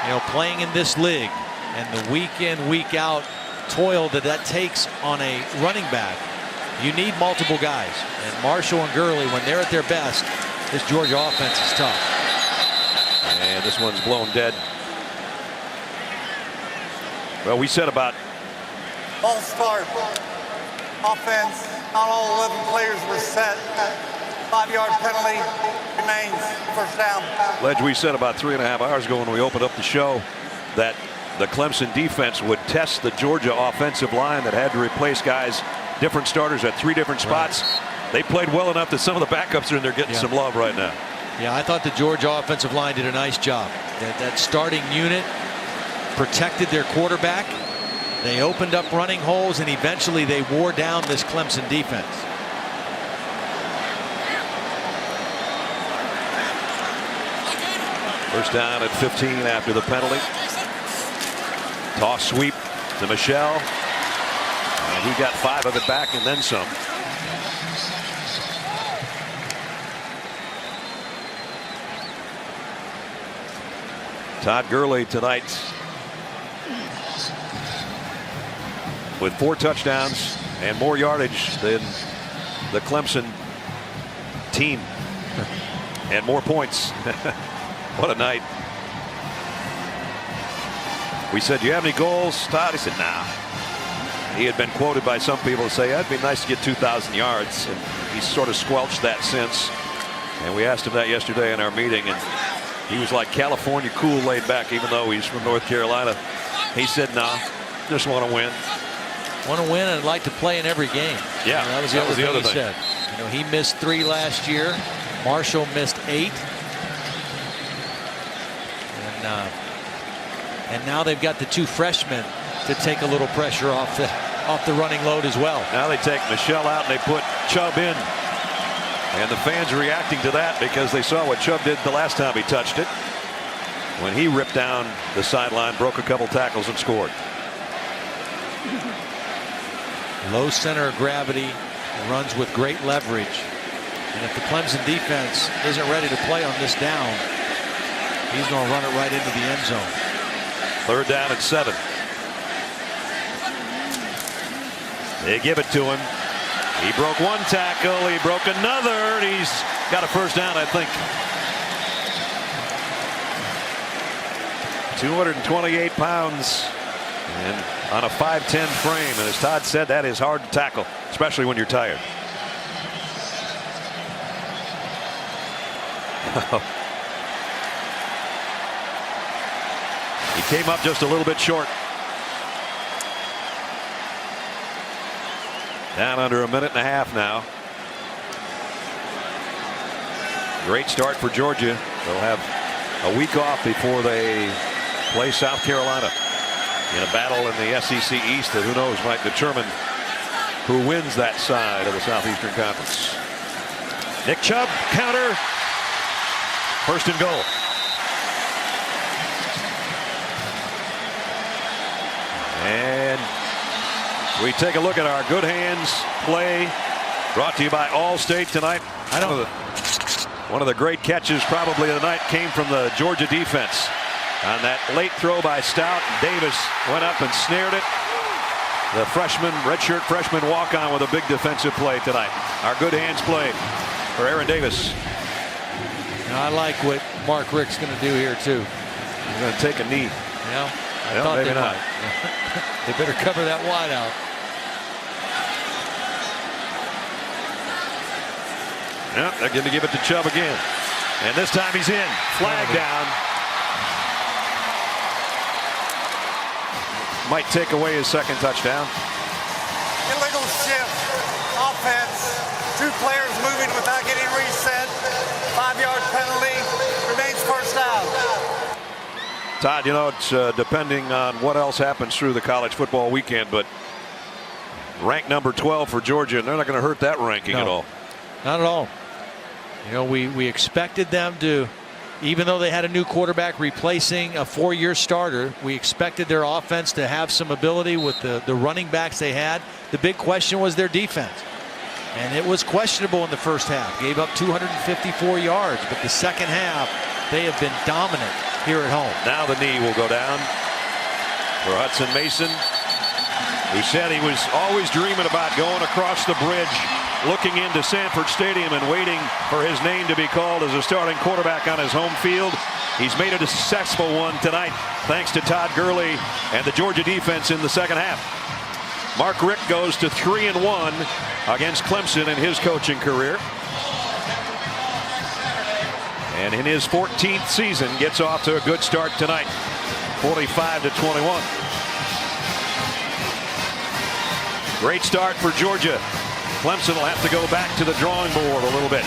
you know, playing in this league and the week in, week out toil that takes on a running back, you need multiple guys. And Marshall and Gurley, when they're at their best, this Georgia offense is tough. And this one's blown dead. Well, we said about all-star offense. Not all 11 players were set. 5-yard penalty remains. First down. Ledge, we said about 3.5 hours ago when we opened up the show that the Clemson defense would test the Georgia offensive line that had to replace guys, different starters at 3 different spots. Right. They played well enough that some of the backups are in there getting some love right now. Yeah, I thought the Georgia offensive line did a nice job. That starting unit protected their quarterback. They opened up running holes, and eventually they wore down this Clemson defense. First down at 15 after the penalty. Toss sweep to Michelle. And he got 5 of it back and then some. Todd Gurley tonight with 4 touchdowns and more yardage than the Clemson team and more points. What a night. We said, "Do you have any goals, Todd?" He said, "Nah." He had been quoted by some people to say, "It'd be nice to get 2,000 yards." And he's sort of squelched that since. And we asked him that yesterday in our meeting, and he was like California cool, laid back, even though he's from North Carolina. He said, "No, just want to win." Want to win and like to play in every game. Yeah, that was the other thing he said. You know, he missed 3 last year. Marshall missed 8. And now they've got the 2 freshmen to take a little pressure off the running load as well. Now they take Michelle out and they put Chubb in. And the fans are reacting to that because they saw what Chubb did the last time he touched it. When he ripped down the sideline, broke a couple tackles and scored. Low center of gravity, runs with great leverage. And if the Clemson defense isn't ready to play on this down, he's going to run it right into the end zone. 3rd down and 7. They give it to him. He broke 1 tackle. He broke another. And he's got a 1st down, I think. 228 pounds and on a 5'10" frame. And as Todd said, that is hard to tackle, especially when you're tired. He came up just a little bit short. Down under a minute and a half now. Great start for Georgia. They'll have a week off before they play South Carolina in a battle in the SEC East that who knows might determine who wins that side of the Southeastern Conference. Nick Chubb, counter. 1st and goal. And we take a look at our good hands play, brought to you by Allstate tonight. One of the great catches probably of the night came from the Georgia defense on that late throw by Stout. Davis went up and snared it. The freshman, redshirt freshman walk-on with a big defensive play tonight. Our good hands play for Aaron Davis. Now, I like what Mark Richt's going to do here too. He's going to take a knee. Yeah, I thought maybe they not. might. They better cover that wide out. Yeah, they're going to give it to Chubb again. And this time he's in. Flag down. Might take away his 2nd touchdown. Illegal shift. Offense. 2 players moving without getting reset. 5-yard penalty. Remains 1st down. Todd, you know, it's depending on what else happens through the college football weekend, but ranked number 12 for Georgia, and they're not going to hurt that ranking at all. Not at all. You know, we expected them to, even though they had a new quarterback replacing a 4-year starter, we expected their offense to have some ability with the running backs they had. The big question was their defense. And it was questionable in the 1st half. Gave up 254 yards, but the 2nd half, they have been dominant here at home. Now the knee will go down for Hudson Mason, who said he was always dreaming about going across the bridge, looking into Sanford Stadium and waiting for his name to be called as a starting quarterback on his home field. He's made a successful one tonight, thanks to Todd Gurley and the Georgia defense in the 2nd half. Mark Richt goes to 3-1 against Clemson in his coaching career. And in his 14th season, gets off to a good start tonight, 45-21. Great start for Georgia. Clemson will have to go back to the drawing board a little bit.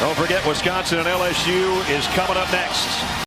Don't forget, Wisconsin and LSU is coming up next.